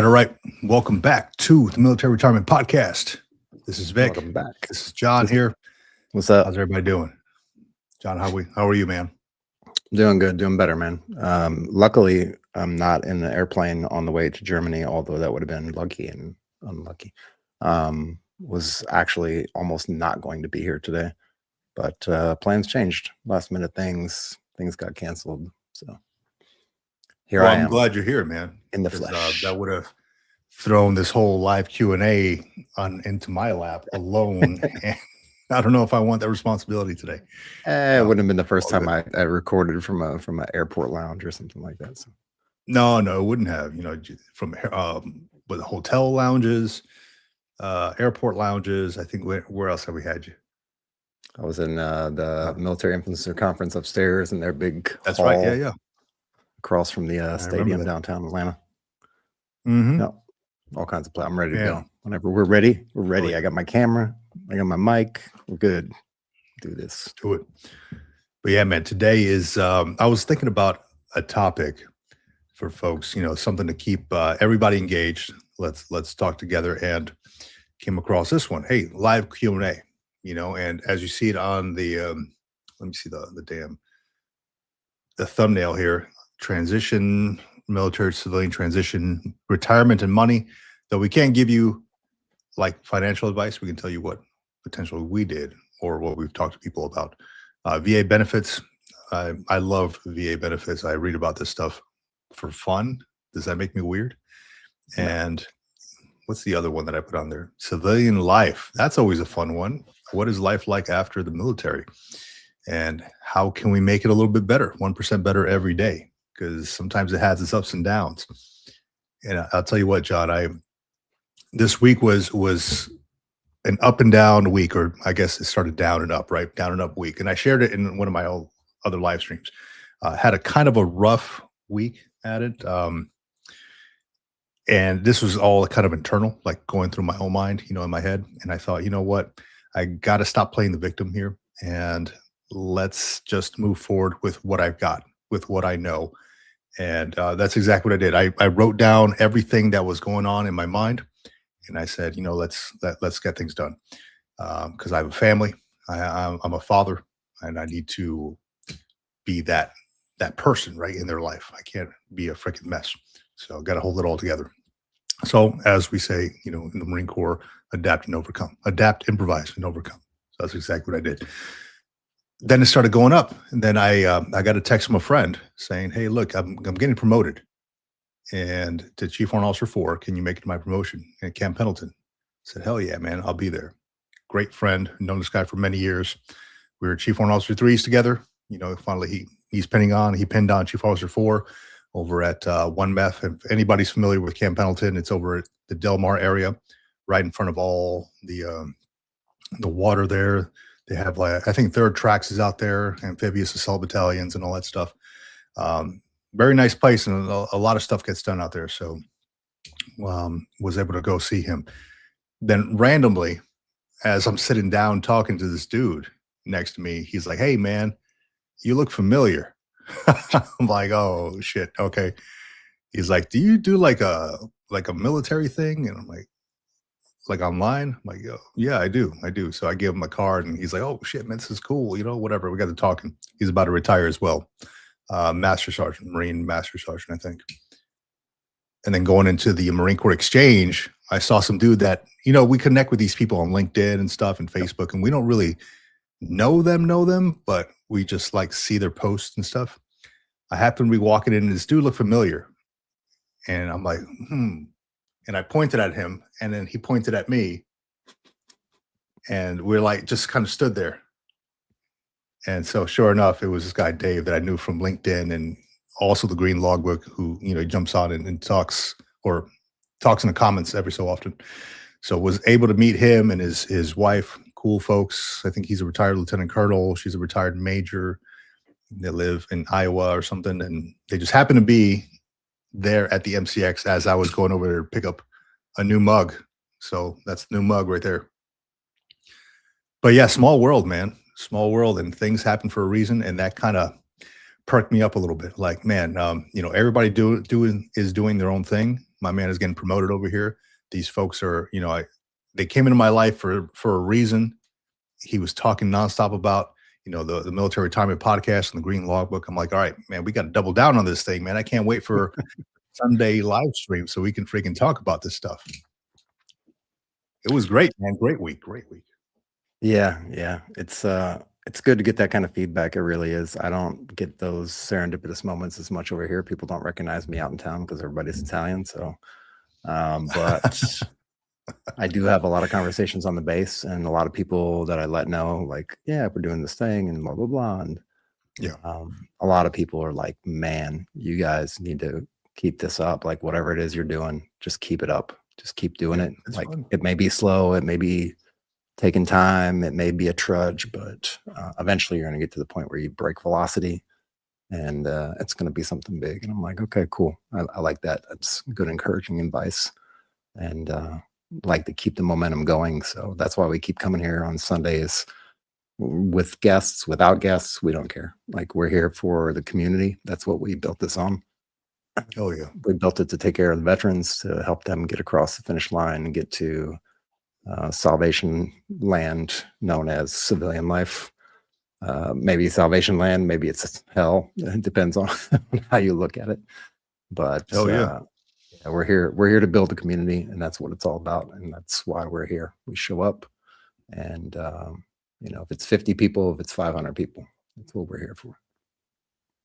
All right. Welcome back to the Military Retirement Podcast. This is Vic. Welcome back. This is John here. What's up? How's everybody doing? John, how are you, man? Doing good, doing better, man. Luckily, I'm not in the airplane on the way to Germany, although that would have been lucky and unlucky. Was actually almost not going to be here today, but plans changed. Last minute things got canceled. So here I am. I'm glad you're here, man. In the flesh. That would have thrown this whole live Q&A into my lap alone. And I don't know if I want that responsibility today. It wouldn't have been the first time I recorded from an airport lounge or something like that. So. No, it wouldn't have. From with hotel lounges, airport lounges. I think where else have we had you? I was in the military influencer conference upstairs in their big hall. Right. Yeah. Across from the stadium downtown Atlanta. Mm-hmm. No, all kinds of play. I'm ready to go. Whenever we're ready, we're ready. I got my camera. I got my mic. We're good. Do this. Do it. But yeah, man, today is, I was thinking about a topic for folks, something to keep everybody engaged. Let's talk together, and came across this one. Hey, live Q&A, and as you see it on the, let me see the thumbnail here. Transition, military civilian transition, retirement and money. Though we can't give you like financial advice, we can tell you what potentially we did or what we've talked to people about. VA benefits. I love VA benefits. I read about this stuff for fun. Does that make me weird? And what's the other one that I put on there? Civilian life. That's always a fun one. What is life like after the military? And how can we make it a little bit better? 1% better every day. Because sometimes it has its ups and downs. And I'll tell you what, John, this week was an up and down week, or I guess it started down and up, right? Down and up week. And I shared it in one of my other live streams. Had a kind of a rough week at it. And this was all kind of internal, like going through my own mind, in my head. And I thought, you know what? I got to stop playing the victim here. And let's just move forward with what I've got, with what I know. And that's exactly what I did. I wrote down everything that was going on in my mind, and I said, let's get things done, because I have a family. I'm a father, and I need to be that person right in their life. I can't be a freaking mess. So I've got to hold it all together. So as we say, in the Marine Corps, adapt and overcome. Adapt, improvise, and overcome. So that's exactly what I did. Then it started going up, and then I got a text from a friend saying, "Hey, look, I'm getting promoted, and to Chief Warrant Officer 4. Can you make it to my promotion at Camp Pendleton?" I said, "Hell yeah, man, I'll be there." Great friend, known this guy for many years. We were Chief Warrant Officer 3s together. Finally he pinned on Chief Officer 4 over at 1 Meth. If anybody's familiar with Camp Pendleton, it's over at the Del Mar area, right in front of all the water there. They have, I think, 3rd Tracks is out there, amphibious assault battalions and all that stuff. Very nice place, and a lot of stuff gets done out there. So was able to go see him. Then randomly, as I'm sitting down talking to this dude next to me, he's like, "Hey, man, you look familiar." I'm like, "Oh, shit, okay." He's like, "Do you do like a military thing?" And I'm like online? I'm like, "Oh, yeah, I do. So I give him a card, and he's like, "Oh shit, man, this is cool. Whatever." We got to talking. He's about to retire as well. Master Sergeant, Marine Master Sergeant, I think. And then going into the Marine Corps Exchange, I saw some dude that, we connect with these people on LinkedIn and stuff and Facebook, and we don't really know them, but we just see their posts and stuff. I happened to be walking in, and this dude looked familiar. And I'm like, And I pointed at him, and then he pointed at me, and we're just kind of stood there. And so sure enough, it was this guy, Dave, that I knew from LinkedIn, and also the Green Logbook, who he jumps on and talks in the comments every so often. So was able to meet him and his wife, cool folks. I think he's a retired lieutenant colonel. She's a retired major. They live in Iowa or something, and they just happened to be there at the MCX as I was going over there to pick up a new mug. So that's the new mug right there. But yeah, small world, man. Small world, and things happen for a reason, and that kind of perked me up a little bit. Like, man, everybody is doing their own thing. My man is getting promoted over here. These folks are, they came into my life for a reason. He was talking nonstop about, the military retirement podcast and the Green Logbook. I'm like, all right, man, we got to double down on this thing, man. I can't wait for Sunday live stream so we can freaking talk about this stuff. It was great, man. Great week. Yeah, it's good to get that kind of feedback. It really is. I don't get those serendipitous moments as much over here. People don't recognize me out in town because everybody's Italian. So, but I do have a lot of conversations on the base, and a lot of people that I let know, like, yeah, we're doing this thing and blah blah blah. And Yeah. A lot of people are like, man, you guys need to keep this up. Like, whatever it is you're doing, just keep it up. Just keep doing it. Like, fun. It may be slow, it may be taking time, it may be a trudge, but eventually you're going to get to the point where you break velocity, and it's going to be something big. And I'm like, okay, cool. I like that. That's good, encouraging advice, and like to keep the momentum going. So that's why we keep coming here on Sundays with guests, without guests. We don't care. Like, we're here for the community. That's what we built this on. Oh yeah. We built it to take care of the veterans, to help them get across the finish line and get to salvation land known as civilian life. Maybe salvation land, maybe it's hell. It depends on how you look at it. But we're here to build a community, and that's what it's all about. And that's why we're here. We show up, and if it's 50 people, if it's 500 people, that's what we're here for.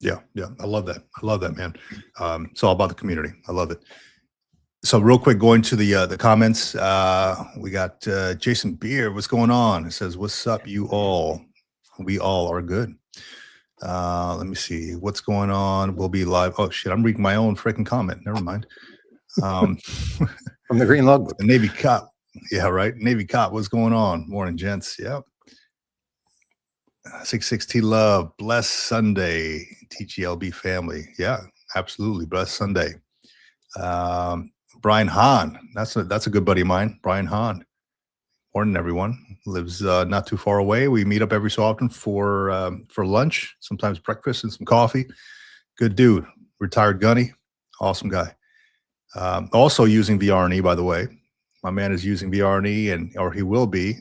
Yeah. I love that, man. It's all about the community. I love it. So real quick, going to the comments, we got Jason Beer. What's going on? It says, "What's up, you all? We all are good." Let me see what's going on. We'll be live. Oh shit, I'm reading my own freaking comment. Never mind. From the Green Logbook. The Navy Cop. Yeah, right. Navy Cop. What's going on? Morning, gents. Yep. 66T Love. Blessed Sunday, TGLB family. Yeah, absolutely. Blessed Sunday. Brian Hahn. That's a good buddy of mine. Brian Hahn. Morning, everyone. Lives not too far away. We meet up every so often for lunch, sometimes breakfast and some coffee. Good dude. Retired gunny. Awesome guy. Also using VRNE, by the way. My man is using VRNE, or he will be.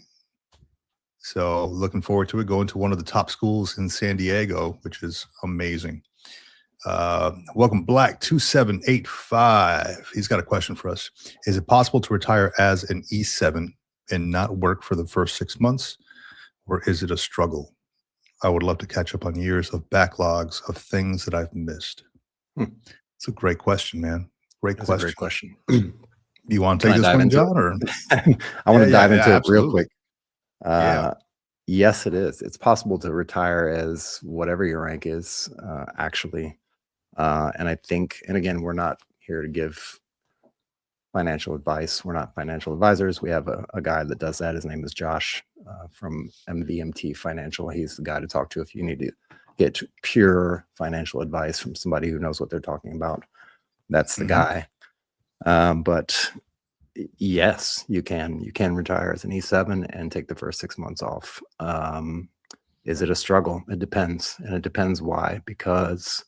So looking forward to it. Going to one of the top schools in San Diego, which is amazing. Welcome Black 2785. He's got a question for us. Is it possible to retire as an E7 and not work for the first 6 months, or is it a struggle? I would love to catch up on years of backlogs of things that I've missed. It's a great question, man. Great question. You want to take this one, John? Or I want to dive into it real quick. Yeah. Yes, it is. It's possible to retire as whatever your rank is, actually. And I think, and again, we're not here to give financial advice. We're not financial advisors. We have a guy that does that. His name is Josh from MVMT Financial. He's the guy to talk to if you need to get pure financial advice from somebody who knows what they're talking about. That's the guy. But yes, you can retire as an E7 and take the first 6 months off. Is it a struggle? It depends. And it depends why. Because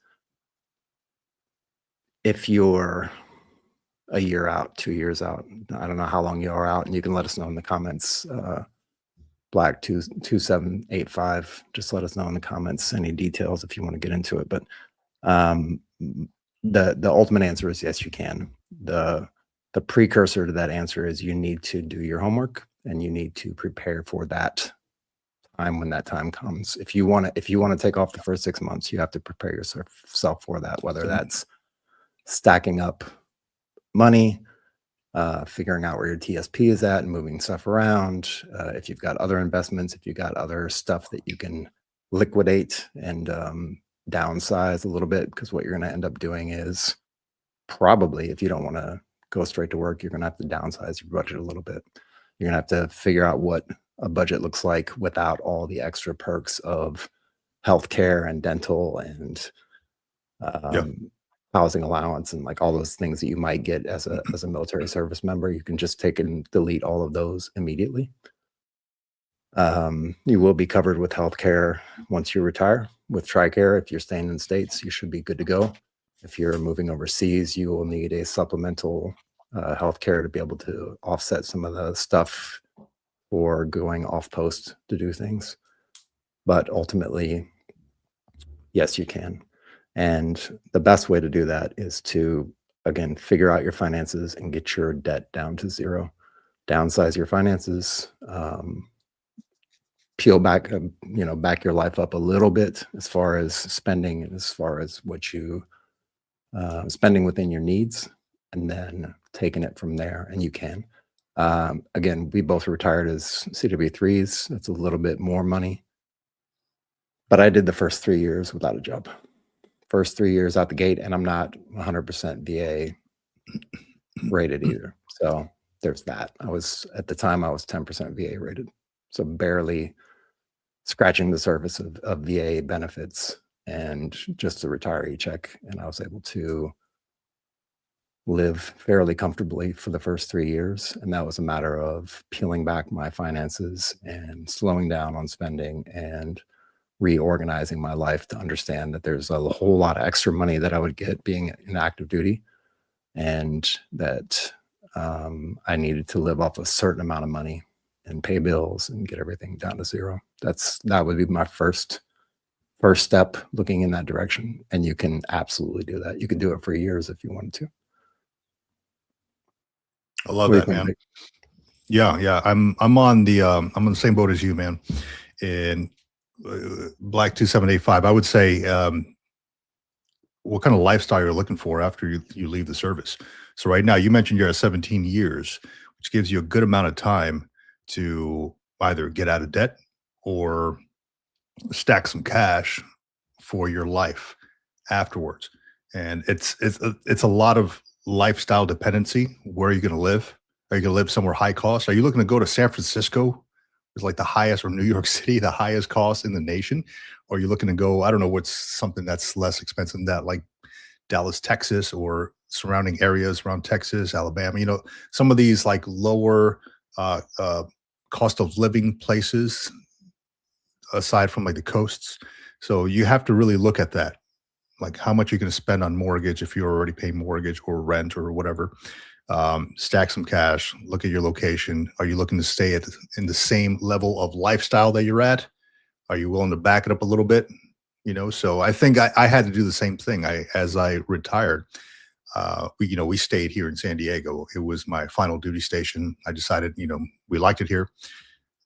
if you're a year out, 2 years out, I don't know how long you are out, and you can let us know in the comments. Black 2785, just let us know in the comments any details if you want to get into it. But the ultimate answer is yes, you can. The precursor to that answer is you need to do your homework, and you need to prepare for that time when that time comes. If you want to take off the first 6 months, you have to prepare yourself for that, whether that's stacking up money, figuring out where your TSP is at and moving stuff around. If you've got other investments, if you've got other stuff that you can liquidate and downsize a little bit, because what you're going to end up doing is probably, if you don't want to go straight to work, you're going to have to downsize your budget a little bit. You're going to have to figure out what a budget looks like without all the extra perks of healthcare and dental and Yeah. housing allowance and like all those things that you might get as a military service member. You can just take and delete all of those immediately. You will be covered with healthcare once you retire with TRICARE. If you're staying in the States, you should be good to go. If you're moving overseas, you will need a supplemental healthcare to be able to offset some of the stuff for going off post to do things. But ultimately, yes, you can. And the best way to do that is to, again, figure out your finances and get your debt down to zero. Downsize your finances, peel back, back your life up a little bit as far as spending and as far as what you spending within your needs, and then taking it from there. And you can. Again, we both retired as CW3s. That's a little bit more money. But I did the first 3 years without a job. First 3 years out the gate, and I'm not 100% VA rated either. So there's that. At the time, I was 10% VA rated. So barely scratching the surface of VA benefits and just a retiree check. And I was able to live fairly comfortably for the first 3 years. And that was a matter of peeling back my finances and slowing down on spending and reorganizing my life to understand that there's a whole lot of extra money that I would get being in active duty, and that I needed to live off a certain amount of money and pay bills and get everything down to zero. That would be my first step, looking in that direction. And you can absolutely do that. You can do it for years if you wanted to. I love that, man. Yeah. I'm on the same boat as you, man. And Black 2785, I would say, what kind of lifestyle you're looking for after you leave the service. So right now, you mentioned you're at 17 years, which gives you a good amount of time to either get out of debt or stack some cash for your life afterwards. And it's a lot of lifestyle dependency. Where are you going to live? Are you going to live somewhere high cost? Are you looking to go to San Francisco? It's like the highest, or New York City, the highest cost in the nation? Or are you looking to go, I don't know, what's something that's less expensive than that, like Dallas, Texas, or surrounding areas around Texas, Alabama, some of these like lower cost of living places aside from like the coasts. So you have to really look at that, like how much you're going to spend on mortgage if you're already paying mortgage or rent or whatever. Stack some cash, look at your location. Are you looking to stay in the same level of lifestyle that you're at? Are you willing to back it up a little bit? So I think I had to do the same thing. As I retired, we stayed here in San Diego. It was my final duty station. I decided, we liked it here.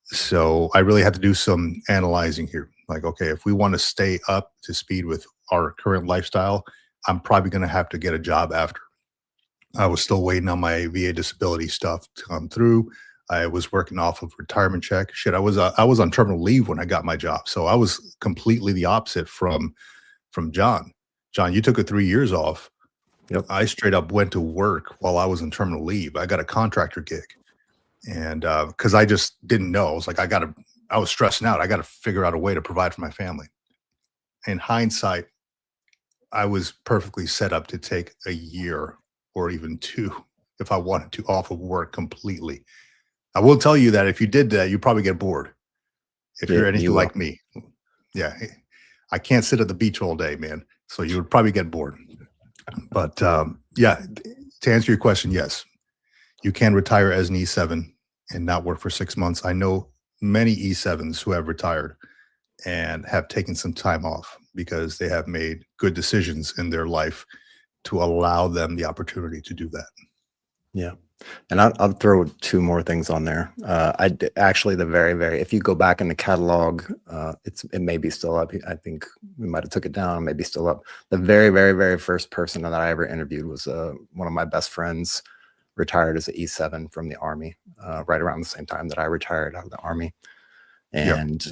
So I really had to do some analyzing here. Like, okay, if we want to stay up to speed with our current lifestyle, I'm probably going to have to get a job after. I was still waiting on my VA disability stuff to come through. I was working off of retirement check. Shit, I was on terminal leave when I got my job. So I was completely the opposite from John. John, you took 3 years off. Yep. I straight up went to work while I was on terminal leave. I got a contractor gig. And because I just didn't know. I was like, I was stressing out. I got to figure out a way to provide for my family. In hindsight, I was perfectly set up to take a year or even 2 if I wanted to off of work completely. I will tell you that if you did that, you'd probably get bored. If you're anything like me. Yeah. I can't sit at the beach all day, man. So you would probably get bored. But yeah, to answer your question, yes, you can retire as an E7 and not work for 6 months. I know many E7s who have retired and have taken some time off because they have made good decisions in their life to allow them the opportunity to do that. Yeah. And I'll throw 2 more things on there. Actually, the very, if you go back in the catalog, it may be still up. I think we might have took it down, maybe still up. The very first person that I ever interviewed was one of my best friends, retired as an E7 from the Army, right around the same time that I retired out of the Army. And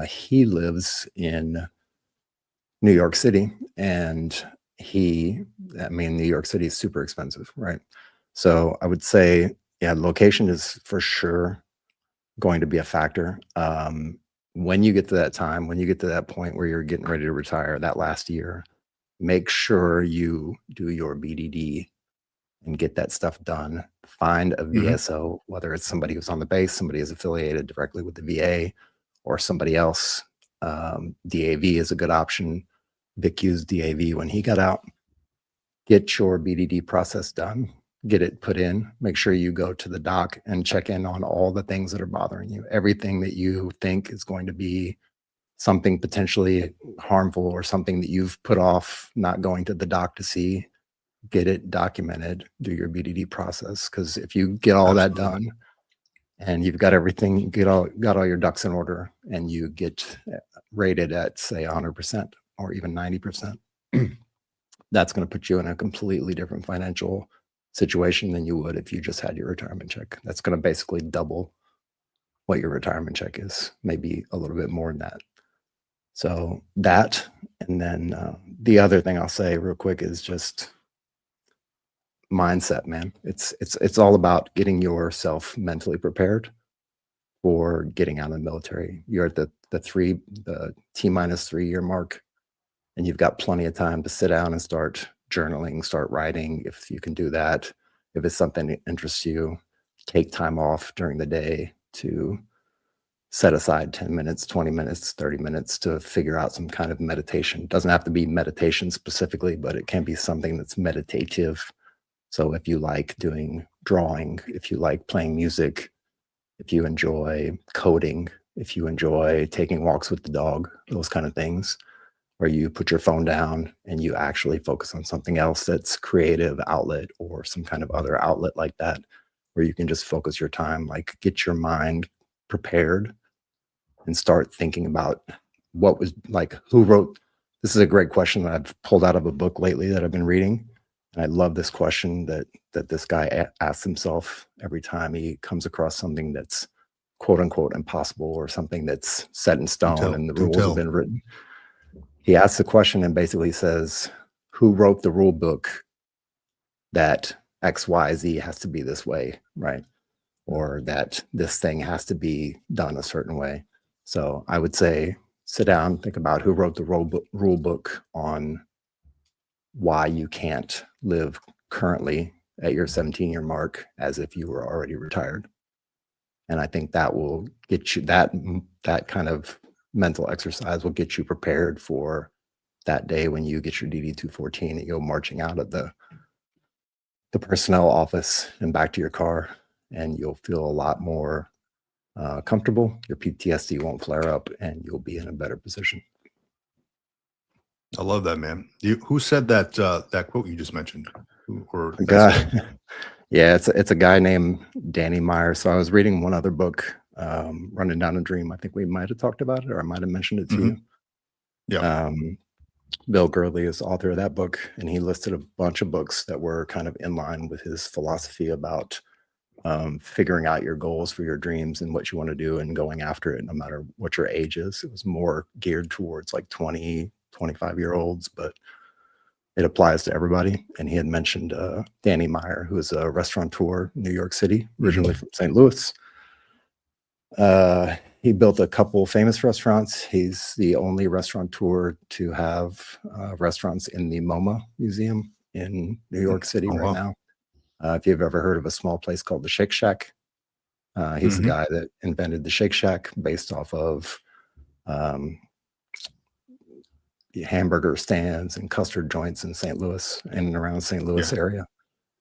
he lives in New York City, and New York City is super expensive, right? So I would say, yeah, location is for sure going to be a factor. When you get to that time, when you get to that point where you're getting ready to retire, that last year, make sure you do your BDD and get that stuff done. Find a Mhm. VSO, whether it's somebody who's on the base, somebody who's affiliated directly with the VA, or somebody else. DAV is a good option. Vic used DAV when he got out. Get your BDD process done, get it put in. Make sure you go to the doc and check in on all the things that are bothering you. Everything that you think is going to be something potentially harmful or something that you've put off not going to the doc to see, get it documented, do your BDD process. Because if you get all that Absolutely. done and you've got everything, you got all your ducks in order, and you get rated at say 100% or even 90%, that's going to put you in a completely different financial situation than you would if you just had your retirement check. That's going to basically double what your retirement check is, maybe a little bit more than that. So that, and then the other thing I'll say real quick is just mindset, man. It's all about getting yourself mentally prepared for getting out of the military. You're at the T-3 year mark, and you've got plenty of time to sit down and start journaling, start writing if you can do that. If it's something that interests you, take time off during the day to set aside 10 minutes, 20 minutes, 30 minutes to figure out some kind of meditation. It doesn't have to be meditation specifically, but it can be something that's meditative. So if you like doing drawing, if you like playing music, if you enjoy coding, if you enjoy taking walks with the dog, those kind of things, where you put your phone down and you actually focus on something else that's creative outlet or some kind of other outlet like that, where you can just focus your time, like get your mind prepared and start thinking about what was like, who wrote. This is a great question that I've pulled out of a book lately that I've been reading. And I love this question that this guy asks himself every time he comes across something that's quote unquote impossible or something that's set in stone and the Do rules have tell. been written. He asks the question and basically says, who wrote the rule book that XYZ has to be this way, right? Or that this thing has to be done a certain way. So I would say sit down, think about who wrote the rule book on why you can't live currently at your 17-year mark as if you were already retired. And I think that will get you that kind of mental exercise will get you prepared for that day when you get your DD-214 and you go marching out of the personnel office and back to your car, and you'll feel a lot more comfortable. Your PTSD won't flare up, and you'll be in a better position. I love that, man. Who said that that quote you just mentioned? Or A that saying? guy, yeah, it's a guy named Danny Meyer. So I was reading one other book, Running Down a Dream. I think we might have talked about it, or I might have mentioned it to Mhm. you. Yeah. Bill Gurley is the author of that book, and he listed a bunch of books that were kind of in line with his philosophy about figuring out your goals for your dreams and what you want to do and going after it no matter what your age is. It was more geared towards like 20, 25-year-olds, but it applies to everybody. And he had mentioned Danny Meyer, who is a restaurateur in New York City, originally from St. Louis. He built a couple famous restaurants. He's the only restaurateur to have restaurants in the MoMA Museum in New York City Oh, right wow. now. If you've ever heard of a small place called the Shake Shack, he's the Mhm. guy that invented the Shake Shack based off of hamburger stands and custard joints in St. Louis and around St. Yeah. Louis area.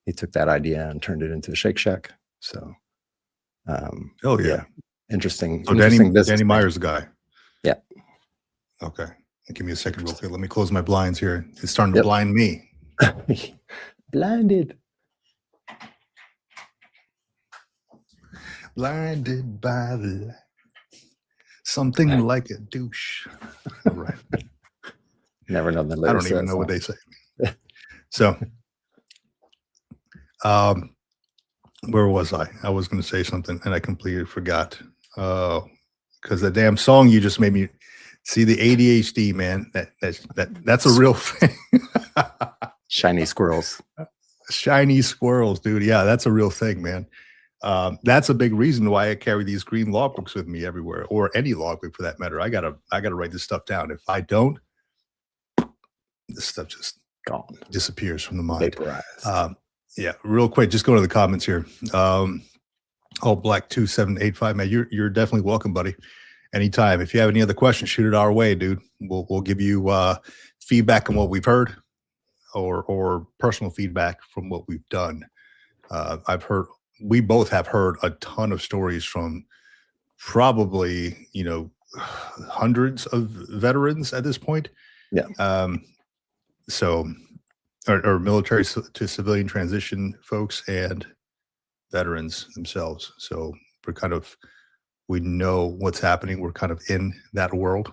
He took that idea and turned it into a Shake Shack. So, Hell yeah. yeah, interesting, So interesting Danny businessman. Meyer's the guy. Yeah. Okay. Give me a second real quick. Let me close my blinds here. It's starting to Yep. blind me. Blinded. Blinded by the light. Something like a douche. All right. Never known the I lyrics don't to even that know what song. they say. So, where was I? I was going to say something and I completely forgot. Because the damn song you just made me. See the ADHD, man. That's a real thing. Shiny squirrels. Shiny squirrels, dude. Yeah, that's a real thing, man. That's a big reason why I carry these green logbooks with me everywhere, or any logbook for that matter. I gotta write this stuff down. If I don't, this stuff just Gone. disappears from the mind. Vaporized. Yeah, real quick, just go to the comments here. All Black 2785, man, you're definitely welcome, buddy. Anytime. If you have any other questions, shoot it our way, dude. We'll give you feedback on what we've heard, or personal feedback from what we've done. We both have heard a ton of stories from probably, hundreds of veterans at this point. Yeah. So, or military to civilian transition folks and veterans themselves. So we know what's happening. We're kind of in that world.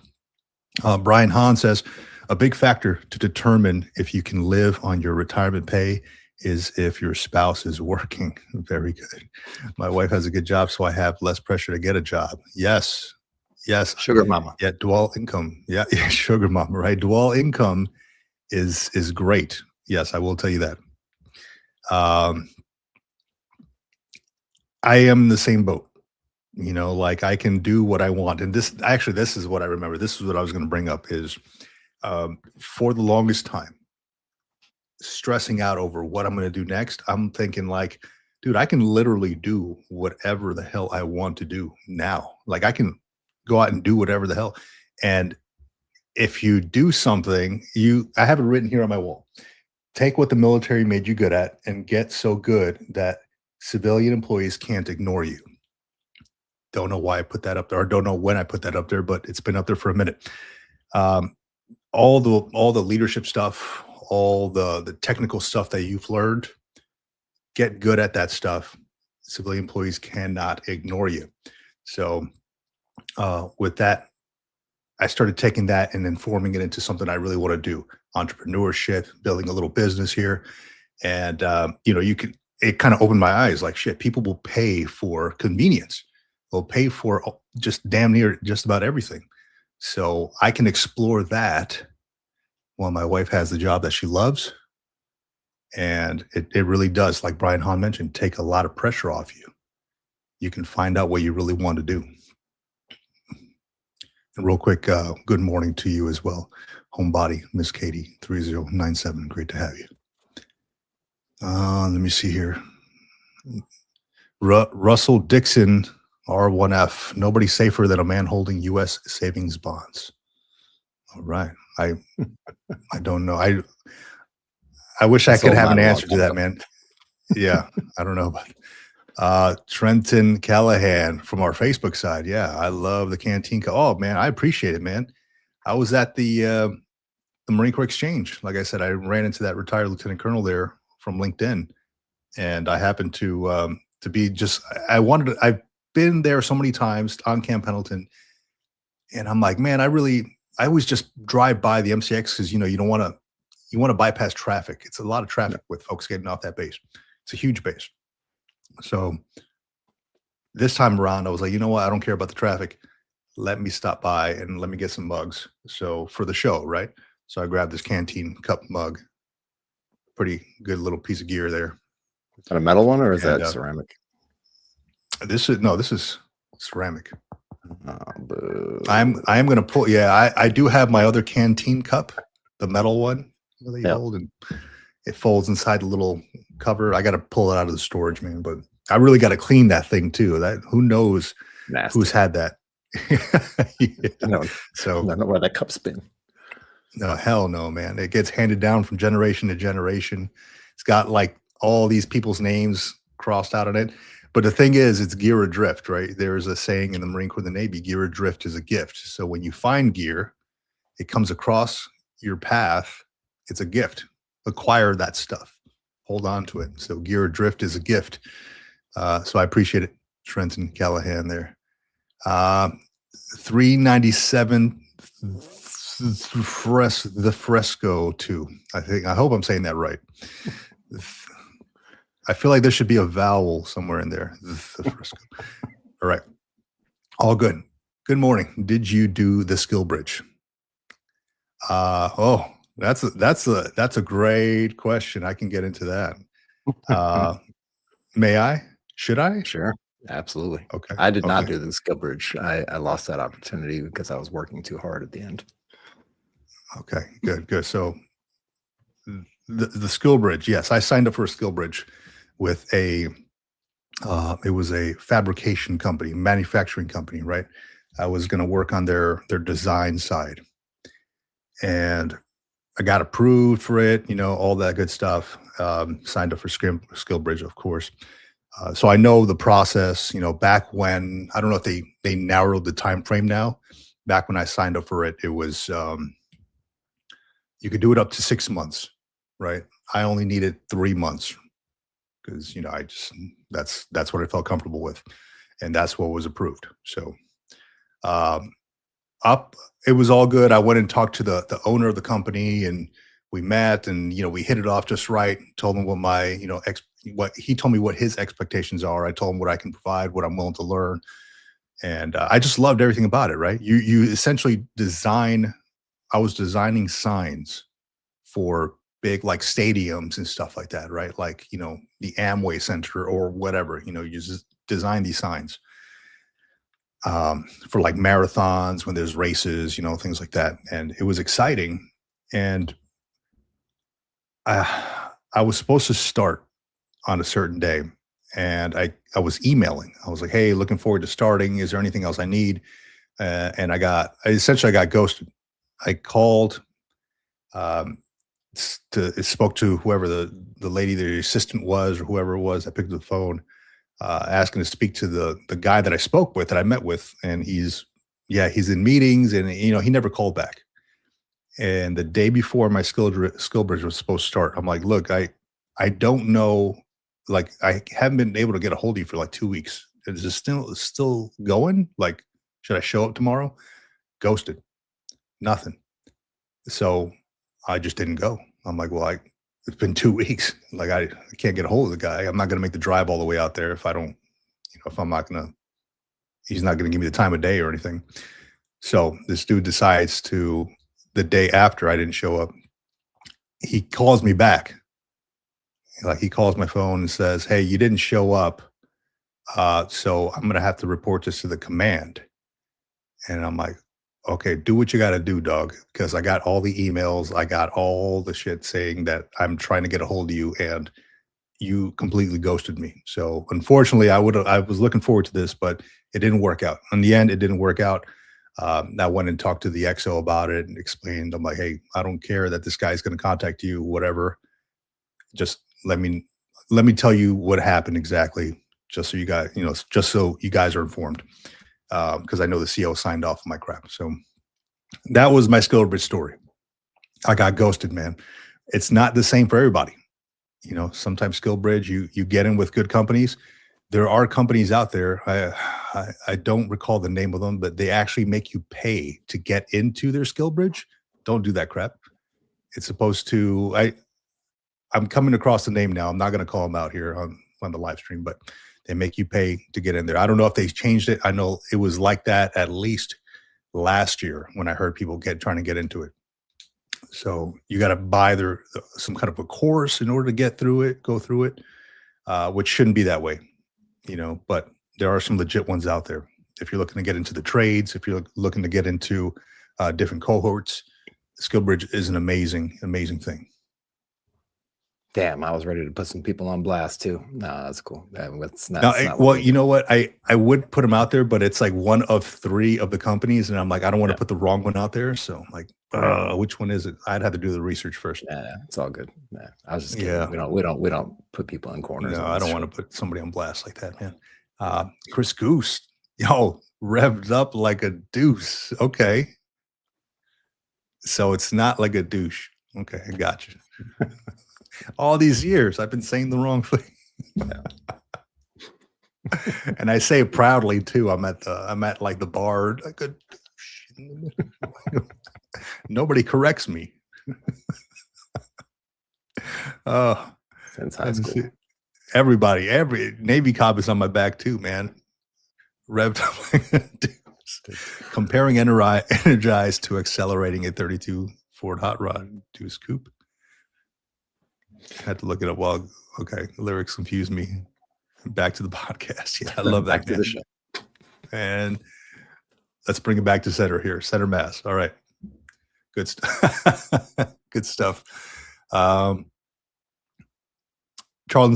Brian Hahn says, a big factor to determine if you can live on your retirement pay is if your spouse is working. Very good. My wife has a good job, so I have less pressure to get a job. Yes. Sugar mama. Yeah, dual income. Yeah, sugar mama, right? Dual income is great. Yes, I will tell you that. I am in the same boat. Like I can do what I want. And this is what I remember. This is what I was going to bring up is for the longest time, stressing out over what I'm going to do next. I'm thinking like, dude, I can literally do whatever the hell I want to do now. Like I can go out and do whatever the hell. And if you do something, I have it written here on my wall. Take what the military made you good at and get so good that civilian employees can't ignore you. Don't know why I put that up there, or don't know when I put that up there, but it's been up there for a minute. All the leadership stuff, all the technical stuff that you've learned, get good at that stuff. Civilian employees cannot ignore you. So with that, I started taking that and then forming it into something I really want to do. Entrepreneurship, building a little business here. And, it kind of opened my eyes like, shit, people will pay for convenience. They'll pay for just damn near just about everything. So I can explore that while my wife has the job that she loves. And it really does, like Brian Hahn mentioned, take a lot of pressure off you. You can find out what you really want to do. And real quick, good morning to you as well. Homebody, Miss Katie, 3097. Great to have you. Let me see here. Russell Dixon, R1F. Nobody safer than a man holding U.S. savings bonds. All right. I don't know. I wish I could have an answer to that, man. Yeah, I don't know about Trenton Callahan from our Facebook side. Yeah, I love the canteen. Oh man, I appreciate it, man. I was at the Marine Corps Exchange. Like I said, I ran into that retired lieutenant colonel there from LinkedIn, and I happened to be just. I've been there so many times on Camp Pendleton, and I'm like, man, I always just drive by the MCX because you want to bypass traffic. It's a lot of traffic with folks getting off that base. It's a huge base. So this time around, I was like, you know what? I don't care about the traffic. Let me stop by and let me get some mugs. So for the show, right? So I grabbed this canteen cup mug. Pretty good little piece of gear there. Is that a metal one or is that ceramic? This is ceramic. Oh, I am going to pull. Yeah, I do have my other canteen cup, the metal one that you hold, and it folds inside the little cover. I got to pull it out of the storage, man. But I really got to clean that thing too. Who knows who's had that? Yeah. So I don't know where that cup's been. No, hell no, man. It gets handed down from generation to generation. It's got like all these people's names crossed out on it. But the thing is, it's gear adrift, right? There's a saying in the Marine Corps and the Navy, gear adrift is a gift. So when you find gear, it comes across your path, it's a gift. Acquire that stuff. Hold on to it. So gear adrift is a gift. So I appreciate it, Trenton Callahan there. 397 the Fresco too. I hope I'm saying that right. I feel like there should be a vowel somewhere in there. The Fresco. All right. All good. Good morning. Did you do the skill bridge? Oh, that's a great question. I can get into that. Uh, may I? Should I? Sure, absolutely. Okay. I did not Okay. do the skill bridge. I lost that opportunity because I was working too hard at the end. Okay. Good. Good. So the skill bridge. Yes, I signed up for a skill bridge with a. It was a fabrication company, manufacturing company, right? I was going to work on their design side, and I got approved for it. All that good stuff. Signed up for skill bridge, of course. So I know the process. Back when I don't know if they narrowed the time frame now. Back when I signed up for it, it was you could do it up to 6 months, right? I only needed 3 months because I just that's what I felt comfortable with, and that's what was approved. So um, up, it was all good. I went and talked to the owner of the company, and we met, and we hit it off just right. Told him what my what he told me what his expectations are. I told him what I can provide, what I'm willing to learn, and I just loved everything about it. Right? You essentially design. I was designing signs for big like stadiums and stuff like that, right? Like, the Amway Center or whatever, you just design these signs for like marathons when there's races, things like that. And it was exciting. And I was supposed to start on a certain day. And I was emailing. I was like, hey, looking forward to starting. Is there anything else I need? And I got ghosted. I called um, spoke to whoever the lady, the assistant was, or whoever it was. I picked up the phone, asking to speak to the guy that I spoke with, that I met with, and he's in meetings, and he never called back. And the day before my skill bridge was supposed to start, I'm like, look, I don't know, like I haven't been able to get a hold of you for like 2 weeks. Is this still going? Like, should I show up tomorrow? Ghosted, nothing. So I just didn't go. I'm like, well, it's been 2 weeks. Like I can't get a hold of the guy. I'm not going to make the drive all the way out there if I don't, if I'm not going to, he's not going to give me the time of day or anything. So this dude decides to, the day after I didn't show up, he calls me back. Like he calls my phone and says, hey, you didn't show up. So I'm going to have to report this to the command. And I'm like, okay, do what you got to do, dog, because I got all the emails, I got all the shit saying that I'm trying to get a hold of you, and you completely ghosted me. So unfortunately, I was looking forward to this, but it didn't work out. In the end, it didn't work out. I went and talked to the XO about it and explained. I'm like, hey, I don't care that this guy's going to contact you, whatever. Just let me tell you what happened exactly, just so you guys are informed, because I know the CO signed off on my crap. So that was my skill bridge story. I got ghosted, man. It's not the same for everybody. Sometimes skill bridge, you get in with good companies. There are companies out there. I don't recall the name of them, but they actually make you pay to get into their skill bridge. Don't do that crap. It's supposed to. I'm coming across the name now. I'm not going to call them out here on the live stream, but they make you pay to get in there. I don't know if they changed it. I know it was like that at least last year when I heard people trying to get into it. So you got to buy some kind of a course in order to go through it, which shouldn't be that way, but there are some legit ones out there. If you're looking to get into the trades, if you're looking to get into different cohorts, SkillBridge is an amazing, amazing thing. Damn, I was ready to put some people on blast too. No, that's cool. That's not, Now, well, you know what? I would put them out there, but it's like one of 3 of the companies, and I'm like, I don't want to put the wrong one out there. So I'm like, which one is it? I'd have to do the research first. Yeah, it's all good. Yeah, I was just kidding. Yeah. We don't put people in corners. No, I don't want to put somebody on blast like that, man. Chris Goose, revved up like a deuce. Okay. So it's not like a douche. Okay, I got you. All these years, I've been saying the wrong thing. And I say it proudly too. I'm at like the bar. Like nobody corrects me. Since high school. Every Navy cop is on my back too, man. Revved up like a deuce. Comparing energized to accelerating a 32 Ford Hot Rod Deuce Coupe. Had to look it up. Well, okay, the lyrics confused me. Back to the podcast. Yeah, I love that. Back to the show. And let's bring it back to center here. Center mass. All right. Good stuff. Good stuff. Charlton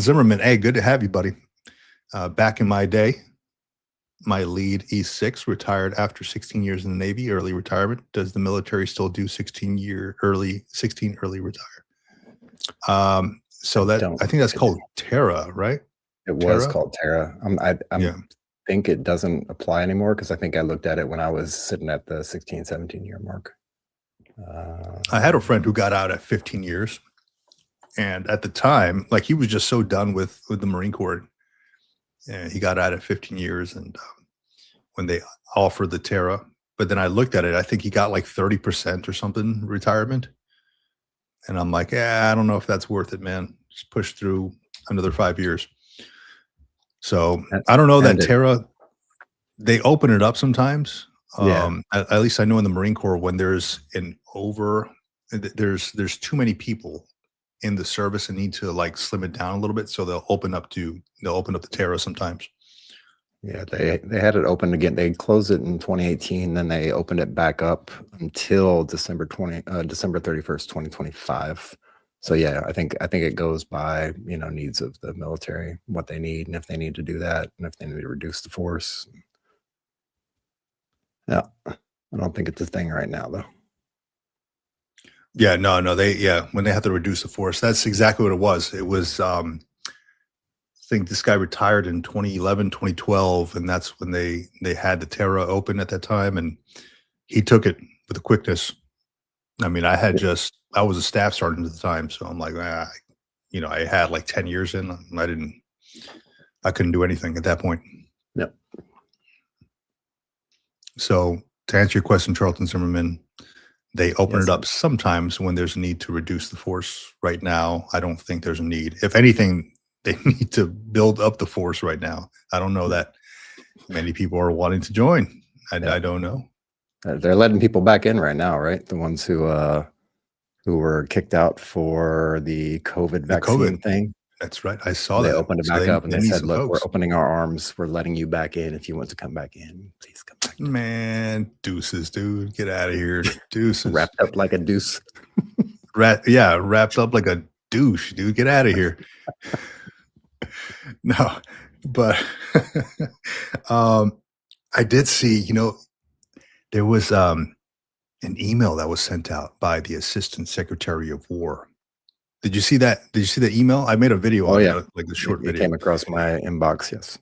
Zimmerman. Hey, good to have you, buddy. Back in my day, my lead E6 retired after 16 years in the Navy, early retirement. Does the military still do 16 early retire? So that I think that's called Terra, right? It was called Terra. I think it doesn't apply anymore because I think I looked at it when I was sitting at the 16, 17 year mark. I had a friend who got out at 15 years. And at the time, like he was just so done with the Marine Corps. And he got out at 15 years. And when they offered the Terra, but then I looked at it, I think he got like 30% or something retirement. And I'm like, yeah, I don't know if that's worth it, man. Just push through another 5 years. So I don't know that Terra, they open it up sometimes. At least I know in the Marine Corps when there's there's too many people in the service and need to like slim it down a little bit. So they'll open up the Terra sometimes. Yeah, they had it open again. They closed it in 2018, then they opened it back up until December 31st, 2025. So yeah, I think it goes by, needs of the military, what they need, and if they need to do that, and if they need to reduce the force. Yeah, I don't think it's a thing right now though. Yeah, no, when they have to reduce the force, that's exactly what it was. It was, I think this guy retired in 2011, 2012, and that's when they had the Terra open at that time, and he took it with a quickness. I mean, I was a staff sergeant at the time, so I'm like, I had like 10 years in, I couldn't do anything at that point. Yep. So to answer your question, Charlton Zimmerman, they open it up sometimes when there's a need to reduce the force. Right now, I don't think there's a need. If anything, they need to build up the force right now. I don't know that many people are wanting to join. I don't know. They're letting people back in right now, right? The ones who were kicked out for the COVID vaccine thing. That's right. I saw that. They opened it back up and they said, look, we're opening our arms. We're letting you back in. If you want to come back in, please come back in. Man, deuces, dude. Get out of here. Deuces. Wrapped up like a deuce. Wrapped up like a douche, dude. Get out of here. No, but I did see, there was an email that was sent out by the Assistant Secretary of War. Did you see that? Did you see the email? I made a video on it, like a short video. It came across my inbox, yes.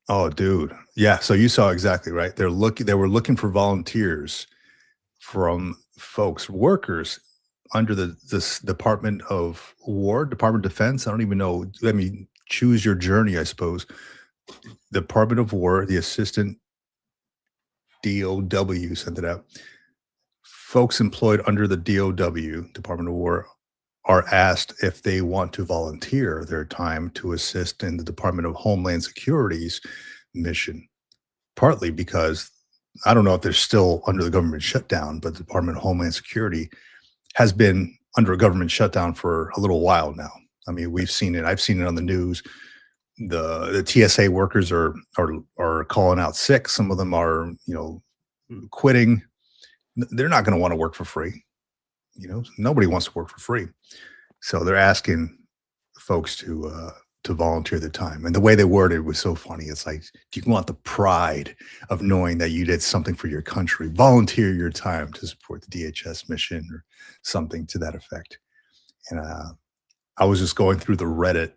Oh, dude. Yeah, so you saw exactly right. They were looking for volunteers from workers under this Department of War, Department of Defense. I don't even know. I mean, choose your journey, I suppose. Department of War, the Assistant DOW sent it out. Folks employed under the DOW, Department of War, are asked if they want to volunteer their time to assist in the Department of Homeland Security's mission, partly because I don't know if they're still under the government shutdown, but the Department of Homeland Security has been under a government shutdown for a little while now. I mean, we've seen it. I've seen it on the news. The TSA workers are calling out sick. Some of them are, quitting. They're not going to want to work for free. Nobody wants to work for free. So they're asking folks to volunteer their time. And the way they worded it was so funny. It's like, do you want the pride of knowing that you did something for your country? Volunteer your time to support the DHS mission or something to that effect. And I was just going through the Reddit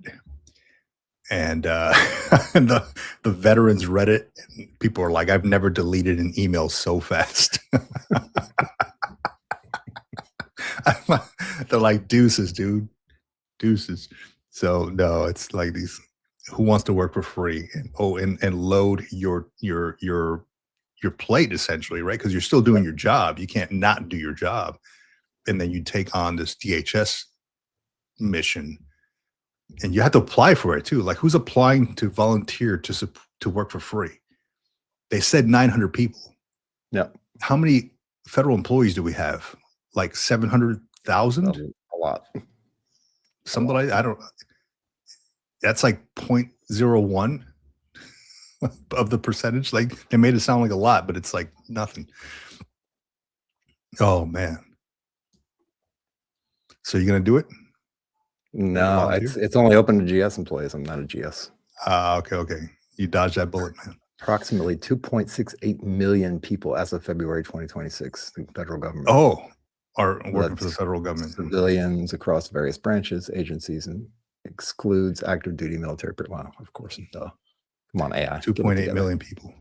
and the veterans Reddit. And people are like, I've never deleted an email so fast. They're like, deuces, dude, deuces. So no, it's like these, who wants to work for free and load your plate essentially, right? Because you're still doing your job. You can't not do your job. And then you take on this DHS mission and you have to apply for it too. Like, who's applying to volunteer to work for free? They said 900 people. Yep. How many federal employees do we have? Like 700,000? A lot. Something like I don't. That's like 0.01 of the percentage. Like they made it sound like a lot, but it's like nothing. Oh man. So you're gonna do it? No, it's only open to GS employees. I'm not a GS. Okay. You dodged that bullet, man. Approximately 2.68 million people as of February 2026, the federal government. Oh, are working for the federal government. Civilians across various branches, agencies, and excludes active duty military. Wow, of course. Duh. Come on, AI. 2.8 million people.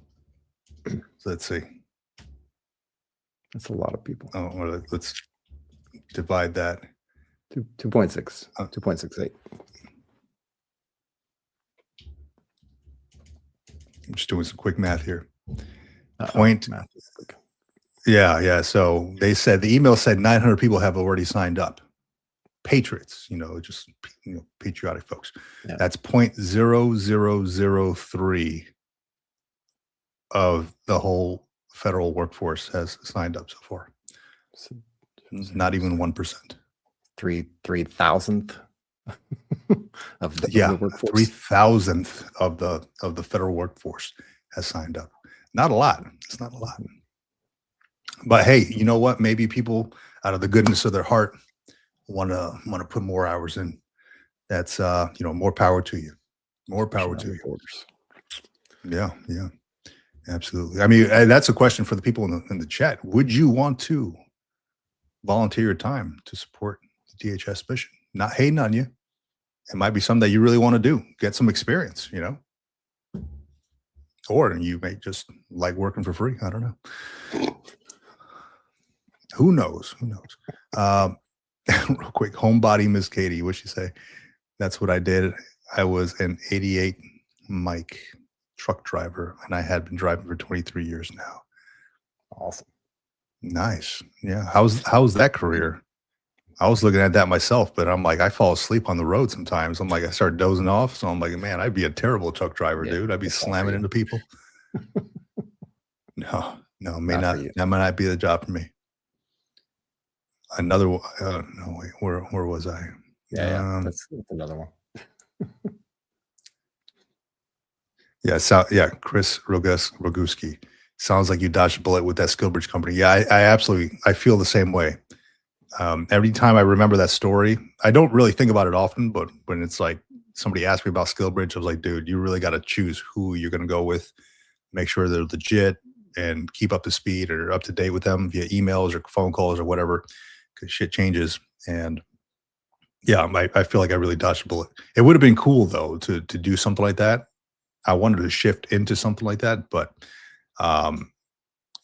So let's see. That's a lot of people. Oh, well, let's divide that. 2.6. 2.68. I'm just doing some quick math here. Math. Yeah. So they said the email said 900 people have already signed up. Patriots, just patriotic folks. Yeah. That's 0.0003 of the whole federal workforce has signed up so far. So, not even 1%. 3,000th of the workforce. 3,000th of the federal workforce has signed up. Not a lot. It's not a lot. But hey, you know what? Maybe people out of the goodness of their heart want to put more hours in. That's more power to you. More power to you. Yeah. Absolutely. I mean, that's a question for the people in the chat. Would you want to volunteer your time to support the DHS mission? Not hating on you. It might be something that you really want to do. Get some experience, Or you may just like working for free. I don't know. Who knows? Real quick, homebody Miss Katie, what'd she say? That's what I did. I was an 88 Mike truck driver, and I had been driving for 23 years now. Awesome. Nice. Yeah. How's that career? I was looking at that myself, but I'm like, I fall asleep on the road sometimes. I'm like, I start dozing off. So I'm like, man, I'd be a terrible truck driver, dude. I'd be slamming into people. No, that may not be the job for me. Another one. No, wait, where was I? Yeah, that's another one. Chris Roguski. Sounds like you dodged a bullet with that Skillbridge company. Yeah, I feel the same way. Every time I remember that story, I don't really think about it often, but when it's like somebody asked me about Skillbridge, I was like, dude, you really got to choose who you're going to go with. Make sure they're legit and keep up to speed or up to date with them via emails or phone calls or whatever, because shit changes. And yeah, I feel like I really dodged a bullet. It would have been cool though to do something like that. I wanted to shift into something like that, but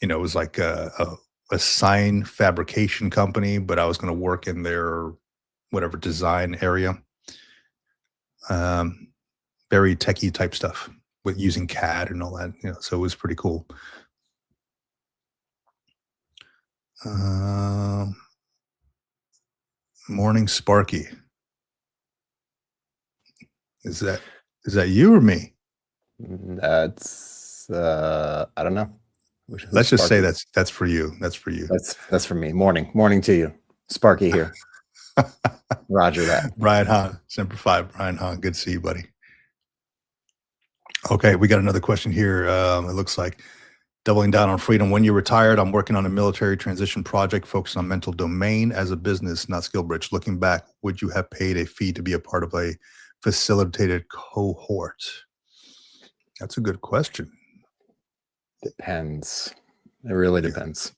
it was like a sign fabrication company, but I was going to work in their whatever design area. Very techie type stuff with using CAD and all that, so it was pretty cool. Morning Sparky. Is that you or me? That's I don't know. Let's just say that's for you. That's for you. That's for me. Morning to you. Sparky here. Roger that. Brian Hahn, Semper Fi. Brian Hahn, good to see you, buddy. Okay, we got another question here. It looks like doubling down on freedom. When you're retired, I'm working on a military transition project focused on mental domain as a business, not Skillbridge. Looking back, would you have paid a fee to be a part of a facilitated cohort? That's a good question. Depends. It really depends.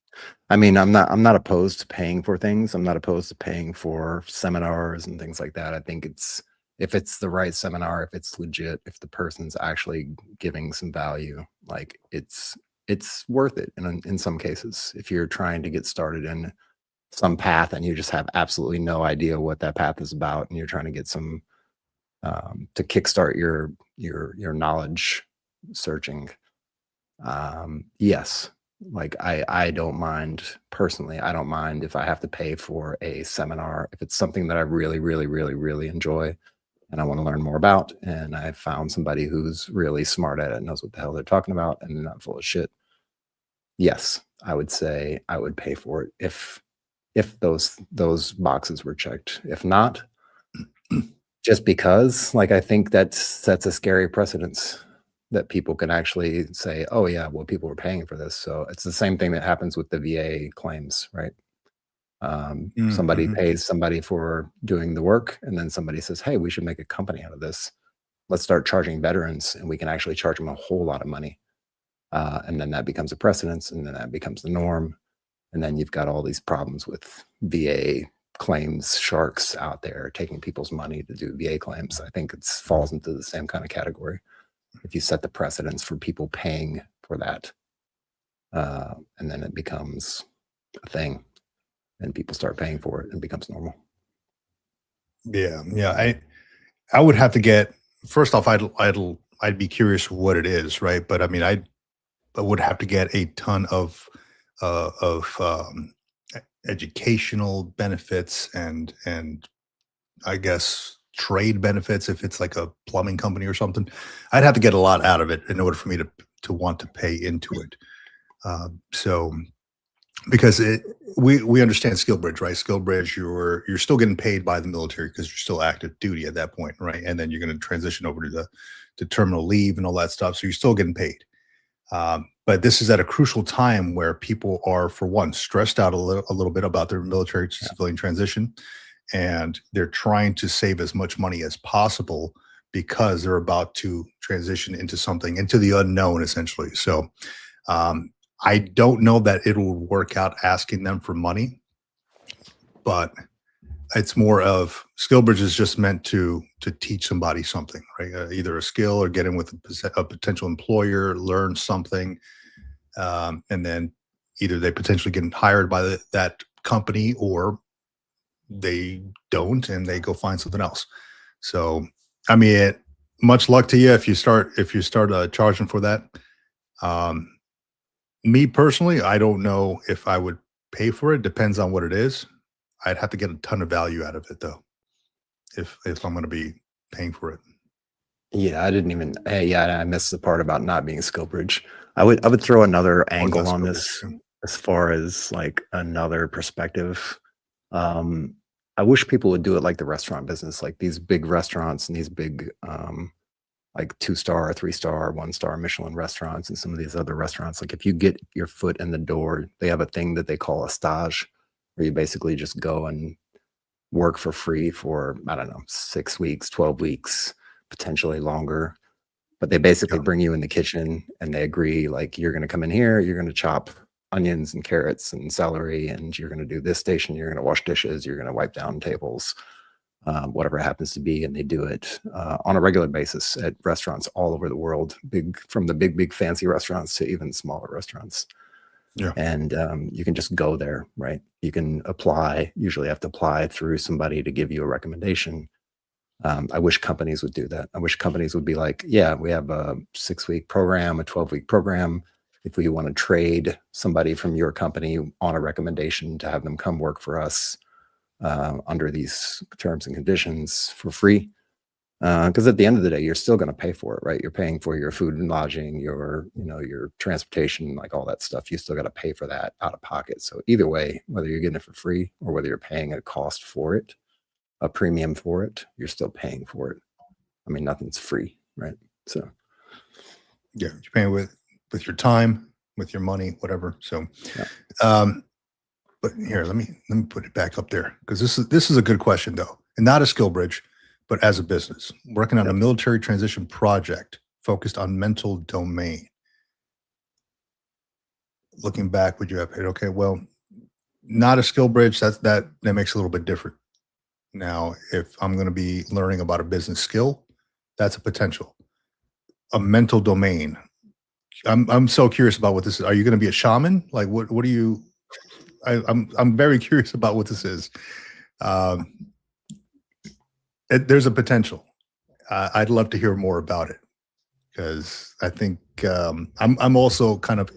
I mean, I'm not opposed to paying for things. I'm not opposed to paying for seminars and things like that. I think if it's the right seminar, if it's legit, if the person's actually giving some value, like it's worth it in some cases. If you're trying to get started in some path and you just have absolutely no idea what that path is about, and you're trying to get some to kickstart your knowledge searching, yes, like I don't mind personally. I don't mind if I have to pay for a seminar if it's something that I really enjoy. and I want to learn more about, and I found somebody who's really smart at it, knows what the hell they're talking about, and not full of shit. Yes, I would say I would pay for it if those boxes were checked. If not, just because, like, I think that sets a scary precedence that people can actually say, "Oh yeah, well, people were paying for this." So it's the same thing that happens with the VA claims, right? Somebody Mm-hmm. pays somebody for doing the work, and then somebody says, "Hey, we should make a company out of this. Let's start charging veterans, and we can actually charge them a whole lot of money." And then that becomes a precedence, and then that becomes the norm. And then you've got all these problems with VA claims sharks out there taking people's money to do VA claims. I think it falls into the same kind of category. If you set the precedence for people paying for that, and then it becomes a thing, and people start paying for it, and it becomes normal. Yeah, yeah. I would have to get first off. I'd be curious what it is, right? But I mean, I would have to get a ton of educational benefits and I guess trade benefits if it's like a plumbing company or something. I'd have to get a lot out of it in order for me to want to pay into it. So because we understand skill bridge, right? Skill bridge, you're still getting paid by the military because you're still active duty at that point, right? And then you're going to transition over to the to terminal leave and all that stuff. So you're still getting paid. But this is at a crucial time where people are, for one, stressed out a little bit about their military to Yeah. civilian transition, and they're trying to save as much money as possible because they're about to transition into something into the unknown, essentially. So um, I don't know that it'll work out asking them for money, but it's more of SkillBridge is just meant to teach somebody something, right? Either a skill or get in with a potential employer, learn something, and then either they potentially get hired by that company or they don't and they go find something else. So, I mean, much luck to you if you start charging for that. Um, Me personally, I don't know if I would pay for it. Depends on what it is. I'd have to get a ton of value out of it though, if I'm going to be paying for it. Yeah, I didn't even. Hey, yeah, I missed the part about not being skill bridge. I would throw another Or angle not on SkillBridge. this as far as like another perspective. Um, I wish people would do it like the restaurant business, like these big restaurants and these big like 2-star, 3-star, 1-star Michelin restaurants and some of these other restaurants. Like if you get your foot in the door, they have a thing that they call a stage, where you basically just go and work for free for, I don't know, 6 weeks, 12 weeks, potentially longer. But they basically Yeah. bring you in the kitchen and they agree, like, you're going to come in here, you're going to chop onions and carrots and celery, and you're going to do this station, you're going to wash dishes, you're going to wipe down tables, whatever it happens to be. And they do it on a regular basis at restaurants all over the world, big, from the big fancy restaurants to even smaller restaurants. Yeah. And you can just go there, right? You can apply, usually have to apply through somebody to give you a recommendation. I wish companies would do that. I wish companies would be like, yeah, we have a 6-week program, a 12-week program. If we want to trade somebody from your company on a recommendation to have them come work for us under these terms and conditions for free. Because at the end of the day, you're still going to pay for it, right? You're paying for your food and lodging, your, your transportation, like all that stuff. You still got to pay for that out of pocket. So either way, whether you're getting it for free or whether you're paying a cost for it, a premium for it, you're still paying for it. I mean, nothing's free, right? So Yeah. You're paying with your time, with your money, whatever. So yeah, um but here, let me put it back up there because this is a good question though, and not a skill bridge, but as a business working on a yep. military transition project focused on mental domain. Looking back, would you have paid? Okay, well, not a skill bridge. That makes it a little bit different. Now, if I'm going to be learning about a business skill, that's a potential. A mental domain. I'm so curious about what this is. Are you going to be a shaman? Like what do you? I'm very curious about what this is. Um, there's a potential. I'd love to hear more about it because I think I'm also kind of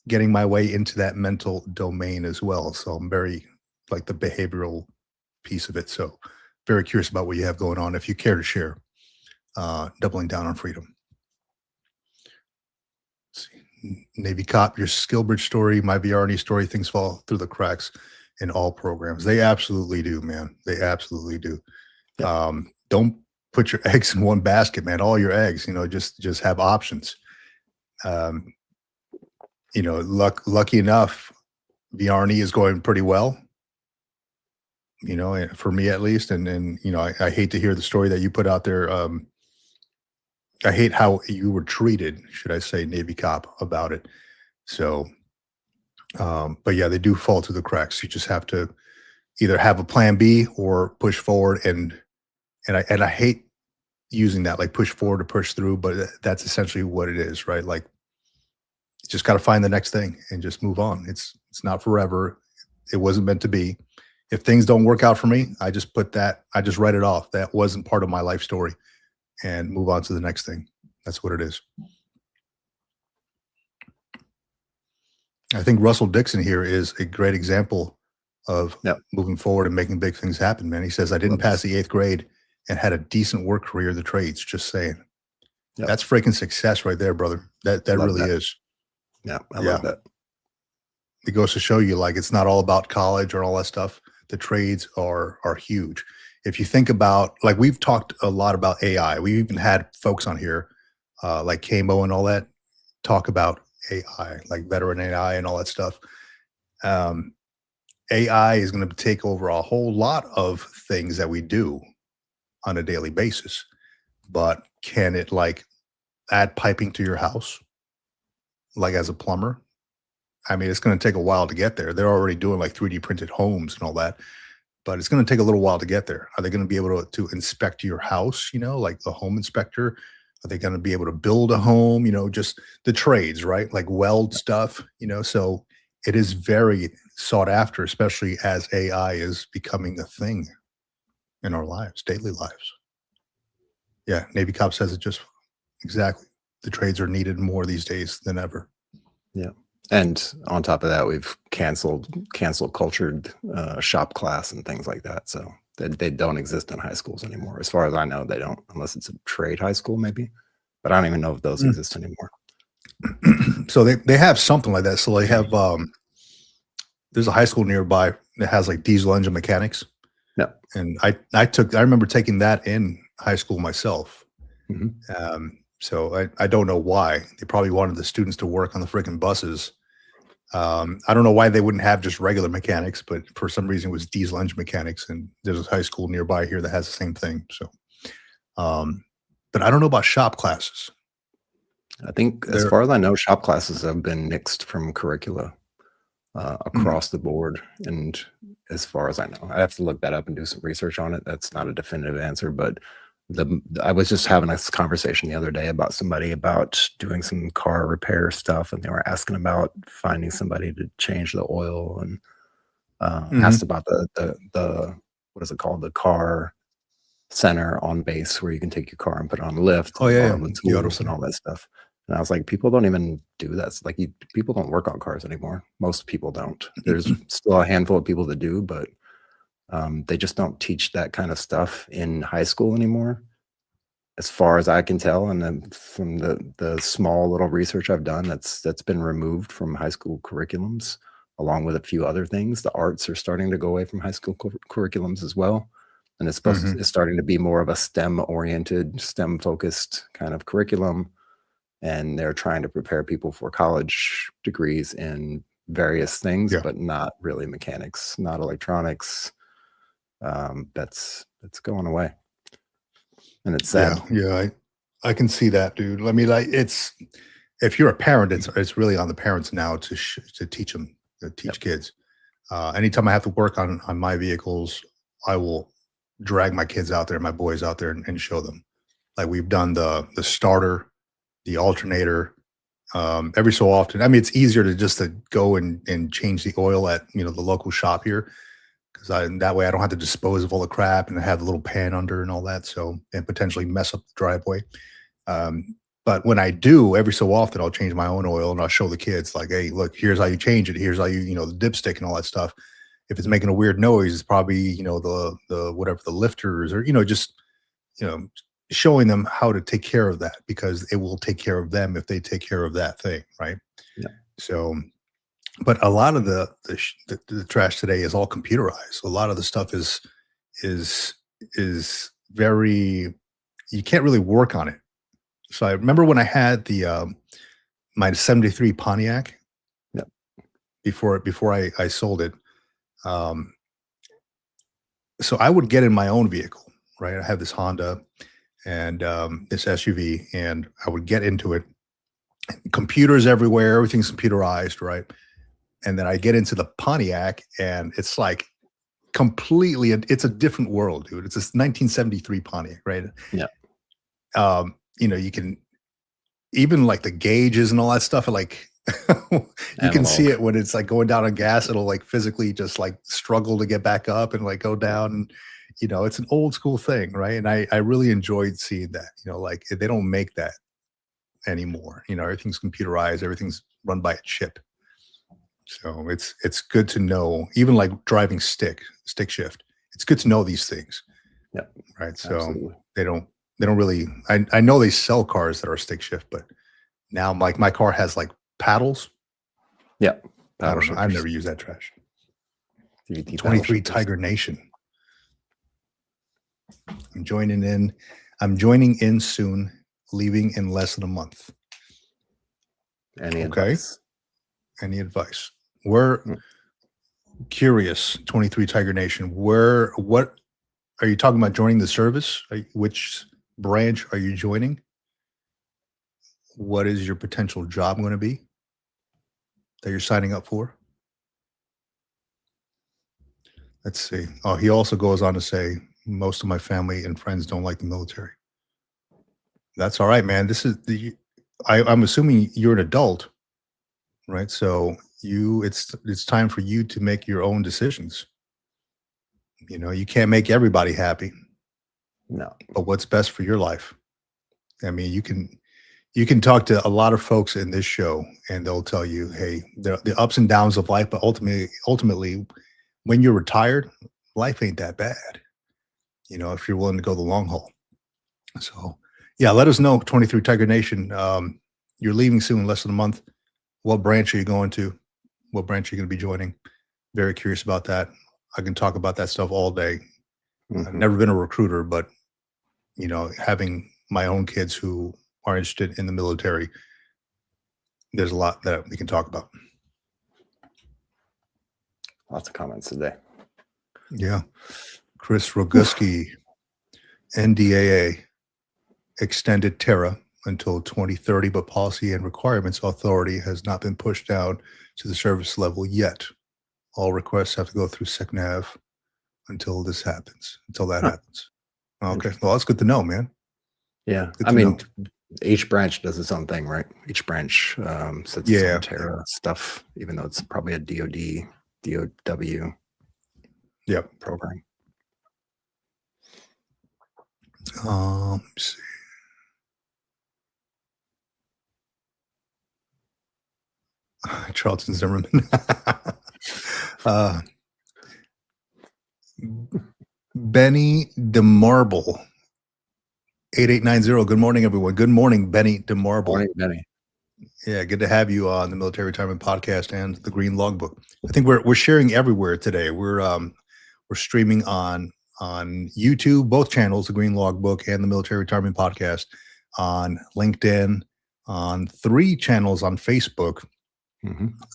getting my way into that mental domain as well. So I'm very like the behavioral piece of it. So very curious about what you have going on. If you care to share, doubling down on freedom. Let's see. Navy cop, your skill bridge story, my VRNE story, things fall through the cracks in all programs. They absolutely do, man. They absolutely do. Yep. Don't put your eggs in one basket, man. All your eggs, just have options. Um, lucky enough, VRNE is going pretty well. For me at least, and I hate to hear the story that you put out there. I hate how you were treated, should I say, Navy cop, about it. So, but yeah, they do fall through the cracks. You just have to either have a plan B or push forward. And I hate using that, like push forward or push through, but that's essentially what it is, right? Like, you just got to find the next thing and just move on. It's not forever. It wasn't meant to be. If things don't work out for me, I just write it off. That wasn't part of my life story, and move on to the next thing. That's what it is. I think Russell Dixon here is a great example of moving forward and making big things happen, man. He says, I didn't pass the 8th grade and had a decent work career in the trades. Just saying. Yep. That's freaking success right there, brother. That really is. Yeah, I love that. It goes to show you, like, it's not all about college or all that stuff. The trades are huge. If you think about, like, we've talked a lot about AI. We even had folks on here, like Kamo and all that, talk about AI, like veteran AI and all that stuff. AI is going to take over a whole lot of things that we do on a daily basis. But can it, like, add piping to your house, like as a plumber? I mean, it's going to take a while to get there. They're already doing like 3D printed homes and all that, but it's going to take a little while to get there. Are they going to be able to inspect your house, like the home inspector? Are they going to be able to build a home, just the trades, right? Like weld stuff, so it is very sought after, especially as AI is becoming a thing in our lives, daily lives. Yeah, Navy cop says it just exactly. The trades are needed more these days than ever. Yeah. And on top of that, we've canceled cultured shop class and things like that. So they don't exist in high schools anymore. As far as I know, they don't, unless it's a trade high school maybe. But I don't even know if those exist anymore. So they have something like that. So they have, there's a high school nearby that has like diesel engine mechanics. Yeah. And I remember taking that in high school myself. Mm-hmm. So I don't know why. They probably wanted the students to work on the freaking buses. I don't know why they wouldn't have just regular mechanics, but for some reason it was diesel engine mechanics, and there's a high school nearby here that has the same thing. So, but I don't know about shop classes. I think as far as I know, shop classes have been nixed from curricula across the board. And as far as I know, I have to look that up and do some research on it. That's not a definitive answer, but I was just having this conversation the other day about somebody about doing some car repair stuff, and they were asking about finding somebody to change the oil, and asked about the what is it called, the car center on base where you can take your car and put it on the lift, the tools and all that stuff. And I was like, people don't even do that. It's like people don't work on cars anymore. Most people don't. There's still a handful of people that do, but they just don't teach that kind of stuff in high school anymore, as far as I can tell. And then from the small little research I've done, that's been removed from high school curriculums, along with a few other things. The arts are starting to go away from high school curriculums as well. And it's starting to be more of a STEM-oriented, STEM-focused kind of curriculum. And they're trying to prepare people for college degrees in various things, but not really mechanics, not electronics. That's going away, and it's sad. Yeah, I can see that, dude. I mean, like, it's, if you're a parent, it's really on the parents now to teach them, to teach kids. Anytime I have to work on my vehicles, I will drag my kids out there, my boys out there, and show them. Like, we've done the starter, the alternator, every so often. I mean, it's easier to go and change the oil at the local shop here, because that way I don't have to dispose of all the crap and have the little pan under and all that, so, and potentially mess up the driveway. But when I do, every so often, I'll change my own oil and I'll show the kids, like, hey, look, here's how you change it. Here's how you, the dipstick and all that stuff. if it's making a weird noise, it's probably, the whatever, the lifters, or, just, you know, showing them how to take care of that, because it will take care of them if they take care of that thing, right? Yeah. So, but a lot of the trash today is all computerized. A lot of the stuff is very, you can't really work on it. So I remember when I had my 73 Pontiac, Yeah. before I sold it. So I would get in my own vehicle, right? I have this Honda and this SUV, and I would get into it. Computers everywhere, everything's computerized, right? And then I get into the Pontiac, and it's like completely, it's a different world, dude. It's this 1973 Pontiac, right? Yeah. You can even like the gauges and all that stuff, like you can see it when it's like going down on gas. It'll like physically just like struggle to get back up and like go down. And, it's an old school thing, right? And I really enjoyed seeing that. Like they don't make that anymore. Everything's computerized, everything's run by a chip. So it's good to know, even like driving stick shift. It's good to know these things. Yeah. Right. So Absolutely. they don't really, I know they sell cars that are stick shift, but now like my car has like paddles. Yeah. I don't know. I've never used that trash. DVT 23 Tiger Nation. I'm joining in soon, leaving in less than a month. Any advice? Any advice? We're curious, 23 Tiger Nation. What are you talking about, joining the service? Which branch are you joining? What is your potential job going to be that you're signing up for? Let's see. Oh, he also goes on to say, most of my family and friends don't like the military. That's all right, man. This is I'm assuming you're an adult, right? So it's time for you to make your own decisions. You can't make everybody happy. No. But what's best for your life? I mean, you can talk to a lot of folks in this show, and they'll tell you, hey, the ups and downs of life, but ultimately, when you're retired, life ain't that bad. If you're willing to go the long haul. So, yeah, let us know, 23 Tiger Nation. You're leaving soon, less than a month. What branch are you going to? What branch are you going to be joining? Very curious about that. I can talk about that stuff all day. I've never been a recruiter, but having my own kids who are interested in the military, there's a lot that we can talk about. Lots of comments today. Yeah. Chris Roguski, NDAA, extended Terra until 2030, but policy and requirements authority has not been pushed down to the service level yet. All requests have to go through SecNav until that happens. Okay. Well, that's good to know, man. Yeah. I mean, each branch does its own thing, right? Each branch sets its own Terra stuff, even though it's probably a DOW program. Let's see. Charlton Zimmerman. Benny DeMarble, 8890. Good morning, everyone. Good morning, Benny DeMarble. Morning, Benny. Yeah, good to have you on the Military Retirement Podcast and the Green Logbook. I think we're sharing everywhere today. We're streaming on YouTube, both channels, the Green Logbook and the Military Retirement Podcast, on LinkedIn, on 3 channels on Facebook,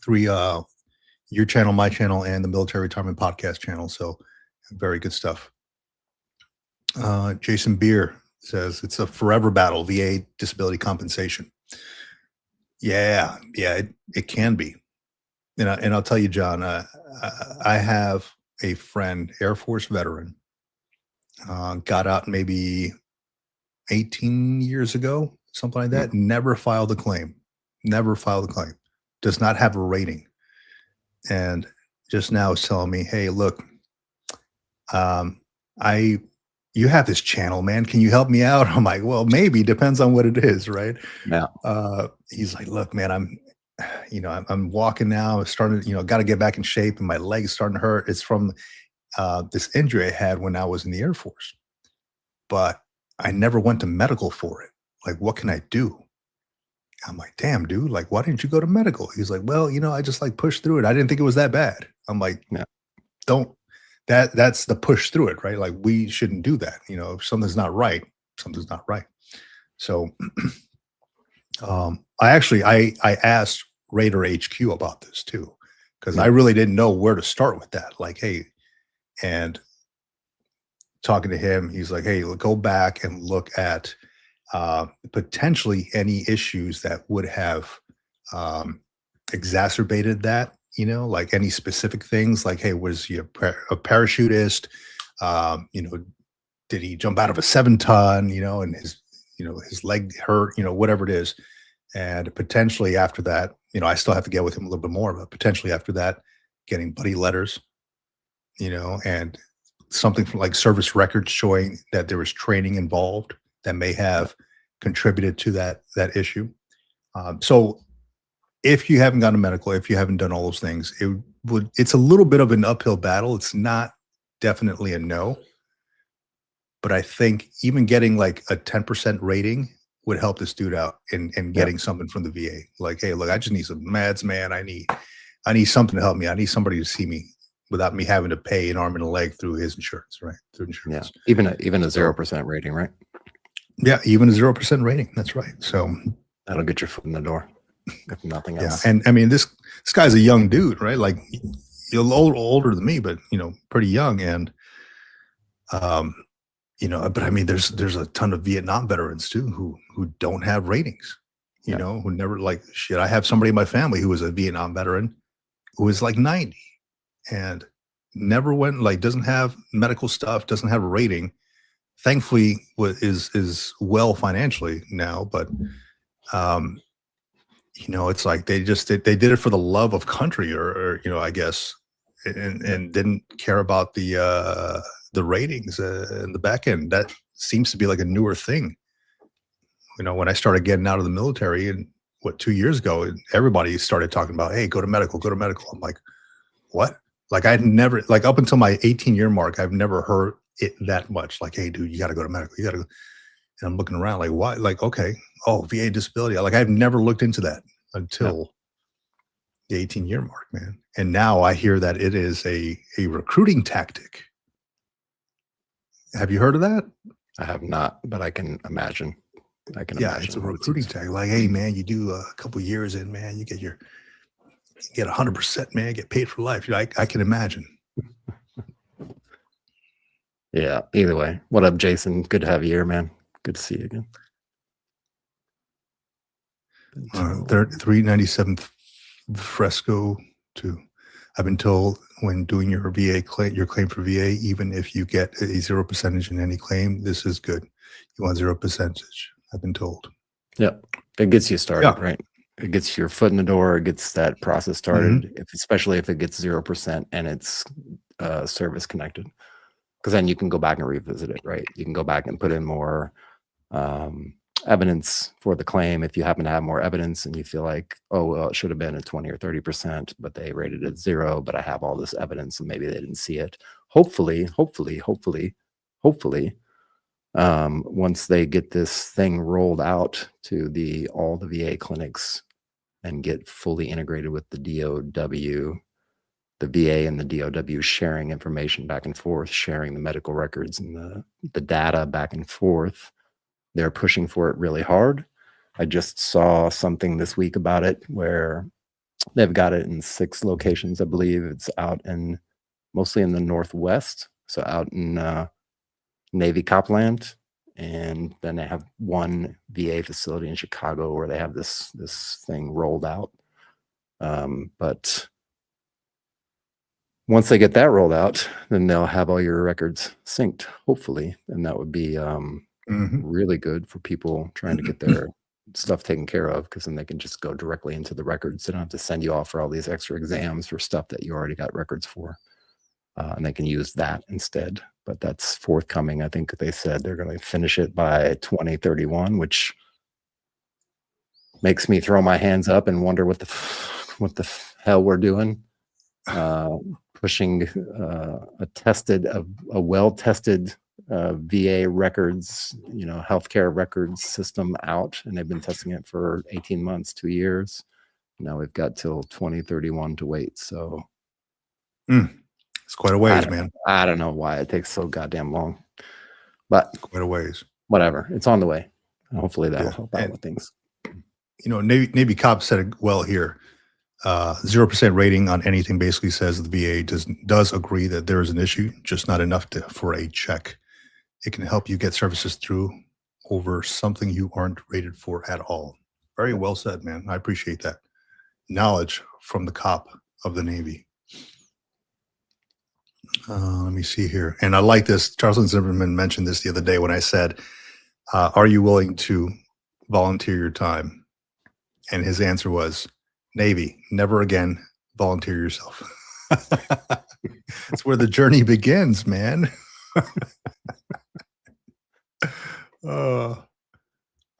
3 your channel, my channel, and the Military Retirement Podcast channel. So very good stuff. Jason Beer says it's a forever battle, VA disability compensation. Yeah, it can be. And I'll tell you, John, I have a friend, Air Force veteran, got out maybe 18 years ago, something like that. Never filed a claim. Does not have a rating. And just now is telling me, hey, look, you have this channel, man. Can you help me out? I'm like, well, maybe, depends on what it is, right? Yeah. He's like, look, man, I'm walking now. I'm starting to, got to get back in shape, and my legs starting to hurt. It's from this injury I had when I was in the Air Force, but I never went to medical for it. Like, what can I do? I'm like, damn, dude, like, why didn't you go to medical? He's like, well, I just like pushed through it. I didn't think it was that bad. I'm like, Yeah. don't that's the push through it, right? Like, we shouldn't do that. If something's not right, something's not right. So I asked Raider HQ about this too, because I Yeah. really didn't know where to start with that. Like, hey, and talking to him, he's like, hey, go back and look at potentially any issues that would have um, exacerbated that. Like any specific things, like, hey, was he a parachutist? Did he jump out of a 7-ton? And his leg hurt. Whatever it is, and potentially after that, I still have to get with him a little bit more, but potentially after that, getting buddy letters, and something from like service records showing that there was training involved that may have contributed to that issue. So if you haven't gone to medical, if you haven't done all those things, it's a little bit of an uphill battle. It's not definitely a no, but I think even getting like a 10% rating would help this dude out in Yeah. getting something from the VA. Like, hey, look, I just need some meds, man. I need something to help me. I need somebody to see me without me having to pay an arm and a leg through his insurance, right? Through Yeah. insurance. Even a So 0% rating, right? yeah, even a 0% rating. That's right. So That'll get your foot in the door, if nothing yeah, else. and I mean this guy's a young dude, right? Like, you're a little older than me, but pretty young. And but I mean, there's a ton of Vietnam veterans too who don't have ratings, Yeah. who never, like, shit. I have somebody in my family who was a Vietnam veteran who is like 90 and never went, like, doesn't have medical stuff, doesn't have a rating. Thankfully, is well financially now, but um, it's like they did it for the love of country, or I guess, and didn't care about the ratings and the back end. That seems to be like a newer thing. When I started getting out of the military, and 2 years ago, and everybody started talking about, hey, go to medical, go to medical. I'm like, what? Like, I'd never, like, up until my 18-year mark, I've never heard it that much. Like, hey, dude, you got to go to medical. You got to go. And I'm looking around like, why? Like, okay, oh, VA disability. Like, I've never looked into that until the 18-year mark, man. And now I hear that it is a recruiting tactic. Have you heard of that? I have not, but I can imagine. Yeah, it's a recruiting tactic. Like, hey, man, you do a couple years in, man, you get 100%, man, get paid for life. I can imagine. Yeah. Either way, what up, Jason? Good to have you here, man. Good to see you again. 397th Fresco 2. I've been told when doing your claim for VA, even if you get a 0% in any claim, this is good. You want 0%. I've been told. Yep. It gets you started, right? It gets your foot in the door. It gets that process started, especially if it gets 0% and it's service connected, because then you can go back and revisit it, right? You can go back and put in more evidence for the claim if you happen to have more evidence and you feel like, oh, well, it should have been a 20 or 30%, but they rated it 0, but I have all this evidence and maybe they didn't see it. Hopefully, once they get this thing rolled out to all the VA clinics and get fully integrated with the DOW, the VA and the DOW sharing information back and forth, sharing the medical records and the data back and forth, they're pushing for it really hard. I just saw something this week about it where they've got it in 6 locations. I believe it's out in mostly in the Northwest. So out in Navy Copland. And then they have one VA facility in Chicago where they have this thing rolled out. But once they get that rolled out, then they'll have all your records synced, hopefully. And that would be really good for people trying to get their stuff taken care of, because then they can just go directly into the records. They don't have to send you off for all these extra exams for stuff that you already got records for. And they can use that instead. But that's forthcoming. I think they said they're going to finish it by 2031, which makes me throw my hands up and wonder what the hell we're doing. Pushing a well-tested VA records, healthcare records system out, and they've been testing it for 18 months, 2 years. Now we've got till 2031 to wait. So it's quite a ways, man. I don't know why it takes so goddamn long, but it's quite a ways. Whatever, it's on the way. Hopefully that'll help out with things. Navy Cop said it well here. 0% rating on anything basically says the VA does agree that there is an issue, just not enough for a check. It can help you get services through over something you aren't rated for at all. Very well said, man. I appreciate that. Knowledge from the cop of the Navy. Let me see here. And I like this. Charles Zimmerman mentioned this the other day when I said, are you willing to volunteer your time? And his answer was, Navy, never again volunteer yourself. That's where the journey begins, man. Oh,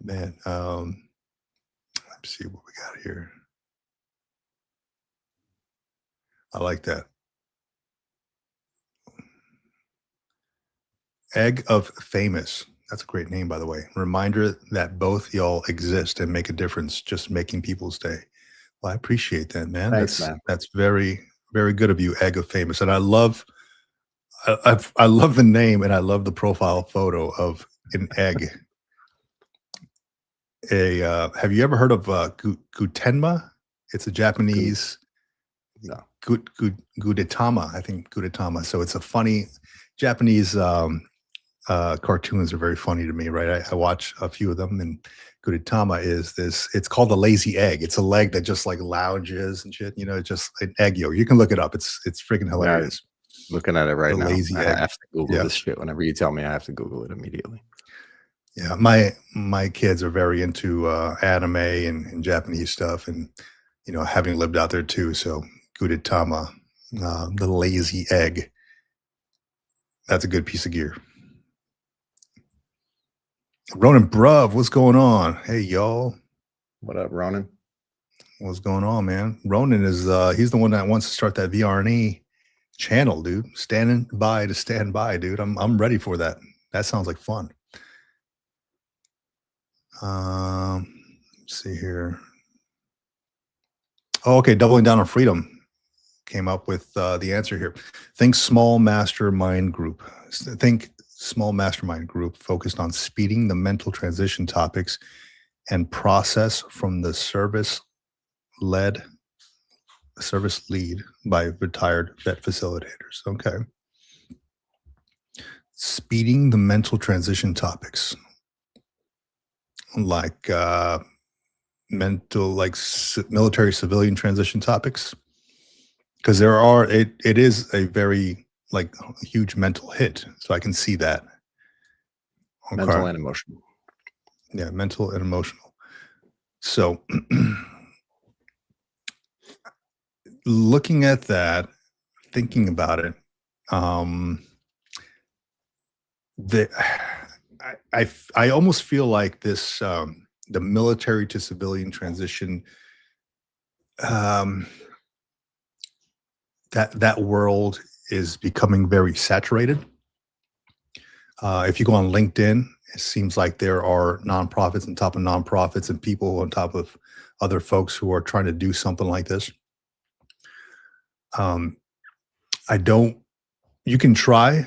man. Let's see what we got here. I like that. Egg of Famous. That's a great name, by the way. Reminder that both y'all exist and make a difference, just making people's day. Well, I appreciate that, man. Thanks, man. That's very, very good of you, Egg of Famous. And I love the name, and I love the profile photo of an egg. Have you ever heard of Gutenma? It's a Japanese Gudetama, I think Gudetama. So it's a funny Japanese cartoons are very funny to me, right? I watch a few of them, and Gudetama is this. It's called a lazy egg. It's a leg that just like lounges and shit. Just an egg yolk. You can look it up. It's freaking hilarious. Yeah, looking at it right now. Lazy egg. I have to Google this shit. Whenever you tell me, I have to Google it immediately. Yeah, my kids are very into anime and Japanese stuff, and having lived out there too. So Gudetama, the lazy egg. That's a good piece of gear. Ronan Bruv, what's going on? Hey, y'all. What up, Ronan? What's going on, man? Ronan is he's the one that wants to start that VRNE channel, dude. Standing by to stand by, dude. I'm ready for that. That sounds like fun. Let's see here. Oh, okay. Doubling Down on Freedom came up with the answer here. Think small mastermind group. Think small mastermind group focused on speeding the mental transition topics and process from the service lead by retired vet facilitators. Okay. Speeding the mental transition topics. Like military civilian transition topics, because it is a very huge mental hit, so I can see that. Okay. Mental and emotional. Yeah, mental and emotional. So looking at that, thinking about it, I almost feel like this the military to civilian transition, that world is becoming very saturated. If you go on LinkedIn, it seems like there are nonprofits on top of nonprofits and people on top of other folks who are trying to do something like this. You can try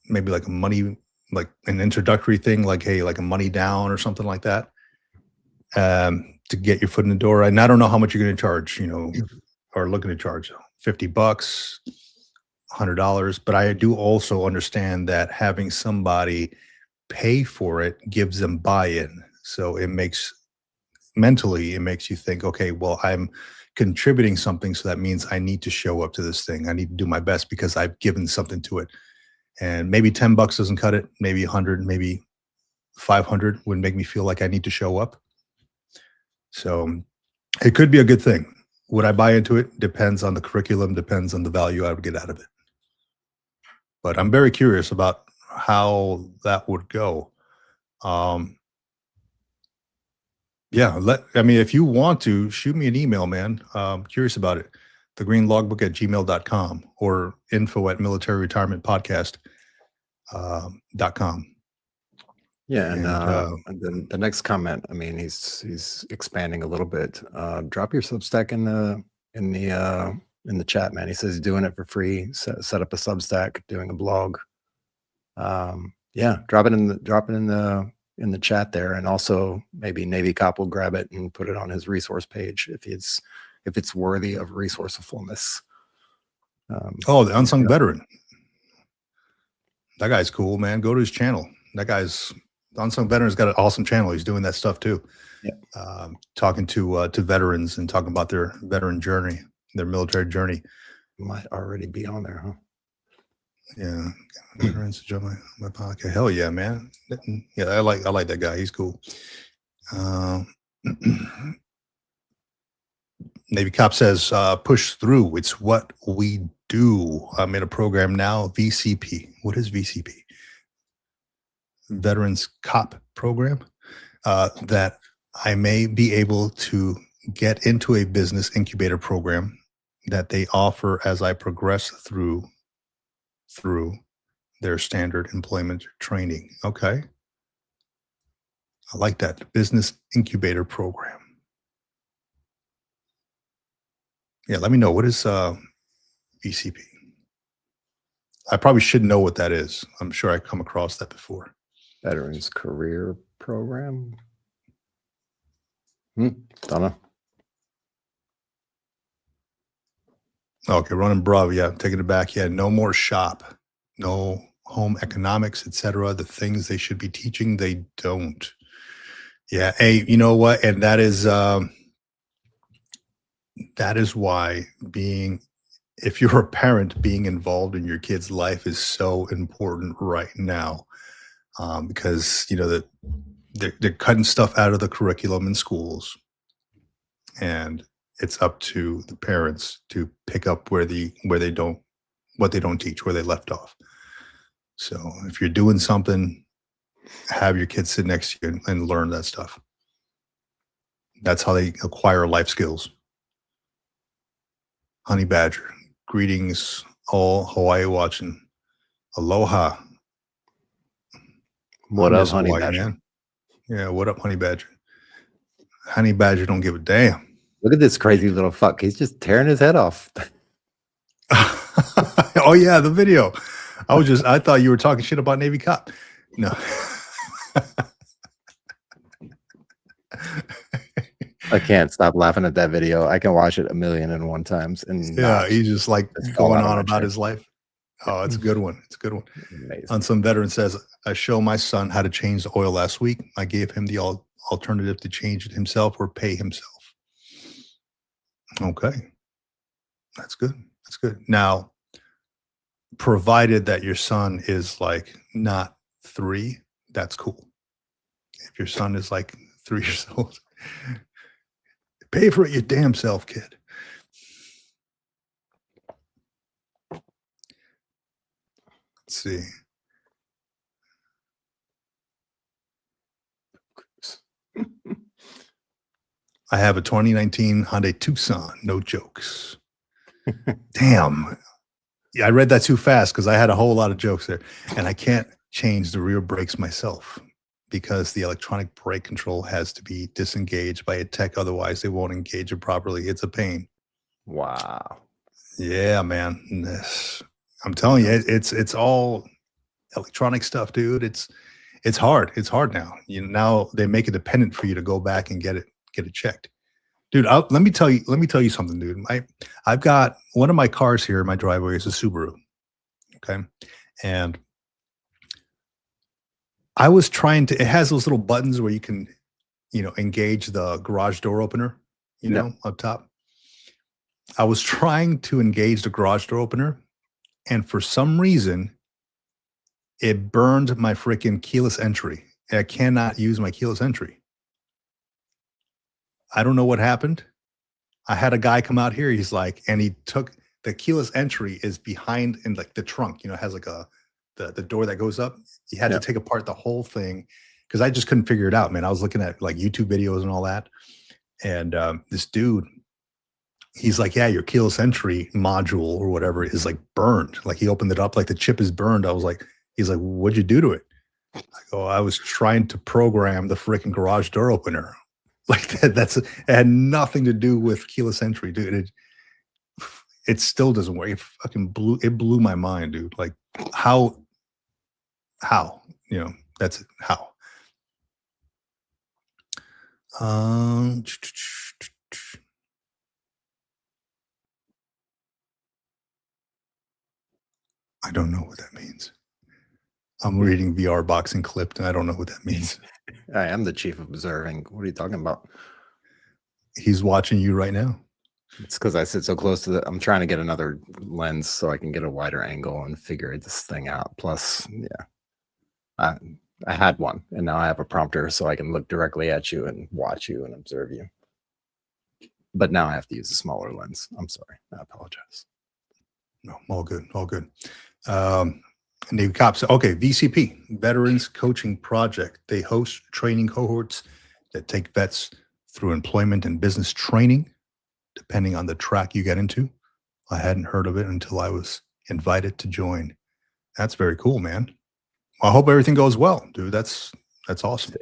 maybe a money, like an introductory thing, hey, like a money down or something like that, to get your foot in the door. And I don't know how much you're going to charge, or looking to charge $50, $100. But I do also understand that having somebody pay for it gives them buy-in. So it makes you think, okay, well, I'm contributing something. So that means I need to show up to this thing. I need to do my best because I've given something to it. And maybe $10 doesn't cut it. Maybe 100, maybe 500 would make me feel like I need to show up. So it could be a good thing. Would I buy into it? Depends on the curriculum, depends on the value I would get out of it. But I'm very curious about how that would go. Yeah, I mean, if you want to, shoot me an email, man. Curious about it. thegreenlogbook@gmail.com or info@militaryretirementpodcast.com. Yeah, And and then the next comment, I mean, he's expanding a little bit. Drop your Substack in the chat, man. He says he's doing it for free. Set up a Substack, doing a blog. Yeah, drop it in the chat there, and also maybe Navy Cop will grab it and put it on his resource page if it's worthy of resourcefulness. oh, the unsung Yeah. veteran. That guy's cool, man. Go to his channel. That guy's unsung veteran's got an awesome channel. He's doing that stuff too. Yeah. Talking to veterans and talking about their veteran journey, their military journey. Might already be on there, huh? Yeah, veterans join my podcast. Hell yeah, man. Yeah, I like that guy. He's cool. Navy Cop says, push through. It's what we do. I'm in a program now, VCP. What is VCP? Veterans Cop Program. That I may be able to get into a business incubator program that they offer as I progress through their standard employment training. Okay. I like that. Business incubator program. Yeah, let me know. What is VCP? I probably should know what that is. I'm sure I come across that before. Veterans Career Program. Don't know. Okay, running Bravo. Yeah, taking it back. Yeah, no more shop, no home economics, etc. The things they should be teaching, they don't. Yeah, hey, you know what? And that is why if you're a parent, being involved in your kid's life is so important right now, because you know that they're cutting stuff out of the curriculum in schools, and it's up to the parents to pick up what they don't teach, where they left off. So if you're doing something, have your kids sit next to you and learn that stuff. That's how they acquire life skills. Honey Badger, greetings, all Hawaii watching. Aloha. What up, Honey Badger? Man. Yeah, what up, Honey Badger? Honey Badger don't give a damn. Look at this crazy little fuck. He's just tearing his head off. Oh yeah, the video. I thought you were talking shit about Navy Cop. No. I can't stop laughing at that video. I can watch it 1,000,001 times. And yeah, he's just like going on about chair. his life. Oh, it's a good one. It's a good one. Amazing. On some veteran says, I show my son how to change the oil last week. I gave him the alternative to change it himself or pay himself. Okay. That's good. That's good. Now, provided that your son is like not 3, that's cool. If your son is like 3 years old, pay for it your damn self, kid. Let's see. I have a 2019 Hyundai Tucson. No jokes. Damn. Yeah, I read that too fast because I had a whole lot of jokes there. And I can't change the rear brakes myself because the electronic brake control has to be disengaged by a tech. Otherwise, they won't engage it properly. It's a pain. Wow. Yeah, man. I'm telling you, it's all electronic stuff, dude. It's hard. It's hard now. Now they make it dependent for you to go back and get it checked. Dude, let me tell you something, dude. I've got one of my cars here in my driveway is a Subaru. Okay. And I was trying to, it has those little buttons where you can, engage the garage door opener, up top. I was trying to engage the garage door opener, and for some reason, it burned my freaking keyless entry. I cannot use my keyless entry. I don't know what happened. I had a guy come out here. He's like, and he took the keyless entry is behind in like the trunk, it has like the door that goes up. He had to take apart the whole thing because I just couldn't figure it out, man. I was looking at like YouTube videos and all that, and this dude, he's like, "Yeah, your keyless entry module or whatever is like burned." Like he opened it up, like the chip is burned. I was like, he's like, "What'd you do to it?" I go, "I was trying to program the freaking garage door opener." Like it had nothing to do with keyless entry, dude. It still doesn't work. It blew my mind, dude. Like how how that's it. How um I don't know what that means. I'm reading VR boxing clipped and I don't know what that means. I am the chief observing. What are you talking about? He's watching you right now. It's because I sit so close to the. I'm trying to get another lens so I can get a wider angle and figure this thing out. Plus, yeah, I I had one, and now I have a prompter so I can look directly at you and watch you and observe you. But now I have to use a smaller lens. I'm sorry. I apologize. No, all good, all good. Navy cops. Okay, VCP, Veterans Coaching Project. They host training cohorts that take vets through employment and business training, depending on the track you get into. I hadn't heard of it until I was invited to join. That's very cool, man. Well, I hope everything goes well, dude. That's awesome.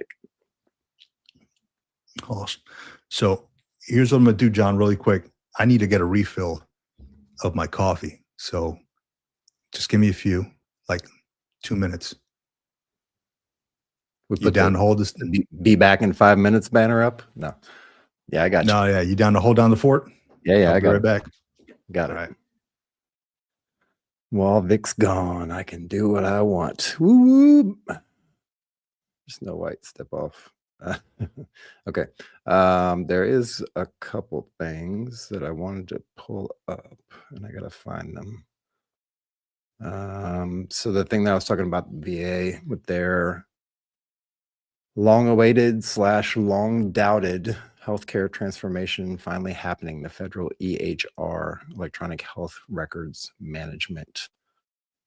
Awesome. So here's what I'm gonna do, John, really quick. I need to get a refill of my coffee. So just give me a few, like 2 minutes. We You put down to hold this? be back in 5 minutes banner up? No. Yeah, I got you. No, yeah. You down to hold down the fort? Yeah, I'll I be got right it. back. Got All it. right. While Vic's gone, I can do what I want. Woo! Snow White, step off. Okay. There is a couple things that I wanted to pull up, and I gotta find them. So the thing that I was talking about, VA, with their long-awaited / long doubted healthcare transformation finally happening, the federal EHR, Electronic Health Records Management.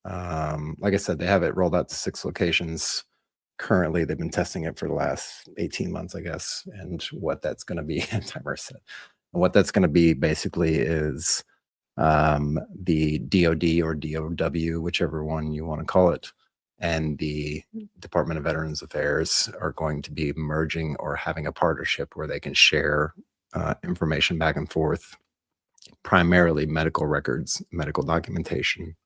Like I said, they have it rolled out to 6 locations. Currently, they've been testing it for the last 18 months, I guess. And what that's going to be, timer set. And what that's going to be basically is the DoD or DOW, whichever one you want to call it, and the Department of Veterans Affairs are going to be merging or having a partnership where they can share information back and forth, primarily medical records, medical documentation,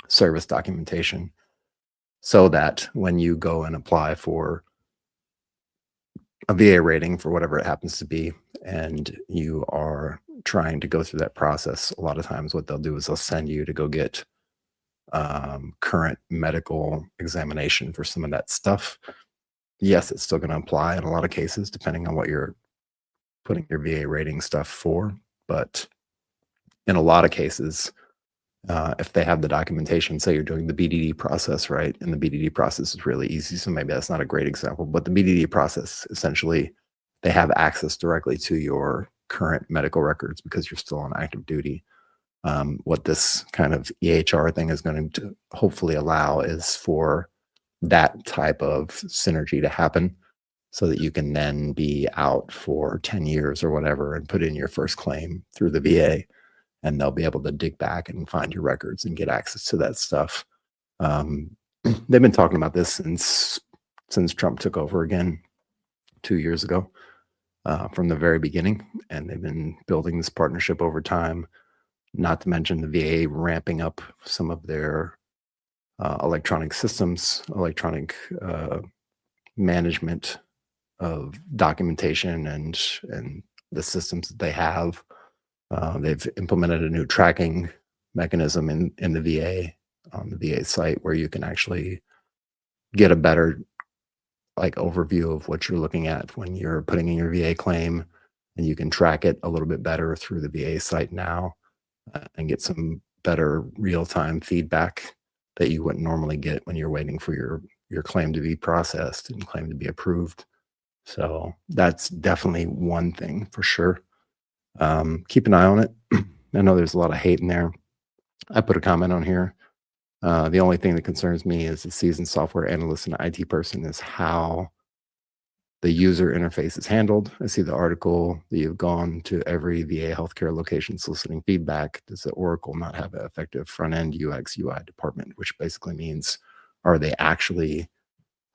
service documentation, so that when you go and apply for a VA rating for whatever it happens to be, and you are trying to go through that process, a lot of times what they'll do is they'll send you to go get current medical examination for some of that stuff. Yes, it's still going to apply in a lot of cases, depending on what you're putting your VA rating stuff for. But in a lot of cases, if they have the documentation, say you're doing the BDD process, right? And the BDD process is really easy. So maybe that's not a great example, but the BDD process, essentially, they have access directly to your current medical records because you're still on active duty. What this kind of EHR thing is going to hopefully allow is for that type of synergy to happen so that you can then be out for 10 years or whatever and put in your first claim through the VA, and they'll be able to dig back and find your records and get access to that stuff. They've been talking about this since Trump took over again 2 years ago, from the very beginning, and they've been building this partnership over time. Not to mention the VA ramping up some of their electronic systems, electronic management of documentation and the systems that they have. They've implemented a new tracking mechanism in the VA, on the VA site, where you can actually get a better overview of what you're looking at when you're putting in your VA claim, and you can track it a little bit better through the VA site now, and get some better real-time feedback that you wouldn't normally get when you're waiting for your claim to be processed and claim to be approved. So that's definitely one thing for sure. Keep an eye on it. I know there's a lot of hate in there. I put a comment on here. The only thing that concerns me as a seasoned software analyst and IT person is how the user interface is handled. I see the article that you've gone to every VA healthcare location soliciting feedback. Does the Oracle not have an effective front-end UX UI department? Which basically means, are they actually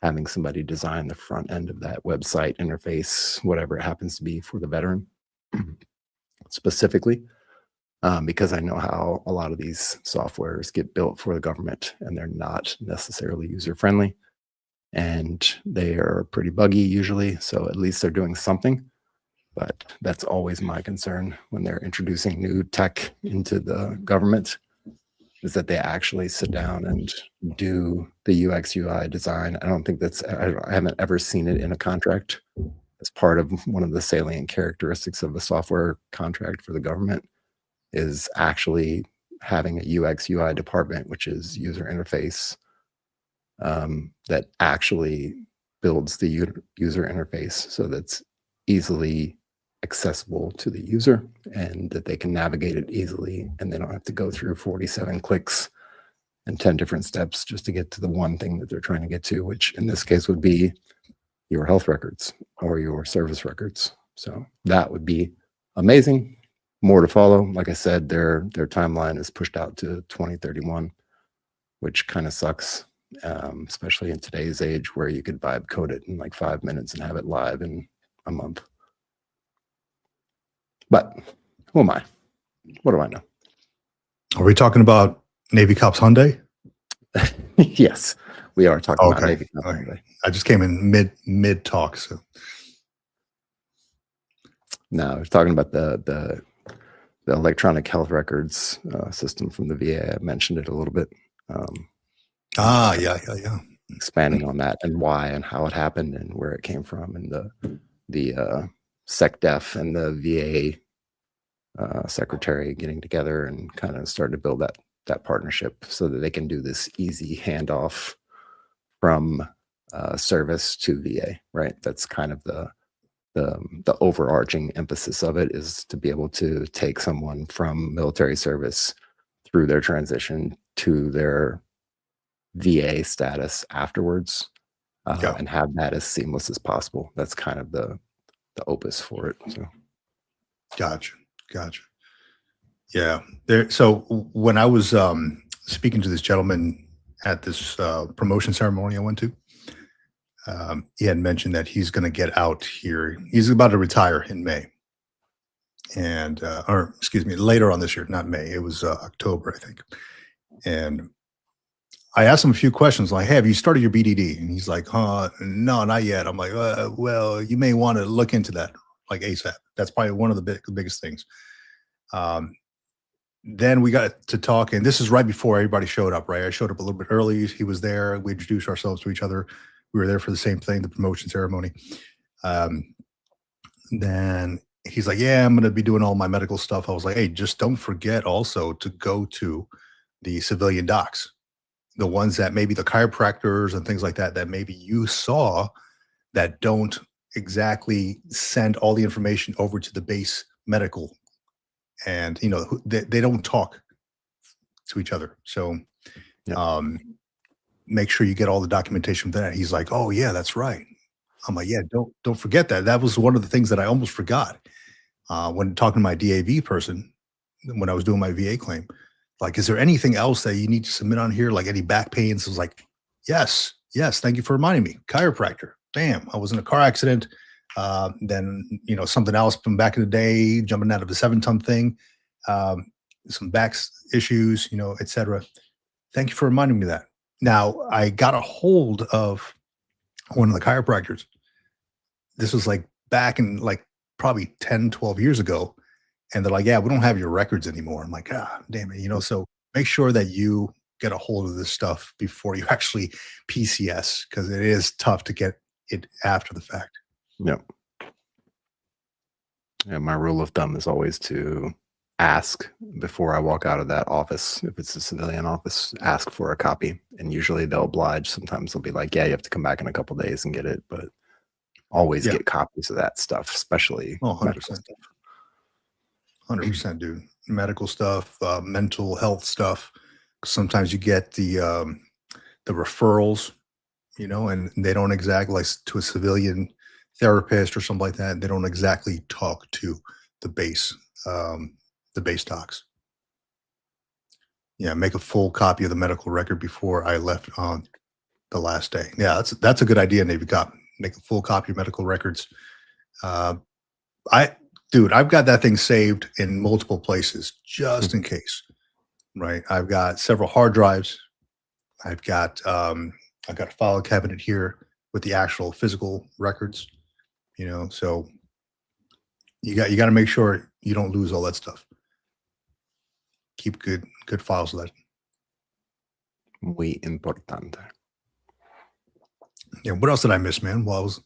having somebody design the front end of that website interface, whatever it happens to be for the veteran specifically? Because I know how a lot of these softwares get built for the government and they're not necessarily user-friendly. And they are pretty buggy usually, so at least they're doing something. But that's always my concern when they're introducing new tech into the government, is that they actually sit down and do the UX UI design. I don't think I haven't ever seen it in a contract as part of one of the salient characteristics of a software contract for the government, is actually having a UX UI department, which is user interface, that actually builds the user interface so that's easily accessible to the user and that they can navigate it easily, and they don't have to go through 47 clicks and 10 different steps just to get to the one thing that they're trying to get to, which in this case would be your health records or your service records. So that would be amazing. More to follow. Like I said, their timeline is pushed out to 2031, which kind of sucks. Especially in today's age where you could vibe code it in like 5 minutes and have it live in a month. But who am I? What do I know? Are we talking about Navy Cops Hyundai? Yes, we are talking about Navy Cops Hyundai. I just came in mid talk, so no, we're talking about the electronic health records system from the VA. I mentioned it a little bit. Yeah. Expanding on that and why and how it happened and where it came from, and the SecDef and the VA secretary getting together and kind of starting to build that partnership so that they can do this easy handoff from service to VA, right? That's kind of the overarching emphasis of it, is to be able to take someone from military service through their transition to their VA status afterwards, and have that as seamless as possible. That's kind of the opus for it. So, gotcha. Yeah. So when I was speaking to this gentleman at this promotion ceremony I went to, he had mentioned that he's going to get out here. He's about to retire in May, and or excuse me, later on this year, not May. It was October, I think, and I asked him a few questions like, hey, have you started your BDD? And he's like, no, not yet. I'm like, well, you may want to look into that like ASAP. That's probably one of the biggest things. Then we got to talk, and this is right before everybody showed up, right? I showed up a little bit early. He was there. We introduced ourselves to each other. We were there for the same thing, the promotion ceremony. Then he's like, yeah, I'm going to be doing all my medical stuff. I was like, hey, just don't forget also to go to the civilian docs. The ones that maybe the chiropractors and things like that maybe you saw that don't exactly send all the information over to the base medical, and they don't talk to each other. So make sure you get all the documentation for that. He's like, oh yeah, that's right. I'm like, yeah, don't forget that. That was one of the things that I almost forgot when talking to my DAV person when I was doing my VA claim. Like, is there anything else that you need to submit on here? Like any back pains? I was like, yes. Thank you for reminding me. Chiropractor. Bam. I was in a car accident. Then, something else from back in the day, jumping out of a 7-ton thing, some back issues, et cetera. Thank you for reminding me of that. Now, I got a hold of one of the chiropractors. This was like back in like probably 10, 12 years ago. And they're like, yeah, we don't have your records anymore. I'm like, damn it. So make sure that you get a hold of this stuff before you actually PCS, because it is tough to get it after the fact. Yep. Yeah, my rule of thumb is always to ask before I walk out of that office. If it's a civilian office, ask for a copy. And usually they'll oblige. Sometimes they'll be like, yeah, you have to come back in a couple of days and get it. But always get copies of that stuff, especially 100%. 100%, dude. Medical stuff, mental health stuff. Sometimes you get the referrals, and they don't exactly, like to a civilian therapist or something like that. They don't exactly talk to the base, um, the base docs. Yeah, make a full copy of the medical record before I left on the last day. Yeah, that's a good idea, Navy Cop. Make a full copy of medical records. Uh, I, dude, I've got that thing saved in multiple places just in case. Right, I've got several hard drives. I've got I've got a file cabinet here with the actual physical records. So you got to make sure you don't lose all that stuff. Keep good files of that. Muy importante. Yeah. What else did I miss, man? While I was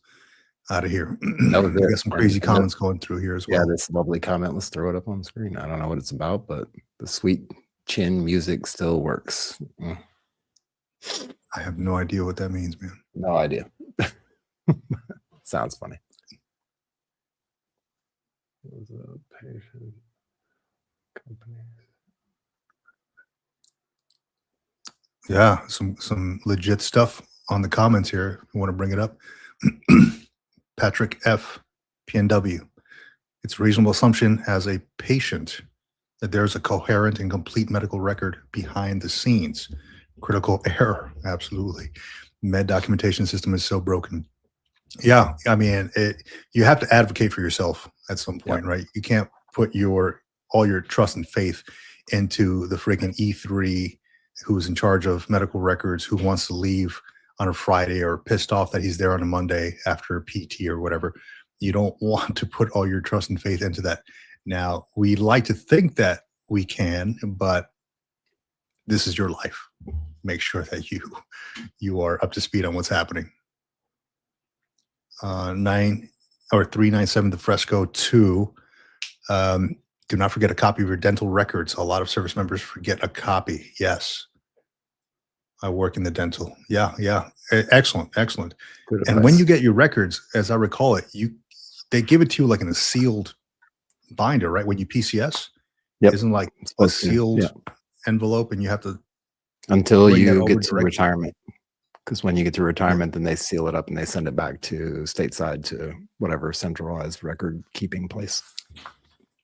out of here, That was I it. got some crazy comments going through here as Yeah, well. this lovely comment. Let's throw it up on the screen. I don't know what it's about, but the sweet chin music still works. I have no idea what that means, man. No idea. Sounds funny. Was a patient company. Yeah, some legit stuff on the comments here. If you want to bring it up. Patrick F. PNW. It's a reasonable assumption as a patient that there's a coherent and complete medical record behind the scenes. Critical error, absolutely. Med documentation system is so broken. Yeah, I mean, you have to advocate for yourself at some point, right? You can't put all your trust and faith into the freaking E3 who's in charge of medical records, who wants to leave on a Friday or pissed off that he's there on a Monday after PT or whatever. You don't want to put all your trust and faith into that. Now, we like to think that we can, but this is your life. Make sure that you are up to speed on what's happening. 397 the Fresco 2. Do not forget a copy of your dental records. A lot of service members forget a copy. Yes. I work in the dental. Yeah. Excellent. Good And when you get your records, as I recall it, they give it to you like in a sealed binder, right? When you PCS, isn't like a sealed envelope, and you have to until you get to retirement. Because when you get to retirement, then they seal it up and they send it back to stateside to whatever centralized record keeping place.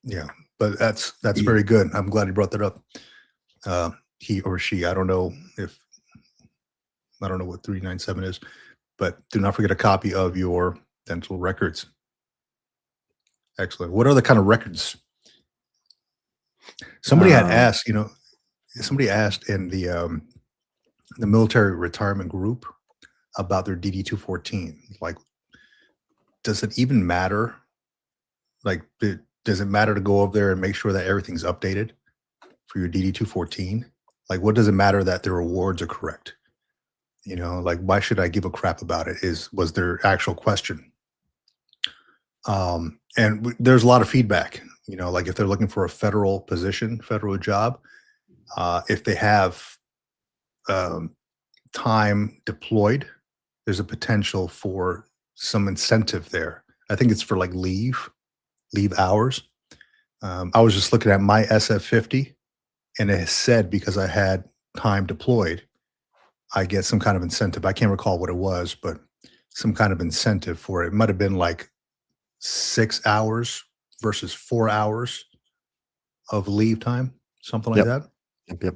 Yeah, but that's very good. I'm glad you brought that up. He or she, I don't know what 397 is, but do not forget a copy of your dental records. Excellent. What other kind of records? Somebody had asked, somebody asked in the military retirement group about their DD-214. Like, does it even matter? Like, does it matter to go over there and make sure that everything's updated for your DD-214? Like, what does it matter that their awards are correct? Like, why should I give a crap about it? Was their actual question. And there's a lot of feedback, like if they're looking for a federal position, federal job, if they have time deployed, there's a potential for some incentive there. I think it's for like leave hours. I was just looking at my SF50, and it said because I had time deployed, I get some kind of incentive. I can't recall what it was, but some kind of incentive for it. It might have been like 6 hours versus 4 hours of leave time, something like that. Yep.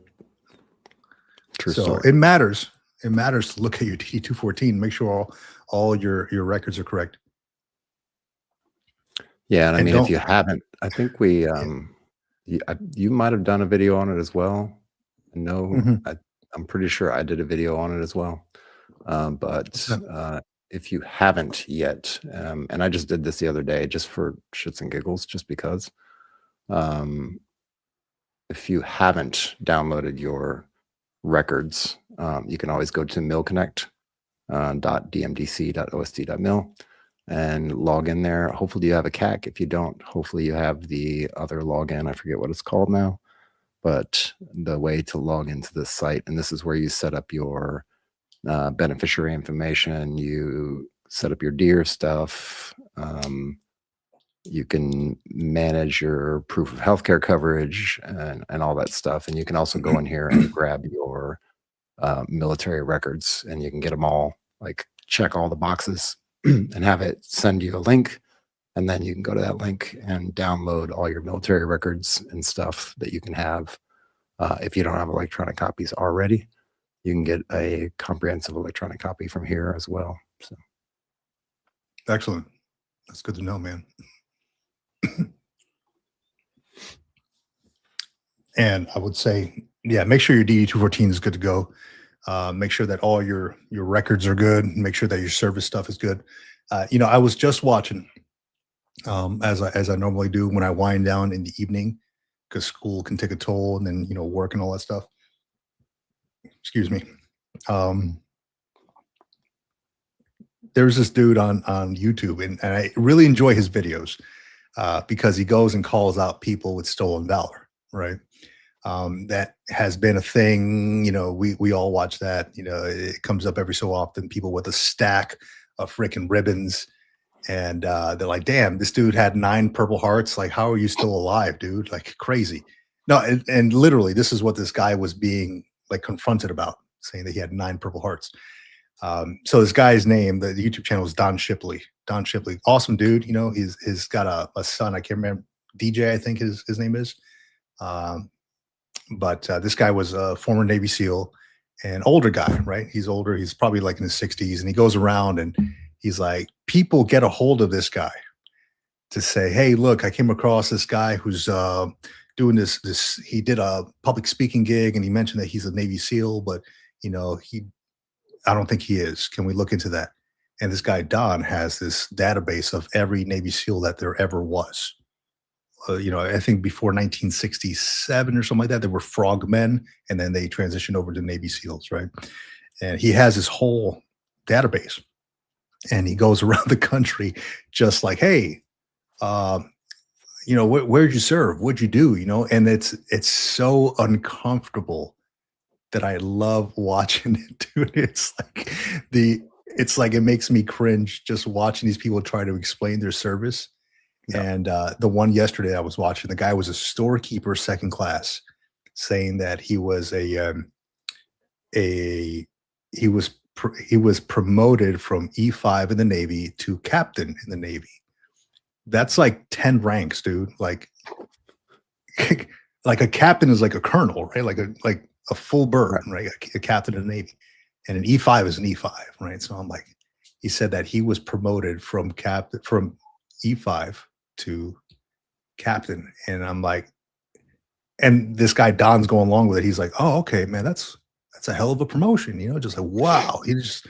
True So story. it matters. It matters to look at your DD-214, make sure all your records are correct. Yeah, and I mean, if you haven't, I think we you might have done a video on it as well. No, I'm pretty sure I did a video on it as well. But if you haven't yet, and I just did this the other day just for shits and giggles, just because. If you haven't downloaded your records, you can always go to milconnect.dmdc.osd.mil and log in there. Hopefully you have a CAC. If you don't, hopefully you have the other login. I forget what it's called now, but the way to log into this site, and this is where you set up your beneficiary information, you set up your DEER stuff, you can manage your proof of healthcare coverage and all that stuff. And you can also go in here and grab your military records, and you can get them all, like check all the boxes and have it send you a link. And then you can go to that link and download all your military records and stuff that you can have. If you don't have electronic copies already, you can get a comprehensive electronic copy from here as well. So Excellent. That's good to know, man. And I would say, yeah, make sure your DD-214 is good to go. Make sure that all your records are good. Make sure that your service stuff is good. I was just watching, as I normally do when I wind down in the evening, because school can take a toll, and then work and all that stuff. Excuse me. There's this dude on YouTube, and I really enjoy his videos because he goes and calls out people with stolen valor, right? That has been a thing. We all watch that. It comes up every so often. People with a stack of freaking ribbons, and they're like, "Damn, this dude had 9 Purple Hearts. Like, how are you still alive, dude? Like, crazy." No, and literally, this is what this guy was being like confronted about, saying that he had 9 Purple Hearts. So this guy's name, the YouTube channel is Don Shipley. Don Shipley, awesome dude. He's got a son. I can't remember. DJ, I think his name is. But this guy was a former Navy SEAL, an older guy, right? He's older. He's probably like in his 60s, and he goes around and he's like, people get a hold of this guy to say, "Hey, look, I came across this guy who's doing this. He did a public speaking gig, and he mentioned that he's a Navy SEAL, but I don't think he is. Can we look into that?" And this guy Don has this database of every Navy SEAL that there ever was. I think before 1967 or something like that, there were frogmen, and then they transitioned over to Navy SEALs, right? And he has this whole database, and he goes around the country just like, "Hey, where'd you serve? What'd you do?" And it's so uncomfortable that I love watching it, dude. It's like it makes me cringe just watching these people try to explain their service. yeah. And the one yesterday I was watching, the guy was a storekeeper, second class, saying that he was he was promoted from E5 in the Navy to captain in the Navy. That's like 10 ranks, dude. Like like a captain is like a colonel, right? Like a full bird, right? A captain in the Navy. And an E5 is an E5, right? So I'm like, he said that he was promoted from E5 to captain. And I'm like, and this guy Don's going along with it. He's like, "Oh, okay, man, that's a hell of a promotion," just like, wow. He's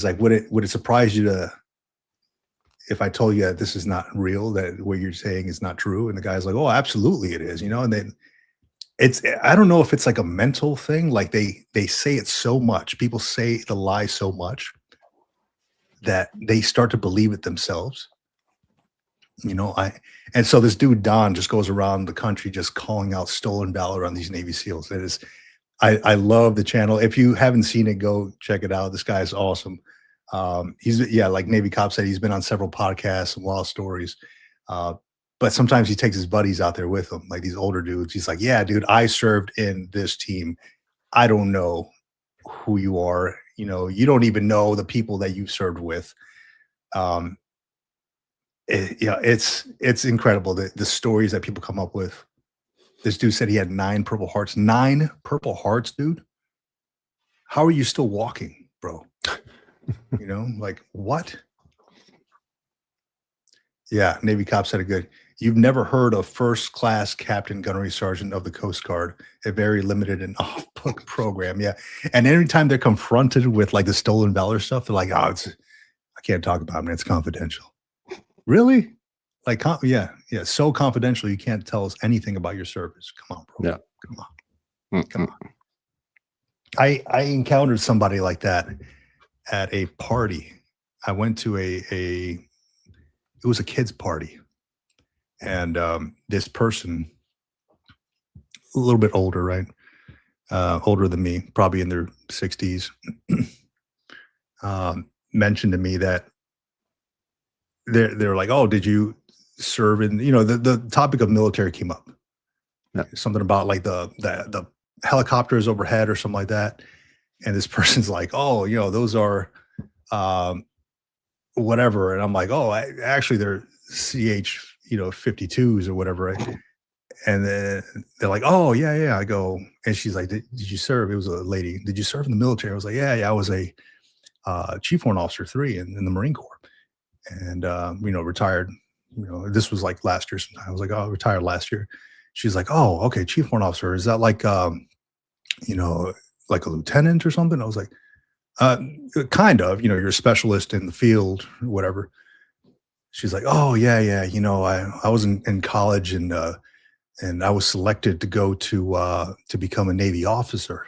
like, would it surprise you if I told you that this is not real, that what you're saying is not true? And the guy's like, "Oh, absolutely it is," and then I don't know if it's like a mental thing. Like they say it so much. People say the lie so much that they start to believe it themselves. And so this dude Don just goes around the country just calling out stolen valor on these Navy SEAls. I love the channel. If you haven't seen it, go check it out. This guy is awesome. Like Navy Cop said, he's been on several podcasts and wild stories. But sometimes he takes his buddies out there with him, like these older dudes. He's like, "Yeah, dude, I served in this team. I don't know who you are. You don't even know the people that you've served with." It's incredible the stories that people come up with. This dude said he had 9 Purple Hearts. 9 Purple Hearts, dude. How are you still walking, bro? Like what? Yeah, Navy Cop said it good. "You've never heard of first class captain gunnery sergeant of the Coast Guard, a very limited and off-book program." Yeah. And every time they're confronted with like the stolen valor stuff, they're like, "Oh, I can't talk about it, man. It's confidential." Really? Like, yeah. So confidential, you can't tell us anything about your service. Come on, bro. Yeah. Come on. Come on. I encountered somebody like that at a party. I went to it was a kids party, and this person, a little bit older, right? Older than me, probably in their 60s, mentioned to me that they're like, "Oh, did you serve in?" The topic of military came up. Yeah. Something about like the helicopters overhead or something like that. And this person's like, "Oh, those are whatever. And I'm like, oh, actually they're CH, 52s or whatever. Right? And then they're like, oh, yeah, yeah. I go, and she's like, did you serve? It was a lady. Did you serve in the military? I was like, yeah, yeah. I was a Chief Warrant Officer 3 in the Marine Corps. And, retired. This was like last year sometime. I was like, oh, I retired last year. She's like, oh, okay, Chief Warrant Officer. Is that like, you know, like a lieutenant or something? I was like, uh, kind of, you're a specialist in the field, or whatever. She's like, oh, yeah, yeah. I was in college and I was selected to go to become a Navy officer.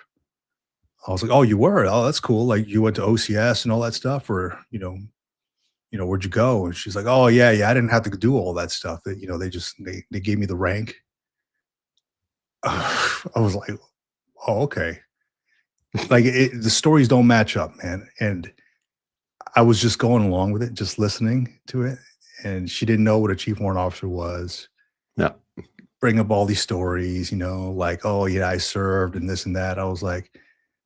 I was like, oh, you were? Oh, that's cool. Like you went to OCS and all that stuff, or where'd you go? And she's like, oh, yeah, yeah. I didn't have to do all that stuff. They gave me the rank. I was like, oh, okay. Like the stories don't match up, man. And I was just going along with it, just listening to it. And she didn't know what a chief warrant officer was. Yeah. Bring up all these stories, like, oh yeah, I served and this and that. I was like,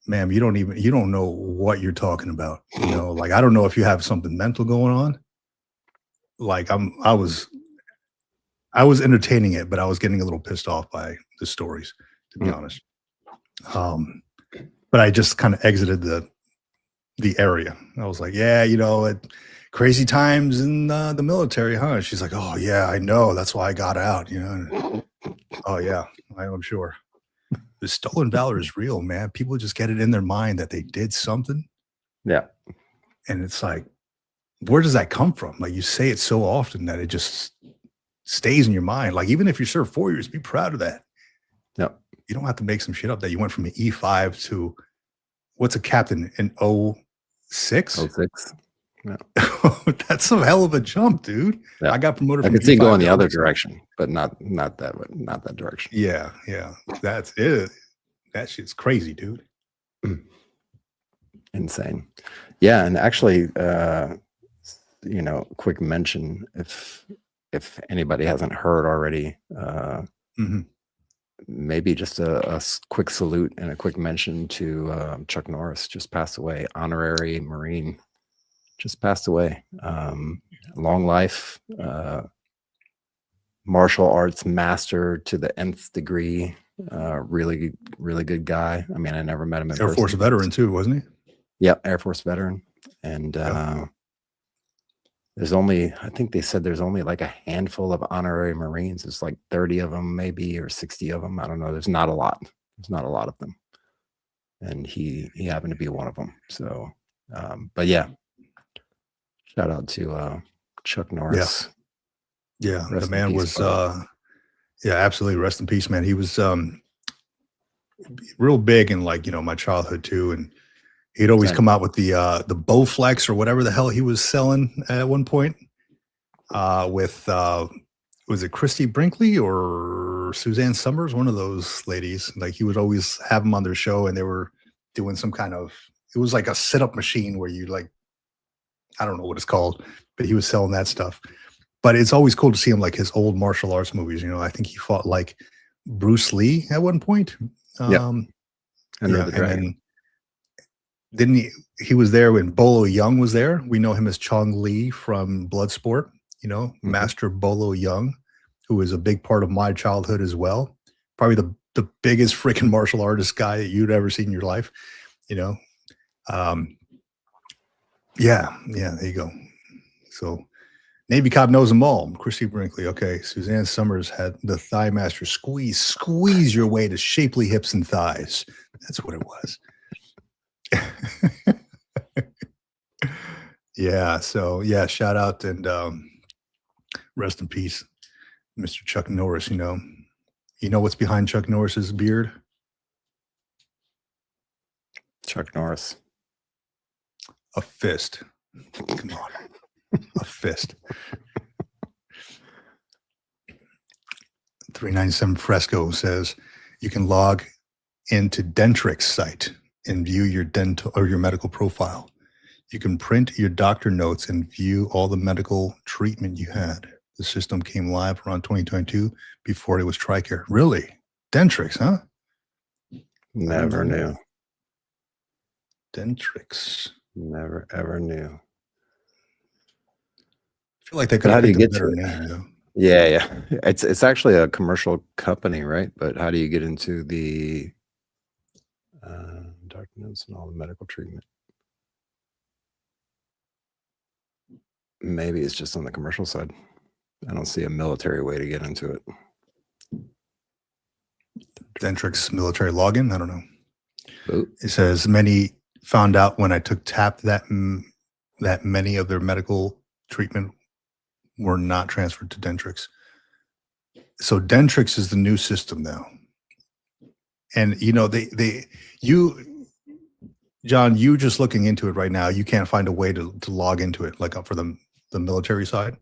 ma'am, you don't know what you're talking about. Like I don't know if you have something mental going on. Like I was entertaining it, but I was getting a little pissed off by the stories, to be honest. But I just kind of exited the area. I was like, yeah, crazy times in the military, huh? She's like, oh yeah, I know. That's why I got out. Oh yeah, I'm sure. The stolen valor is real, man. People just get it in their mind that they did something. Yeah. And it's like, where does that come from? Like you say it so often that it just stays in your mind. Like even if you serve 4 years, be proud of that. Yeah. You don't have to make some shit up that you went from an E5 to what's a captain in 06? 06. Yeah. That's some hell of a jump, dude. Yeah. I got promoted. I from could see E5 going the to other 06. direction, but not that direction. Yeah, yeah. That's it. That shit's crazy, dude. Insane. Yeah, and actually, quick mention if anybody hasn't heard already, maybe just a quick salute and a quick mention to Chuck Norris, just passed away, honorary Marine, just passed away. Long life, martial arts master to the nth degree. Really, really good guy. I mean, I never met him in Air person. Force veteran too, wasn't he? Yep, Air Force veteran. And I think they said there's only like a handful of honorary Marines. It's like 30 of them, maybe, or 60 of them. I don't know. There's not a lot. There's not a lot of them. And he happened to be one of them. So, but yeah, shout out to Chuck Norris. Yeah, the man was, absolutely. Rest in peace, man. He was real big in my childhood too. And he'd always come out with the Bowflex or whatever the hell he was selling at one point with, was it Christy Brinkley or Suzanne Summers? One of those ladies. Like he would always have them on their show and they were doing some kind of, it was like a sit-up machine where you I don't know what it's called, but he was selling that stuff. But it's always cool to see him like his old martial arts movies. I think he fought like Bruce Lee at one point. And then didn't he was there when Bolo Young was there. We know him as Chong Lee from Bloodsport, Master Bolo Young, who is a big part of my childhood as well. Probably the biggest freaking martial artist guy that you'd ever seen in your life, yeah, there you go. So Navy cop knows them all. Christy Brinkley. Okay. Suzanne Summers had the Thigh Master squeeze your way to shapely hips and thighs. That's what it was. Yeah. So yeah, shout out and rest in peace, Mr. Chuck Norris. You know what's behind Chuck Norris's beard? Chuck Norris. A fist. Come on. A fist. 397 Fresco says you can log into Dentrix site and view your dental or your medical profile. You can print your doctor notes and view all the medical treatment you had. The system came live around 2022 before it was TRICARE. Really? Dentrix, huh? Never knew. Dentrix. Never ever knew. feel like they could But have how do you picked a get to better it? name, though. Yeah, yeah. It's actually a commercial company, right? But how do you get into the documents and all the medical treatment? Maybe it's just on the commercial side. I don't see a military way to get into it. Dentrix military login. I don't know. Oh, It says many found out when I took TAP that that many of their medical treatment were not transferred to Dentrix. So Dentrix is the new system now, and you John, you just looking into it right now, you can't find a way to log into it like for the military side.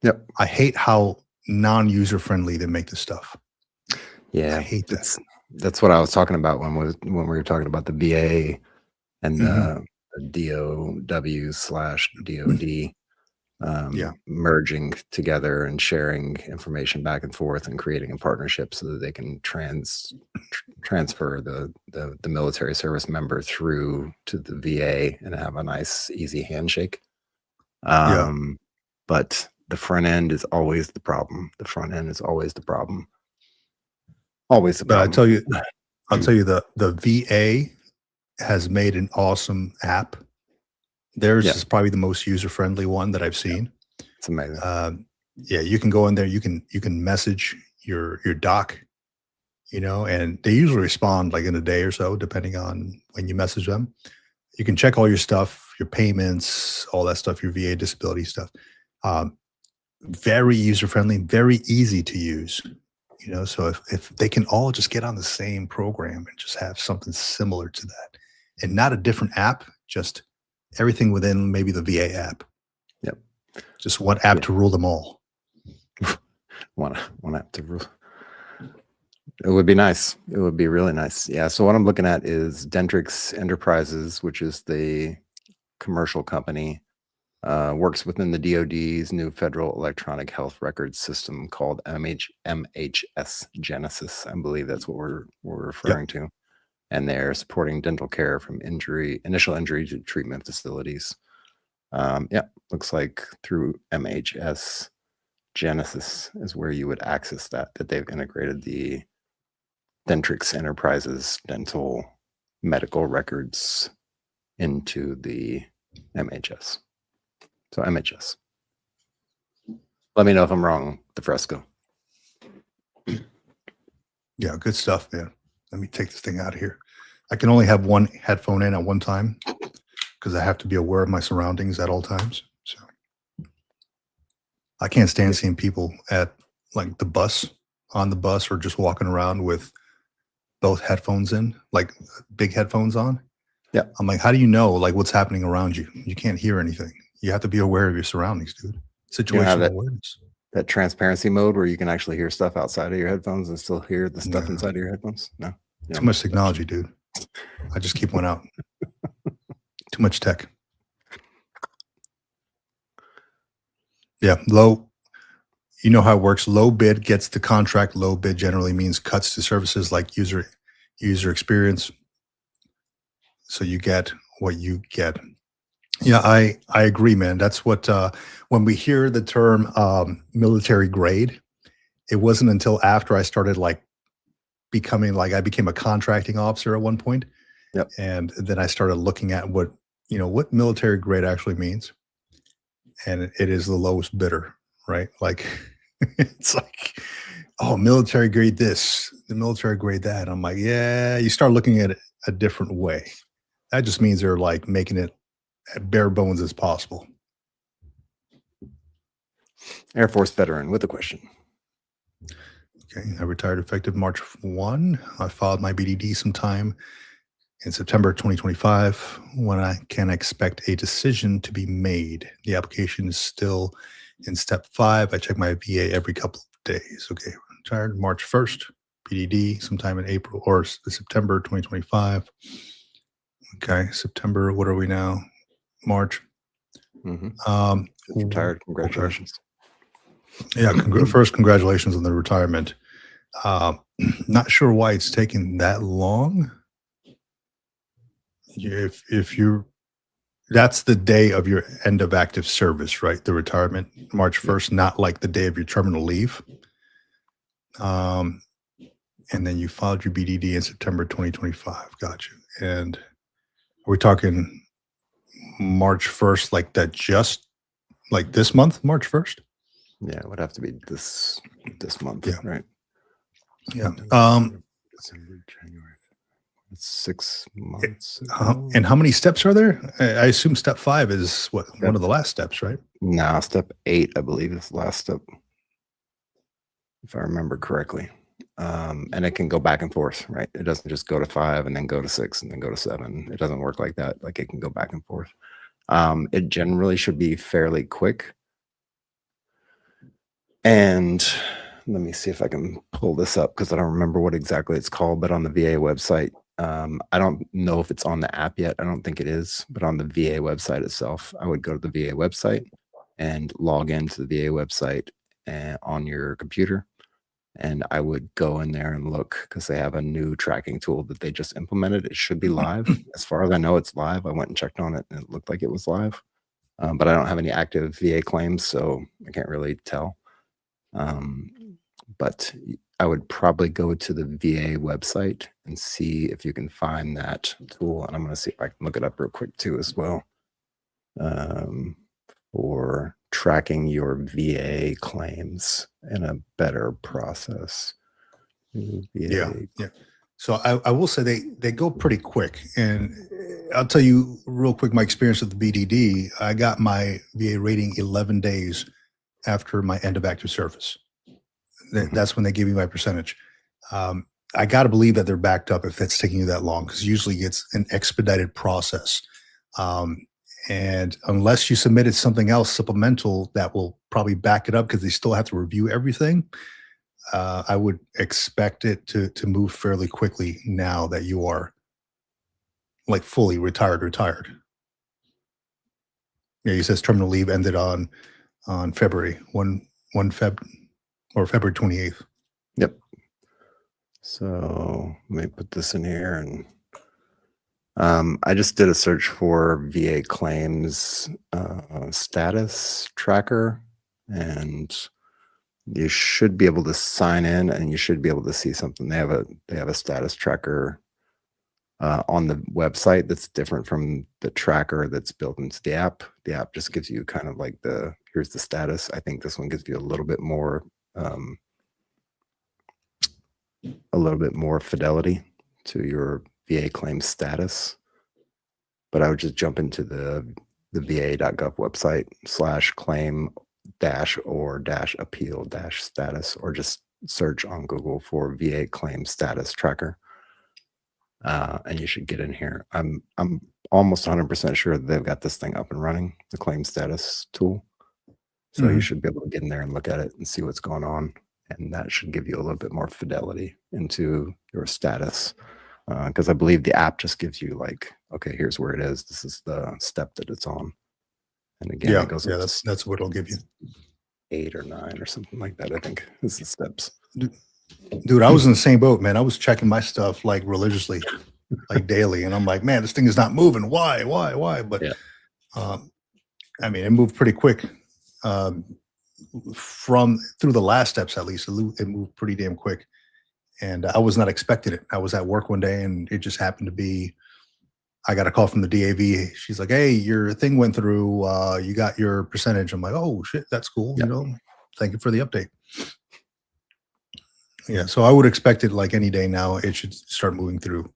yep. I hate how non-user friendly they make this stuff. I Yeah, hate that. that's what I was talking about when we were talking about the VA and Mhm. the DOW/DOD Yeah. merging together and sharing information back and forth and creating a partnership so that they can transfer the military service member through to the VA and have a nice easy handshake. Yeah. But the front end is always the problem. The front end is always the problem. Always the But problem. I'll tell you the VA has made an awesome app. Theirs Yeah, is probably the most user friendly one that I've seen. it's amazing. Yeah, you can go in there. You can message your doc, and they usually respond like in a day or so, depending on when you message them. You can check all your stuff, your payments, all that stuff, your VA disability stuff. Um, Very user friendly, very easy to use. So if they can all just get on the same program and just have something similar to that, and not a different app, just everything within maybe the VA app, Yep. just one app Yeah. to rule them all. One app to rule. It would be nice. It would be really nice. Yeah. So what I'm looking at is Dentrix Enterprises, which is the commercial company, works within the DoD's new federal electronic health records system called MHS Genesis. I believe that's what we're referring to. And they're supporting dental care from initial injury to treatment facilities. Yeah, looks like through MHS Genesis is where you would access that they've integrated the Dentrix Enterprises dental medical records into the MHS. So MHS. Let me know if I'm wrong, the fresco. Yeah, good stuff, man. Let me take this thing out of here. I can only have one headphone in at one time because I have to be aware of my surroundings at all times. So I can't stand seeing people at like on the bus, or just walking around with both headphones in, like big headphones on. Yeah. I'm like, how do you know like what's happening around you? You can't hear anything. You have to be aware of your surroundings, dude. Situational awareness. That transparency mode where you can actually hear stuff outside of your headphones and still hear the stuff No. inside of your headphones? No. Too much technology, dude. I just keep one out. Too much tech. Yeah, low. You know how it works. Low bid gets the contract. Low bid generally means cuts to services like user experience. So you get what you get. Yeah, I agree, man. That's what when we hear the term military grade, it wasn't until after I started like I became a contracting officer at one point. Yep. And then I started looking at what military grade actually means. And it is the lowest bidder, right? Like it's like, oh, military grade this, the military grade that. I'm like, yeah, you start looking at it a different way. That just means they're like making it bare bones as possible. Air Force veteran with a question. Okay, I retired effective March 1. I filed my BDD sometime in September 2025. When I can expect a decision to be made? The application is still in step 5. I check my VA every couple of days. Okay, retired March 1st. BDD sometime in April or September 2025. Okay, September. What are we now? March. Retired. Congratulations. Okay. Yeah, first, congratulations on the retirement. Not sure why it's taken that long. If you're That's the day of your end of active service, right? The retirement, March Yep. 1st, not like the day of your terminal leave. Um, and then you filed your BDD in September 2025. Got you. And we're talking March 1st, like that, just like this month, March 1st. Yeah, it would have to be this month, Yeah. right? Yeah. December, January. It's 6 months And how many steps are there? I assume step 5 is what, one Step- of the last steps, right? No, step 8, I believe, is the last step, if I remember correctly. And it can go back and forth, right? It doesn't just go to 5 and then go to 6 and then go to 7. It doesn't work like that. Like, it can go back and forth. It generally should be fairly quick. And let me see if I can pull this up because I don't remember what exactly it's called, but on the VA website, I don't know if it's on the app yet. I don't think it is, but on the VA website itself, I would go to the VA website and log into the VA website on your computer. And I would go in there and look because they have a new tracking tool that they just implemented. It should be live. As far as I know, it's live. I went and checked on it and it looked like it was live. But I don't have any active VA claims, so I can't really tell. But I would probably go to the VA website and see if you can find that tool. And I'm going to see if I can look it up real quick too as well. For tracking your VA claims in a better process. Yeah. So I will say they go pretty quick. And I'll tell you real quick my experience with the BDD. I got my VA rating 11 days after my end of active service. That's when they give me my percentage. I got to believe that they're backed up if it's taking you that long, because usually it's an expedited process. And unless you submitted something else supplemental that will probably back it up because they still have to review everything, I would expect it to move fairly quickly now that you are like fully retired. Yeah, he says terminal leave ended on February 1 Feb or February 28th. Yep. So let me put this in here, and I just did a search for VA claims status tracker, and you should be able to sign in, and you should be able to see something. They have a status tracker on the website that's different from the tracker that's built into the app. The app just gives you kind of like here's the status. I think this one gives you a little bit more fidelity to your VA claim status. But I would just jump into the va.gov website /claim-or-appeal-status, or just search on Google for VA claim status tracker. And you should get in here. I'm almost 100% sure that they've got this thing up and running, the claim status tool. So you should be able to get in there and look at it and see what's going on. And that should give you a little bit more fidelity into your status. Because I believe the app just gives you like, okay, here's where it is. This is the step that it's on. And again, it goes that's what it'll give you. 8 or 9 or something like that, I think, is the steps. Dude, I was in the same boat, man. I was checking my stuff like religiously, like daily. And I'm like, man, this thing is not moving. Why? But I mean, it moved pretty quick. Through the last steps, at least, it moved pretty damn quick. And I was not expecting it. I was at work one day and it just happened to be, I got a call from the DAV. She's like, hey, your thing went through. You got your percentage. I'm like, oh, shit, that's cool. Yep. Thank you for the update. Yeah, so I would expect it like any day now. It should start moving through.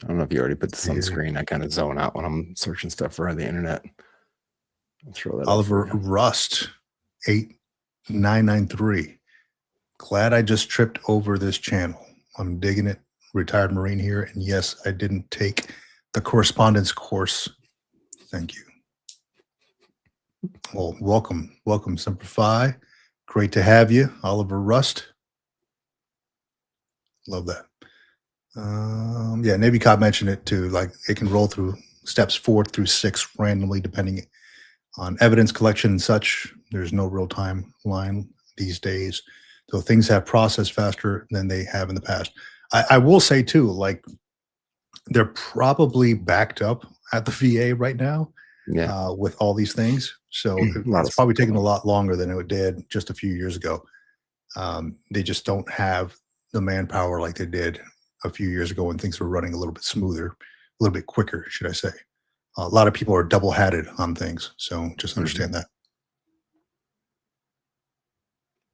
I don't know if you already put this on the screen. I kind of zone out when I'm searching stuff for the internet. I'll throw that Oliver Rust 8993. Glad I just tripped over this channel. I'm digging it. Retired Marine here. And yes, I didn't take the correspondence course. Thank you. Well, welcome, Simplify. Great to have you, Oliver Rust. Love that. Yeah, Navy Cop mentioned it too. Like it can roll through steps 4 through 6 randomly, depending on evidence collection and such. There's no real timeline these days, so things have processed faster than they have in the past. I will say too, like they're probably backed up at the VA right now Yeah, with all these things. So a lot it's of stuff probably going taking a on. lot longer than it did just a few years ago. They just don't have the manpower like they did a few years ago when things were running a little bit smoother, a little bit quicker, should I say. A lot of people are double hatted on things. So just Mhm. understand that.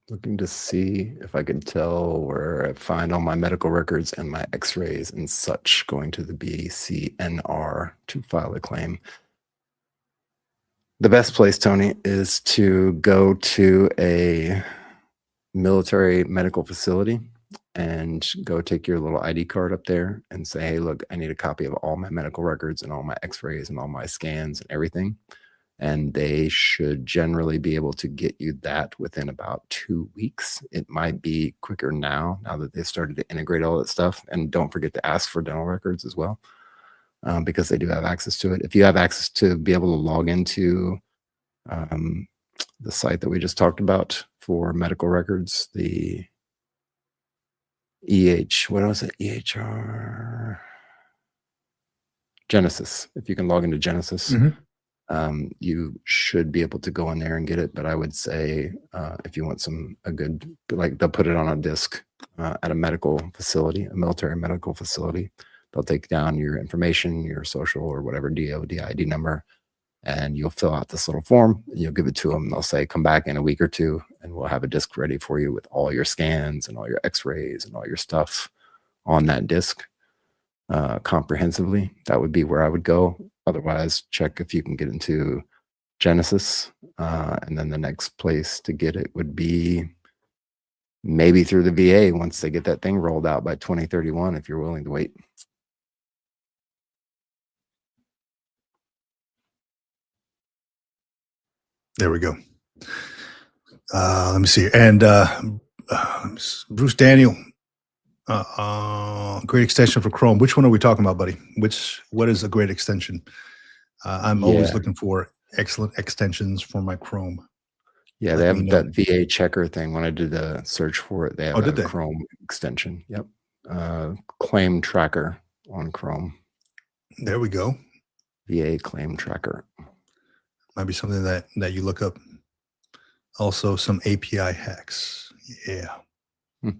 Looking to see if I can tell where I find all my medical records and my x-rays and such going to the BCNR to file a claim. The best place, Tony, is to go to a military medical facility and go take your little ID card up there and say, hey, look, I need a copy of all my medical records and all my x-rays and all my scans and everything. And they should generally be able to get you that within about 2 weeks. It might be quicker now that they've started to integrate all that stuff. And don't forget to ask for dental records as well, because they do have access to it. If you have access to be able to log into um, the site that we just talked about for medical records, the what was it? EHR Genesis. If you can log into Genesis, you should be able to go in there and get it. But I would say if you want a good, like they'll put it on a disc at a medical facility, a military medical facility. They'll take down your information, your social or whatever DOD ID number, and you'll fill out this little form. And you'll give it to them. They'll say, come back in a week or two, and we'll have a disc ready for you with all your scans and all your X-rays and all your stuff on that disc comprehensively. That would be where I would go. Otherwise, check if you can get into Genesis. And then the next place to get it would be maybe through the VA once they get that thing rolled out by 2031, if you're willing to wait. There we go. Let me see. And Bruce Daniel, great extension for Chrome. Which one are we talking about, buddy? What is a great extension? I'm always Yeah. looking for excellent extensions for my Chrome. Yeah, they have that VA checker thing. When I did the search for it, they have a Chrome extension. Yep. Claim tracker on Chrome. There we go. VA claim tracker. Might be something that you look up. Also, some API hacks. Yeah. He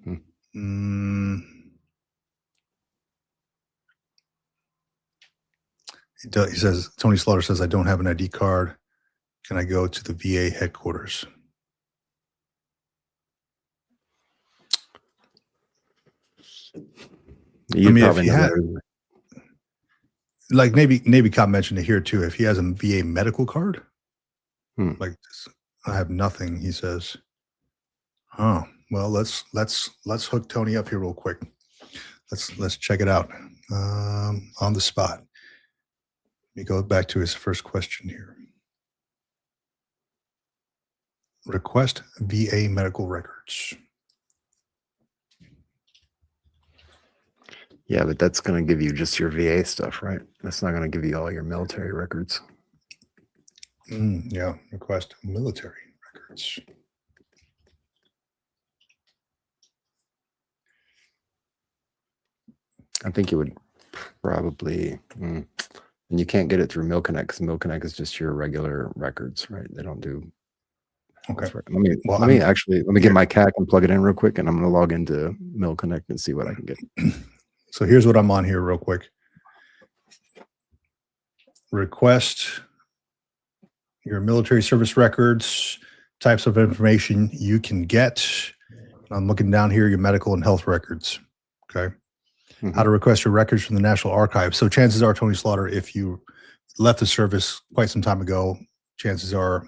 says, Tony Slaughter says, I don't have an ID card. Can I go to the VA headquarters? You probably know better. Like Navy Cop mentioned it here too. If he has a VA medical card, like I have nothing, he says. Oh, well, let's hook Tony up here real quick. Let's check it out on the spot. Let me go back to his first question here. Request VA medical records. Yeah, but that's going to give you just your VA stuff, right? That's not going to give you all your military records. Yeah, request military records. I think you would probably, and you can't get it through MilConnect because MilConnect is just your regular records, right? They don't do. Okay. Right. Let me get my CAC and plug it in real quick, and I'm going to log into MilConnect and see what I can get. So here's what I'm on here real quick. Request your military service records, types of information you can get. I'm looking down here, your medical and health records. Okay. How to request your records from the National Archives. So chances are, Tony Slaughter, if you left the service quite some time ago, chances are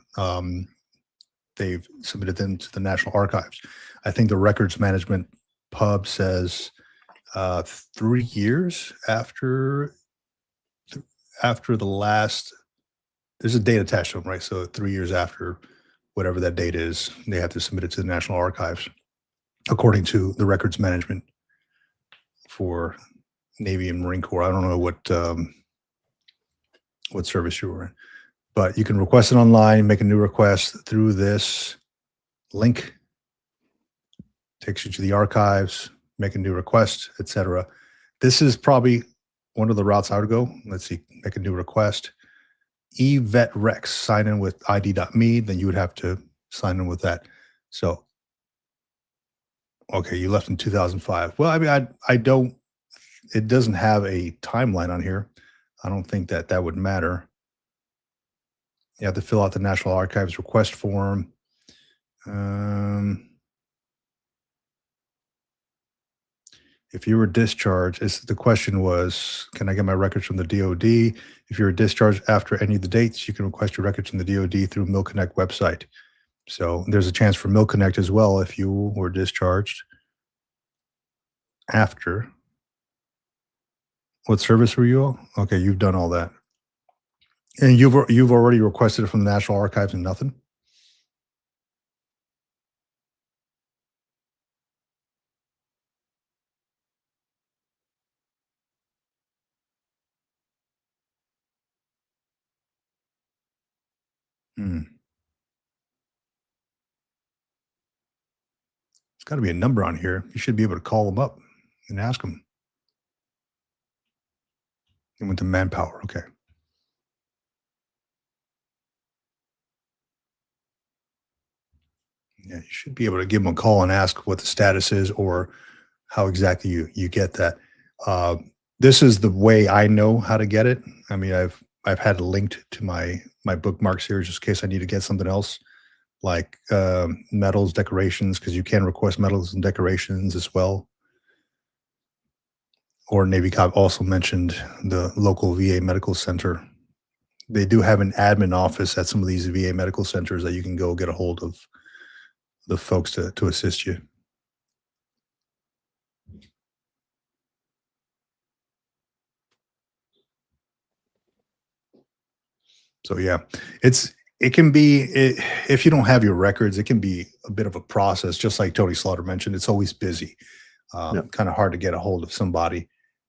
they've submitted them to the National Archives. I think the records management pub says 3 years after the last, there's a date attached to them, right? So 3 years after whatever that date is, they have to submit it to the National Archives, according to the records management for Navy and Marine Corps. I don't know what service you were in, but you can request it online, make a new request through this link, takes you to the archives, make a new request, etc. This is probably one of the routes I would go. Let's see, make a new request. eVet Rex, sign in with ID.me, then you would have to sign in with that. So, okay, you left in 2005. Well, I mean, I don't, it doesn't have a timeline on here. I don't think that that would matter. You have to fill out the National Archives request form. Um, if you were discharged, the question was, can I get my records from the DoD? If you were discharged after any of the dates, you can request your records from the DoD through Mill Connect website. So there's a chance for Mill Connect as well if you were discharged after. What service were you on? Okay, you've done all that. And you've already requested it from the National Archives and nothing? Hmm. There's got to be a number on here. You should be able to call them up and ask them. They went to Manpower. Okay. Yeah, you should be able to give them a call and ask what the status is or how exactly you get that. Uh, this is the way I know how to get it. I mean, I've had it linked to my bookmarks here just in case I need to get something else like medals, decorations, because you can request medals and decorations as well. Or Navy Cop also mentioned the local VA medical center. They do have an admin office at some of these VA medical centers that you can go get a hold of the folks to assist you. So yeah, it can be if you don't have your records, it can be a bit of a process. Just like Tony Slaughter mentioned, it's always busy. Yep. Kind of hard to get a hold of somebody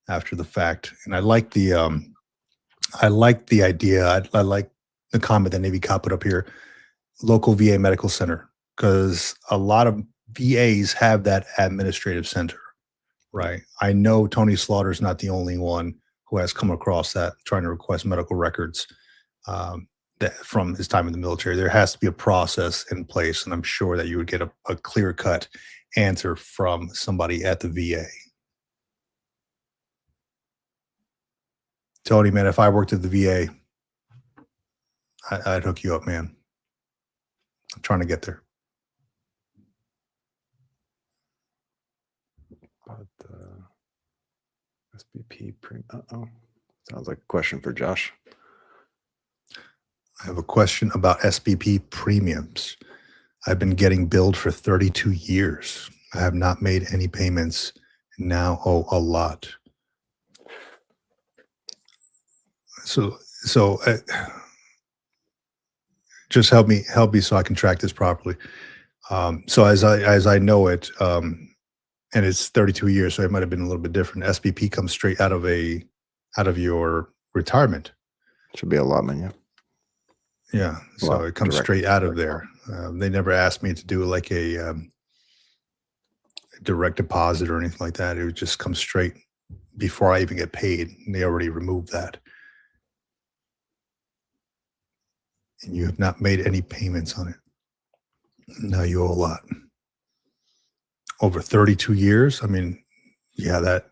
after the fact. And I like the idea. I like the comment that Navy Cop put up here, local VA medical center, because a lot of VAs have that administrative center, right? I know Tony Slaughter is not the only one who has come across that trying to request medical records that from his time in the military. There has to be a process in place, and I'm sure that you would get a clear cut answer from somebody at the VA. Tony, man, if I worked at the VA, I'd hook you up, man. I'm trying to get there. But SBP premium. Sounds like a question for Josh. I have a question about SBP premiums. I've been getting billed for 32 years. I have not made any payments and now owe a lot. So just help me so I can track this properly. So as I know it, and it's 32 years, so it might have been a little bit different. SBP comes straight out of your retirement. Should be allotment, yeah. Yeah, so Well, it comes direct- straight out of there. They never asked me to do like a direct deposit or anything like that. It would just come straight before I even get paid. And they already removed that. And you have not made any payments on it. Now you owe a lot. Over 32 years. I mean, yeah, that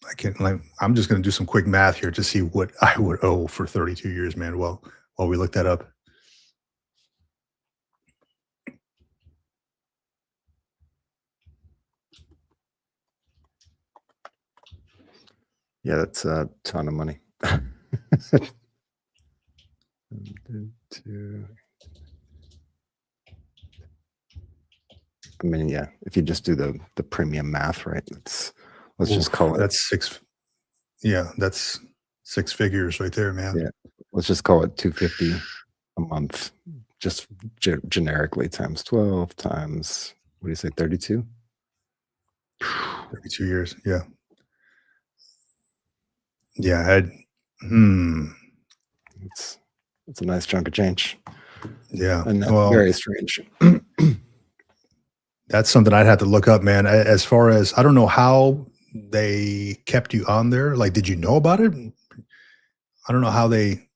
I can't like I'm just gonna do some quick math here to see what I would owe for 32 years, man. While we look that up. Yeah, that's a ton of money. I mean, yeah, if you just do the premium math, right? Let's just call it. That's six. Yeah, that's six figures right there, man. Yeah. Let's just call it 250 a month, just generically times 12 times, what do you say, 32? 32 years. Yeah. Yeah. It's a nice chunk of change. Yeah. And that's Well, very strange. that's something I'd have to look up, man. As far as I don't know how they kept you on there? Like, did you know about it? I don't know how they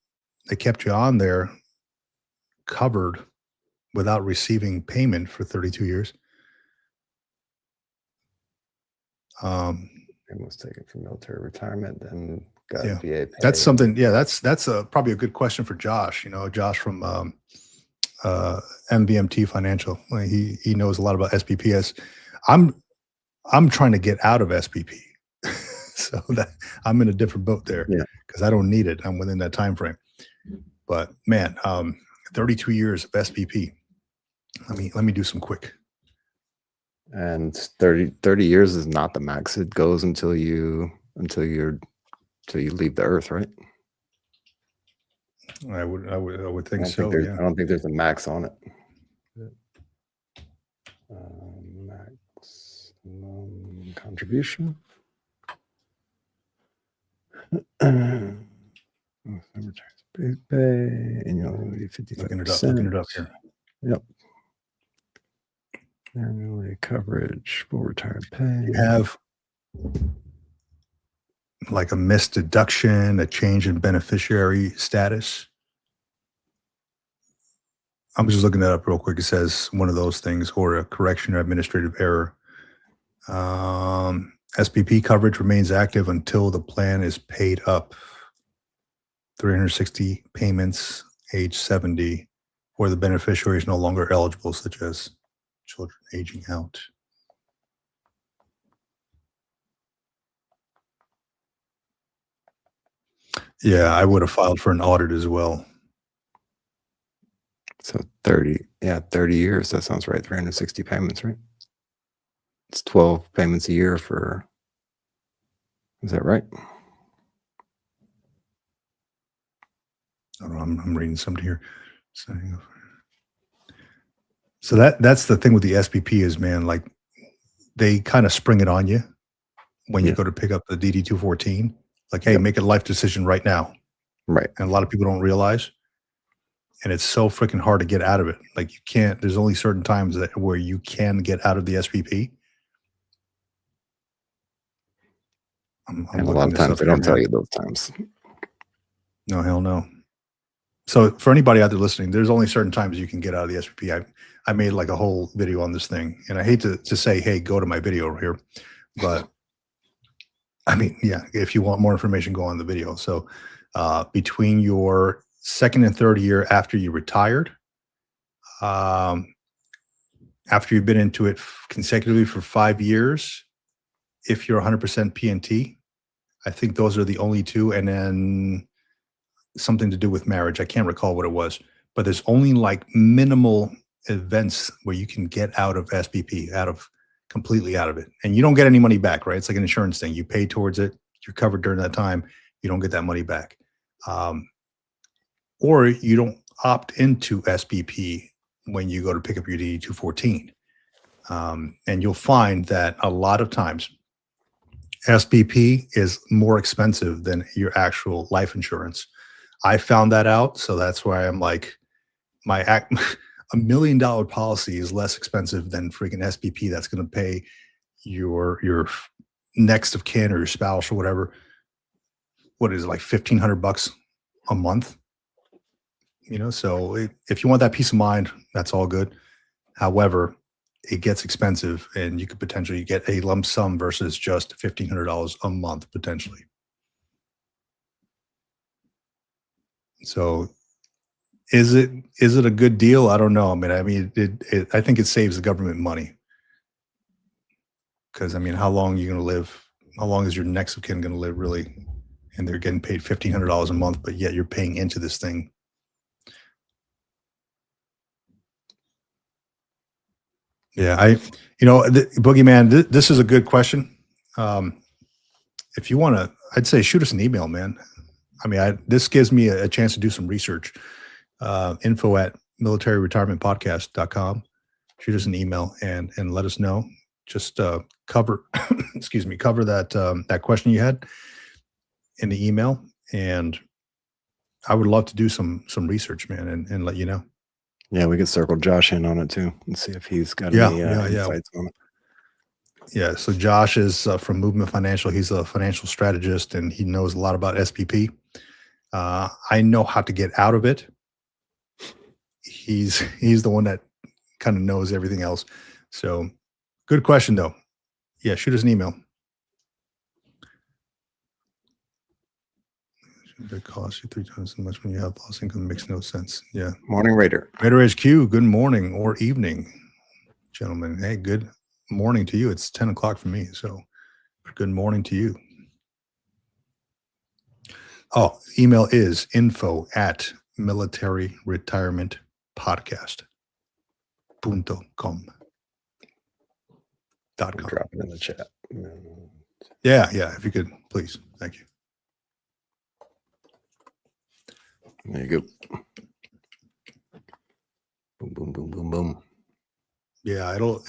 kept you on there covered without receiving payment for 32 years. It was taken from military retirement, then got Yeah, VA pay. that's something. Yeah, that's probably a good question for Josh. Josh from MVMT Financial. Like, he knows a lot about SPPS. I'm trying to get out of SPP, so that I'm in a different boat there Yeah. because I don't need it. I'm within that time frame. But man, 32 years of SPP. Let me do some quick. And 30 years is not the max. It goes until you leave the earth, right? I would think I so. don't Yeah. I don't think there's a max on it. Maximum contribution. Base pay, annually 55%. Looking it up here. Yep. Annually coverage for retired pay. You have like a missed deduction, a change in beneficiary status. I'm just looking that up real quick. It says one of those things, or a correction or administrative error. SPP coverage remains active until the plan is paid up. 360 payments, age 70, or the beneficiary is no longer eligible, such as children aging out. Yeah, I would have filed for an audit as well. So 30 years. That sounds right. 360 payments, right? It's 12 payments a year for, is that right? I don't know, I'm reading something here. So that's the thing with the SPP is, man, like they kind of spring it on you when you go to pick up the DD 214. Like, hey, make a life decision right now. Right. And a lot of people don't realize. And it's so freaking hard to get out of it. Like you can't, there's only certain times where you can get out of the SPP. And a lot of times they don't tell you those times. No, hell no. So for anybody out there listening, there's only certain times you can get out of the SPP. I made like a whole video on this thing, and I hate to say, hey, go to my video here, but I mean, yeah, if you want more information, go on the video. So between your second and third year after you retired, after you've been into it consecutively for 5 years, if you're 100% PNT, I think those are the only two. And then something to do with marriage. I can't recall what it was, but there's only like minimal events where you can get out of SPP, completely out of it. And you don't get any money back, right? It's like an insurance thing. You pay towards it. You're covered during that time. You don't get that money back. Or you don't opt into SPP when you go to pick up your DD 214. And you'll find that a lot of times SPP is more expensive than your actual life insurance. I found that out. So that's why I'm like, $1 million policy is less expensive than freaking SPP. That's going to pay your next of kin or your spouse or whatever. What is it, like $1,500 a month? So if you want that peace of mind, that's all good. However, it gets expensive, and you could potentially get a lump sum versus just $1,500 a month potentially. So is it a good deal? I don't know. I think it saves the government money. Because how long are you going to live? How long is your next of kin going to live really? And they're getting paid $1,500 a month, but yet you're paying into this thing. Yeah, Boogeyman, this is a good question. If you want to, I'd say shoot us an email, man. This gives me a chance to do some research. info@militaryretirementpodcast.com. Shoot us an email and let us know. Just cover, cover that question you had in the email, and I would love to do some research, man, and let you know. Yeah, we could circle Josh in on it too and see if he's got any insights on it. Yeah. So Josh is from Movement Financial. He's a financial strategist, and he knows a lot about SPP. I know how to get out of it. He's the one that kind of knows everything else. So good question though. Yeah, shoot us an email. It costs you 3 times as much when you have lost income. Makes no sense. Yeah. Morning Raider. Raider HQ, good morning or evening, gentlemen. Hey, good morning to you. It's 10 o'clock for me. So good morning to you. Oh, email is info@militaryretirementpodcast.com. Drop it in the chat. Yeah, if you could, please. Thank you. There you go. Boom, boom, boom, boom, boom. Yeah, it'll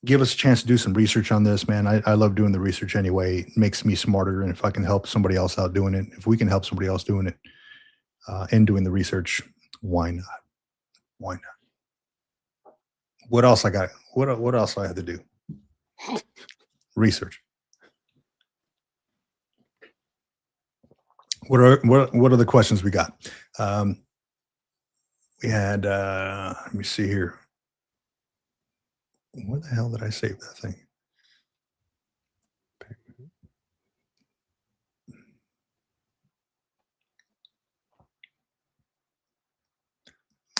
give us a chance to do some research on this, man. I love doing the research anyway. It makes me smarter, and if I can help somebody else out doing it, if we can help somebody else doing it, and doing the research, why not? Why not? What else I got? What else I have to do? Research. What are the questions we got? We had let me see here. Where the hell did I save that thing?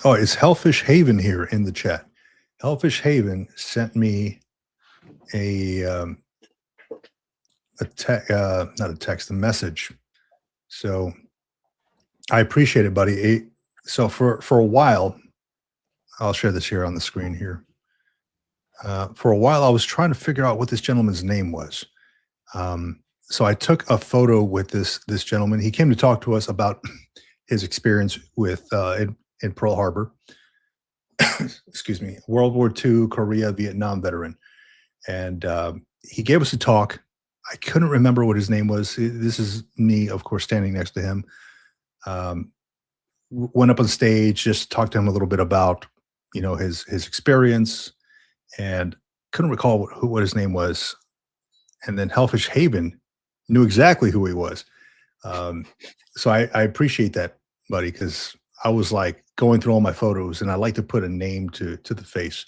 Oh, it's Hellfish Haven here in the chat. Hellfish Haven sent me a message. So I appreciate it, buddy. So for a while, I'll share this here on the screen here. For a while, I was trying to figure out what this gentleman's name was. So I took a photo with this gentleman. He came to talk to us about his experience with in Pearl Harbor. Excuse me, World War II, Korea, Vietnam veteran, and he gave us a talk. I couldn't remember what his name was. This is me, of course, standing next to him. Went up on stage, just talked to him a little bit about, his experience, and couldn't recall what his name was. And then Hellfish Haven knew exactly who he was. So I appreciate that, buddy, because I was like going through all my photos, and I like to put a name to the face.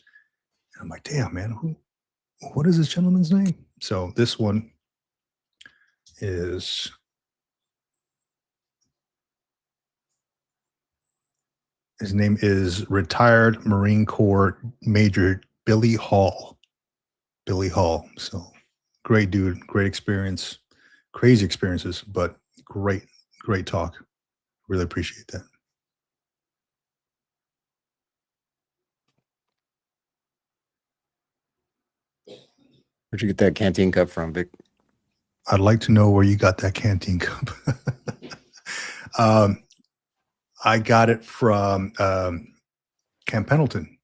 And I'm like, damn, man, what is this gentleman's name? So this one is his name is retired Marine Corps Major Billy Hall. Billy Hall. So great dude, great experience, crazy experiences, but great talk. Really appreciate that. Where'd you get that canteen cup from, Vic? I'd like to know where you got that canteen cup. I got it from Camp Pendleton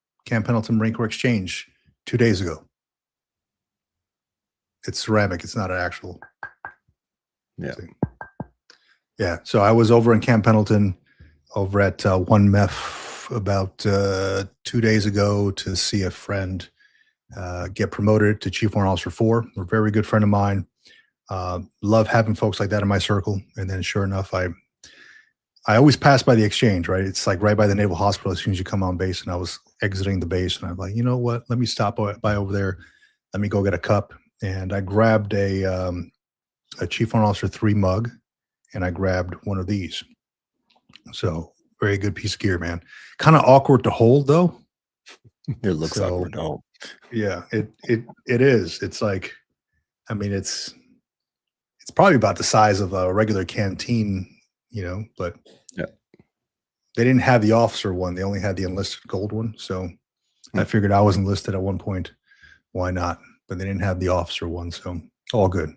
Marine Corps Exchange 2 days ago. It's ceramic. It's not an actual. Yeah. Thing. Yeah. So I was over in Camp Pendleton over at One Meth about 2 days ago to see a friend get promoted to Chief Warrant Officer 4. A very good friend of mine. Love having folks like that in my circle. And then sure enough, I always pass by the exchange, right? It's like right by the Naval Hospital as soon as you come on base. And I was exiting the base, and I'm like, you know what? Let me stop by over there. Let me go get a cup. And I grabbed a Chief Warrant Officer 3 mug, and I grabbed one of these. So very good piece of gear, man. Kind of awkward to hold though. It looks awkward to hold. Yeah, it is. It's like, I mean, it's probably about the size of a regular canteen, but yeah, they didn't have the officer one. They only had the enlisted gold one. So I figured I was enlisted at one point. Why not? But they didn't have the officer one. So all good.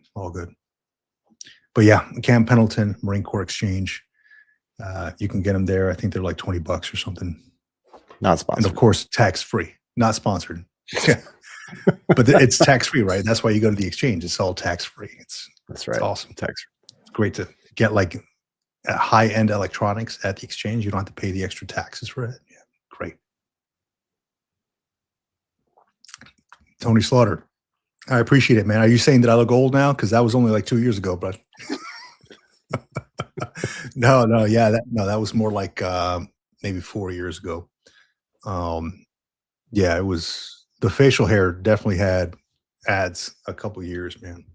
But yeah, Camp Pendleton Marine Corps Exchange. You can get them there. I think they're like $20 or something. Not sponsored. And of course, tax-free. Not sponsored. Yeah. But it's tax-free, right? That's why you go to the exchange. It's all tax-free. That's right. It's awesome. Tax-free. It's great to get like high-end electronics at the exchange. You don't have to pay the extra taxes for it. Yeah, great. Tony Slaughter. I appreciate it, man. Are you saying that I look old now? Because that was only like 2 years ago, but no, no, yeah, that was more like maybe 4 years ago. Um, yeah, it was the facial hair definitely had adds a couple years, man.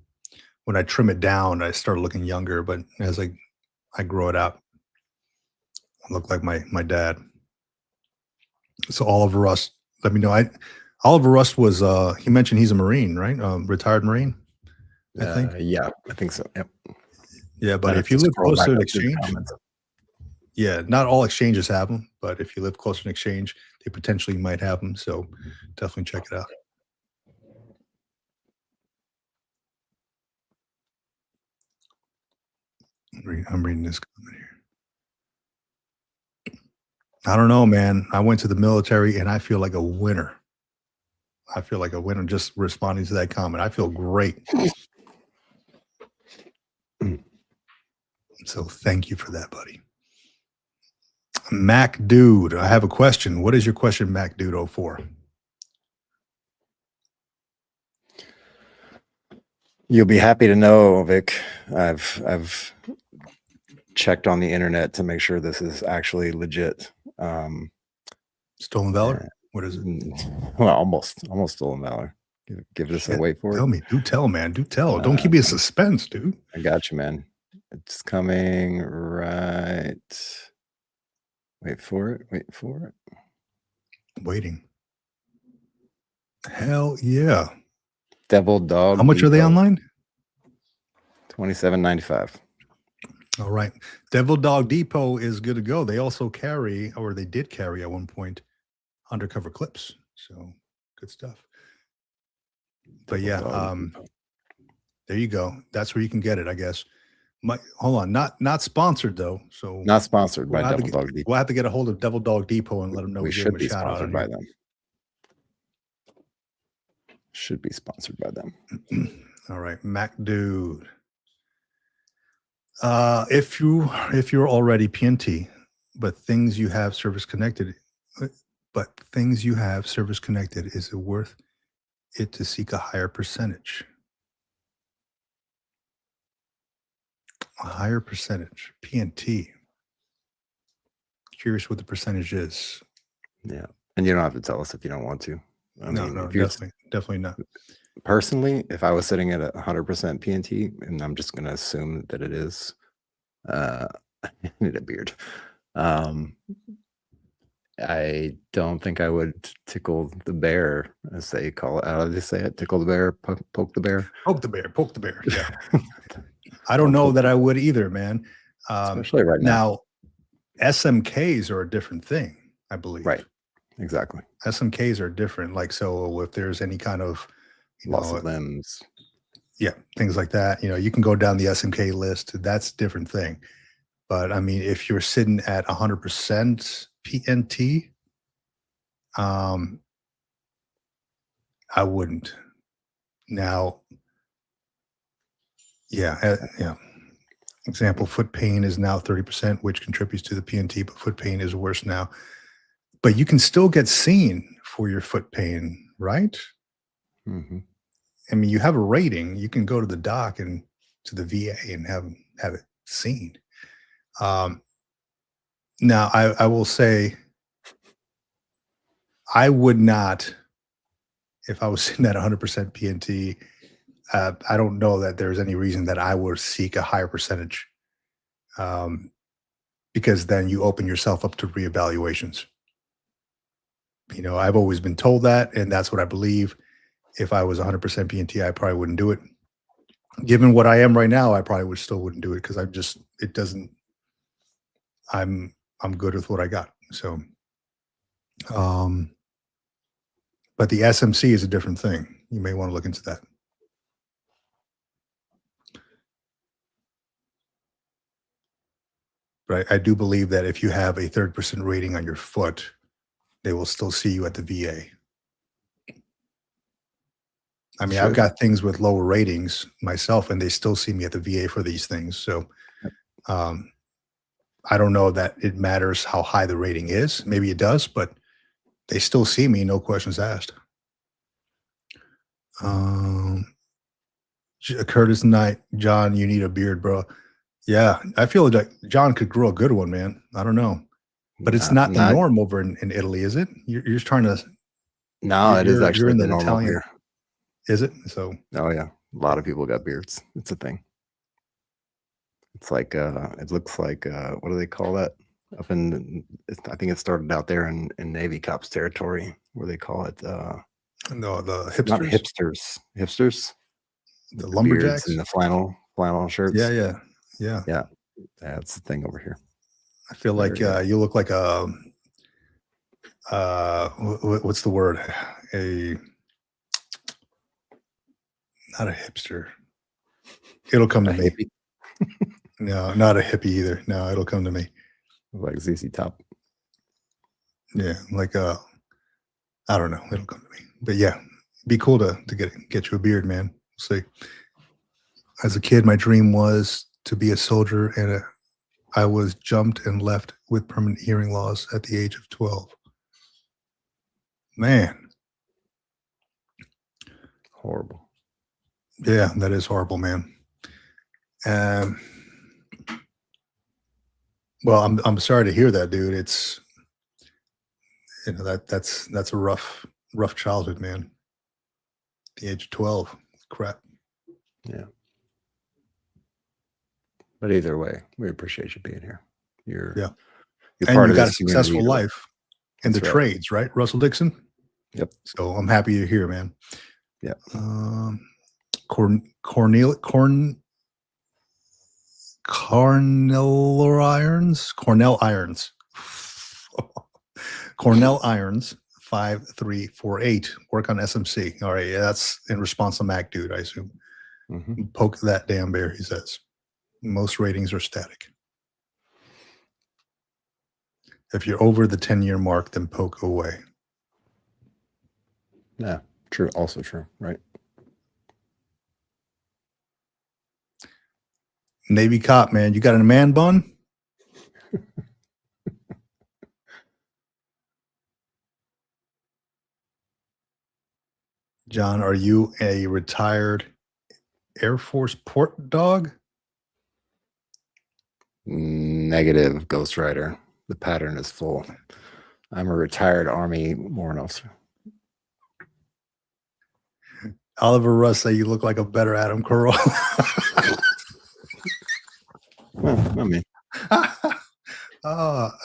When I trim it down, I start looking younger, but as I grow it out, I look like my dad. So Oliver Rust, let me know. Oliver Rust was he mentioned he's a Marine, right? Retired Marine, I think. Yeah, I think so. Yep. Yeah, I'd but have if to you live scroll close back to an up through the exchange, comments. yeah, not all exchanges have them, but if you live close to an exchange, they potentially might have them. So definitely check it out. I'm reading this comment here. I don't know, man. I went to the military and I feel like a winner. I feel like a winner just responding to that comment. I feel great. So thank you for that, buddy. Mac Dude, I have a question. What is your question, Mac Dude 04? You'll be happy to know, Vic. I've checked on the internet to make sure this is actually legit. Stolen Valor? What is it? Well, almost stolen valor. Give this a Shit. wait for Tell it. me. Do tell, man. Do tell. Don't keep me in suspense, dude. I got you, man. It's coming right. Wait for it. Wait for it. Waiting. Hell yeah. Devil Dog. How much are they Depot, online? $27.95. All right. Devil Dog Depot is good to go. They also carry, or they did carry at one point, undercover clips. So good stuff. But Devil yeah, Dog Depot. there you go. That's where you can get it, I guess. Hold on, not sponsored though. So Not sponsored by we'll have, Devil to Dog get, Depot. we'll have to get a hold of Devil Dog Depot and let them know We we gave should them a be shout out. sponsored by them. Should be sponsored by them. All right, Mac Dude. If you're already PNT, but things you have service connected, is it worth it to seek a higher percentage? A higher percentage, PNT. Curious what the percentage is. Yeah, and you don't have to tell us if you don't want to. No, definitely not. Personally, if I was sitting at 100% PNT, and I'm just going to assume that it is, I need a beard. I don't think I would tickle the bear, as they call it. How do they say it? Tickle the bear, poke the bear. Poke the bear. Yeah. I don't know that I would either, man. Especially right now. Now, SMKs are a different thing, I believe. Right. Exactly. SMKs are different. Like, so if there's any kind of loss of limbs, yeah, things like that, you can go down the SMK list. That's a different thing. But I mean, if you're sitting at 100% PNT, I wouldn't. Now, yeah. Example, foot pain is now 30%, which contributes to the PNT, but foot pain is worse now. But you can still get seen for your foot pain, right? Mm-hmm. I mean, you have a rating. You can go to the doc and to the VA and have it seen. Now, I will say, I would not, if I was sitting at 100% PNT, I don't know that there's any reason that I would seek a higher percentage, because then you open yourself up to reevaluations. I've always been told that, and that's what I believe. If I was 100% PNT, I probably wouldn't do it. Given what I am right now, I probably still wouldn't do it because I'm good with what I got. So, but the SMC is a different thing. You may want to look into that. But I do believe that if you have a 30% rating on your foot, they will still see you at the VA. I mean, I've got things with lower ratings myself, and they still see me at the VA for these things. So I don't know that it matters how high the rating is. Maybe it does, but they still see me, no questions asked. Curtis Knight, John, you need a beard, bro. Yeah, I feel like John could grow a good one, man. I don't know, but it's not the Not norm over in Italy, is it? You're just trying to no, it is you're actually in the that norm over Italian, here. is it? So Oh yeah, a lot of people got beards. It's a thing. It's like it looks like what do they call that? Up in I think it started out there in Navy cops territory where they call it no, the not hipsters, hipsters the with the beards and lumberjacks. the flannel Yeah, shirts. yeah, yeah. Yeah, that's the thing over here. I feel like Very, you look like a what's the word? A not a hipster. It'll come to a me. hippie, No, not a hippie either. No, it'll come to me. like ZZ Top. Yeah, like I don't know. It'll come to me. But yeah, be cool to get you a beard, man. See, as a kid, my dream was to be a soldier, and I was jumped and left with permanent hearing loss at the age of 12. Man, Horrible. yeah, that is horrible, man. Um, well, I'm sorry to hear that, dude. It's that's a rough childhood, man. At the age of 12, crap. Yeah. But either way, we appreciate you being here. You're Yeah, you're and part you of got a this community. successful life in the That's right. trades, right, Russell Dixon? Yep. So I'm happy you're here, man. Yeah. Cornell Irons. Cornell Irons 5348. Work on SMC. All right, yeah, that's in response to Mac, dude, I assume. Mhm. Poke that damn bear, he says. Most ratings are static. If you're over the 10-year mark, then poke away. Yeah. True. Also true. Right. Navy cop, man. You got a man bun? John, are you a retired Air Force port dog? Negative, Ghost Rider. The pattern is full. I'm a retired Army warrant officer. Oliver Russ say you look like a better Adam Carolla. Well, I mean,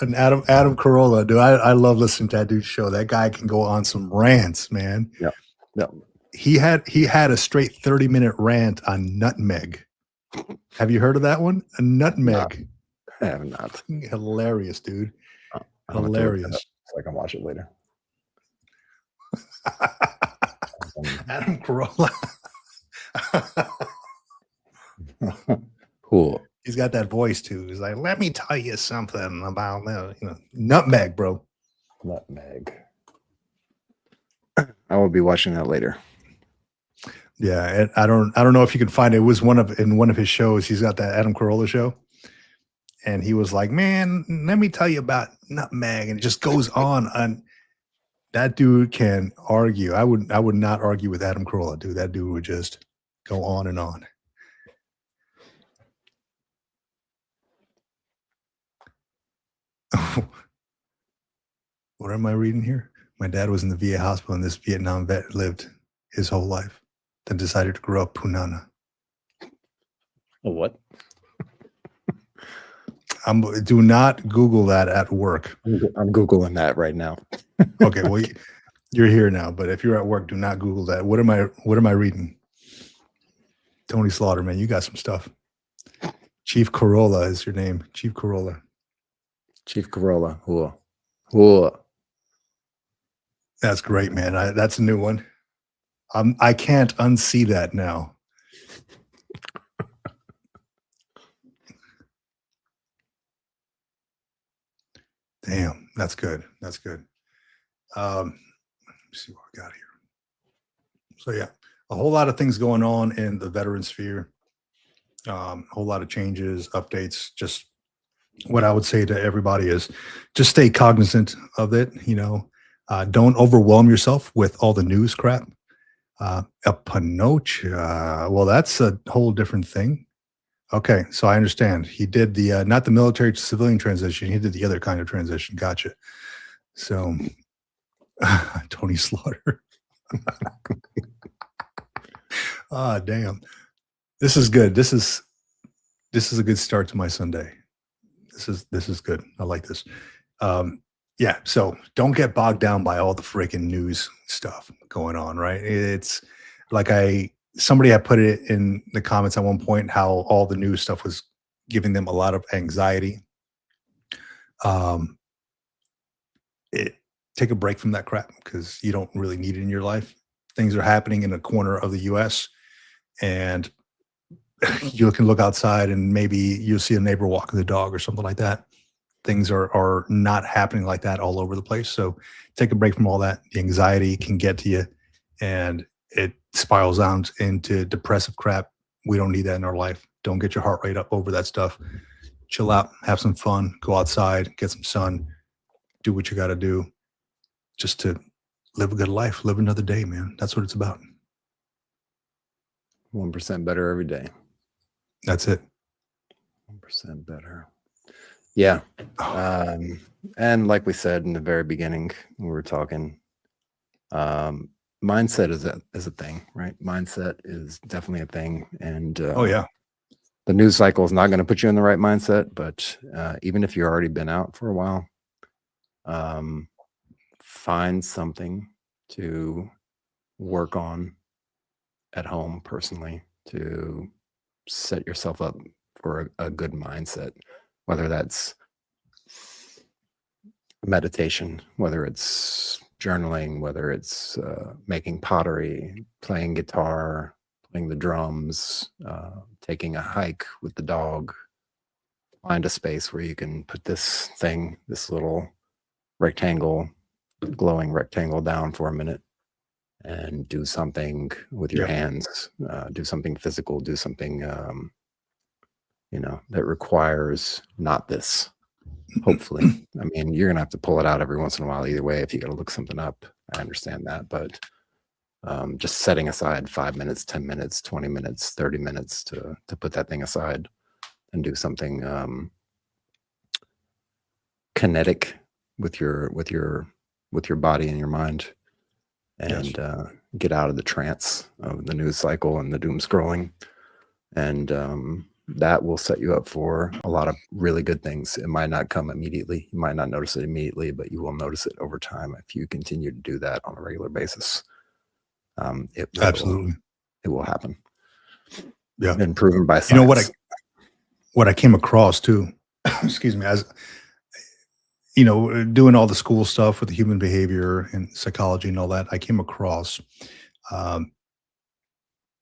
And Adam Carolla, dude. I love listening to that dude's show. That guy can go on some rants, man. yeah. He had a straight 30-minute rant on nutmeg. Have you heard of that one? A nutmeg. I have not. Hilarious, dude. I'll have to look that up Hilarious. so I can watch it later. Adam Carolla. Cool. He's got that voice too. He's like, let me tell you something about nutmeg, bro. Nutmeg. I will be watching that later. Yeah, and I don't know if you can find it. It was in one of his shows. He's got that Adam Carolla show, and he was like, "Man, let me tell you about nutmeg," and it just goes on. And that dude can argue. I would not argue with Adam Carolla, dude. That dude would just go on and on. What am I reading here? My dad was in the VA hospital, and this Vietnam vet lived his whole life, then decided to grow up punana. What? Do not Google that at work. I'm Googling that right now. Okay, well, you're here now, but if you're at work, do not Google that. What am I reading? Tony Slaughter, man, you got some stuff. Chief Corolla is your name. Chief Corolla. Chief Corolla. Whoa. That's great, man. That's a new one. I can't unsee that now. Damn, that's good. That's good. Let me see what we got here. So yeah, a whole lot of things going on in the veteran sphere. A whole lot of changes, updates. Just what I would say to everybody is just stay cognizant of it. Don't overwhelm yourself with all the news crap. A panocha. Well, that's a whole different thing. Okay, so I understand. He did the not the military to civilian transition. He did the other kind of transition. Gotcha. So, Tony Slaughter. Ah, damn. This is good. This is a good start to my Sunday. This is good. I like this. Um, yeah. So don't get bogged down by all the freaking news stuff going on. Right? It's like somebody had put it in the comments at one point how all the news stuff was giving them a lot of anxiety. Um, it Take a break from that crap because you don't really need it in your life. Things are happening in a corner of the U.S. and you can look outside and maybe you'll see a neighbor walking the dog or something like that. Things are not happening like that all over the place. So take a break from all that. The anxiety can get to you and it spirals out into depressive crap. We don't need that in our life. Don't get your heart rate up over that stuff. Chill out, have some fun, go outside, get some sun, do what you got to do just to live a good life, live another day, man. That's what it's about. 1% better every day. That's it. 1% better. Yeah. Oh, And like we said in the very beginning, we were talking, mindset is a thing, right? Mindset is definitely a thing. And oh yeah. the news cycle is not going to put you in the right mindset, but even if you've already been out for a while, find something to work on at home personally to set yourself up for a good mindset, whether that's meditation, whether it's journaling, whether it's making pottery, playing guitar, playing the drums, taking a hike with the dog. Find a space where you can put this little rectangle, glowing rectangle down for a minute and do something with your Yeah. hands, do something physical, do something, that requires not this. Hopefully. I mean, you're gonna have to pull it out every once in a while either way if you gotta look something up. I understand that, but just setting aside 5 minutes, 10 minutes, 20 minutes, 30 minutes to put that thing aside and do something kinetic with your body and your mind, Yes. and get out of the trance of the news cycle and the doom scrolling, and that will set you up for a lot of really good things. It might not come immediately, you might not notice it immediately, but you will notice it over time if you continue to do that on a regular basis. It Absolutely. will happen. Yeah. Been proven by You know what science. I came across too, excuse me, as doing all the school stuff with the human behavior and psychology and all that, I came across um,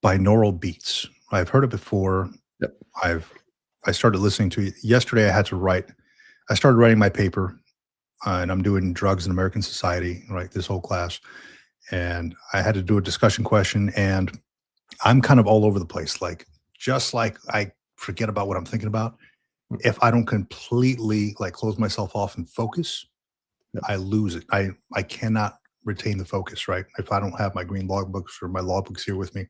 binaural beats. I've heard it before. Yep. I started listening to it yesterday. I started writing my paper, and I'm doing drugs in American society, right? This whole class, and I had to do a discussion question, and I'm kind of all over the place. Like, just like I forget about what I'm thinking about. If I don't completely like close myself off and focus, Yep. I lose it. I cannot retain the focus, right? If I don't have my green logbooks or my logbooks here with me.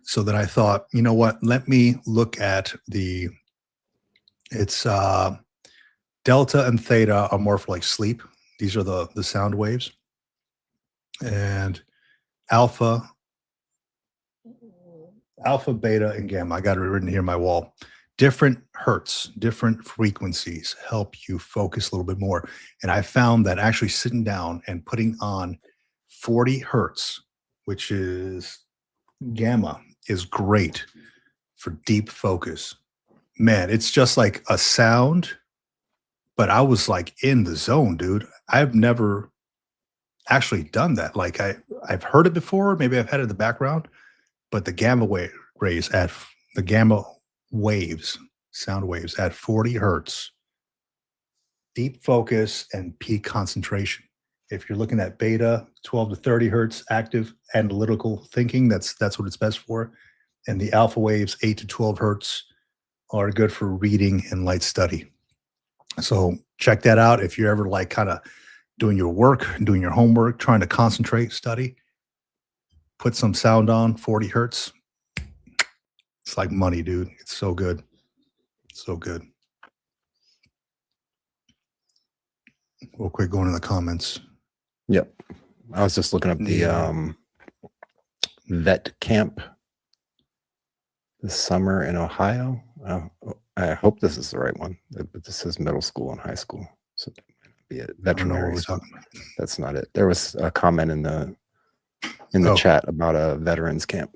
So then I thought, you know what? Let me look at it's delta and theta are more for like sleep. These are the sound waves. And alpha, beta, and gamma. I got it written here on my wall. Different hertz, different frequencies help you focus a little bit more. And I found that actually sitting down and putting on 40 hertz, which is gamma, is great for deep focus. Man, it's just like a sound, but I was like in the zone, dude. I've never actually done that. Like I've heard it before, maybe I've had it in the background, but the rays at the gamma waves, sound waves at 40 hertz, deep focus and peak concentration. If you're looking at beta, 12 to 30 hertz, active analytical thinking, that's what it's best for. And the alpha waves, 8 to 12 hertz, are good for reading and light study. So check that out if you're ever like kind of doing your work, doing your homework, trying to concentrate, study. put some sound on 40 hertz. It's like money, dude. It's so good. So good. Real quick, going in the comments. Yep. I was just looking up the vet camp this summer in Ohio. I hope this is the right one, but this is middle school and high school. So it might be a veterinary. We're talking about. That's not it. There was a comment in the chat about a veterans camp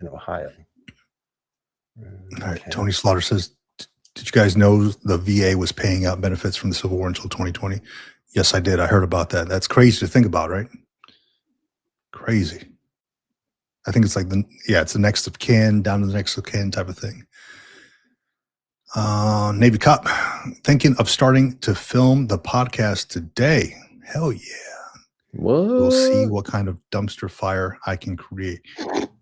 in Ohio. All right. Tony Slaughter says, did you guys know the VA was paying out benefits from the Civil War until 2020? Yes, I did. I heard about that. That's crazy to think about, right? Crazy. I think it's like it's the next of kin, down to the next of kin type of thing. Navy Cop, thinking of starting to film the podcast today. Hell yeah. What? We'll see what kind of dumpster fire I can create.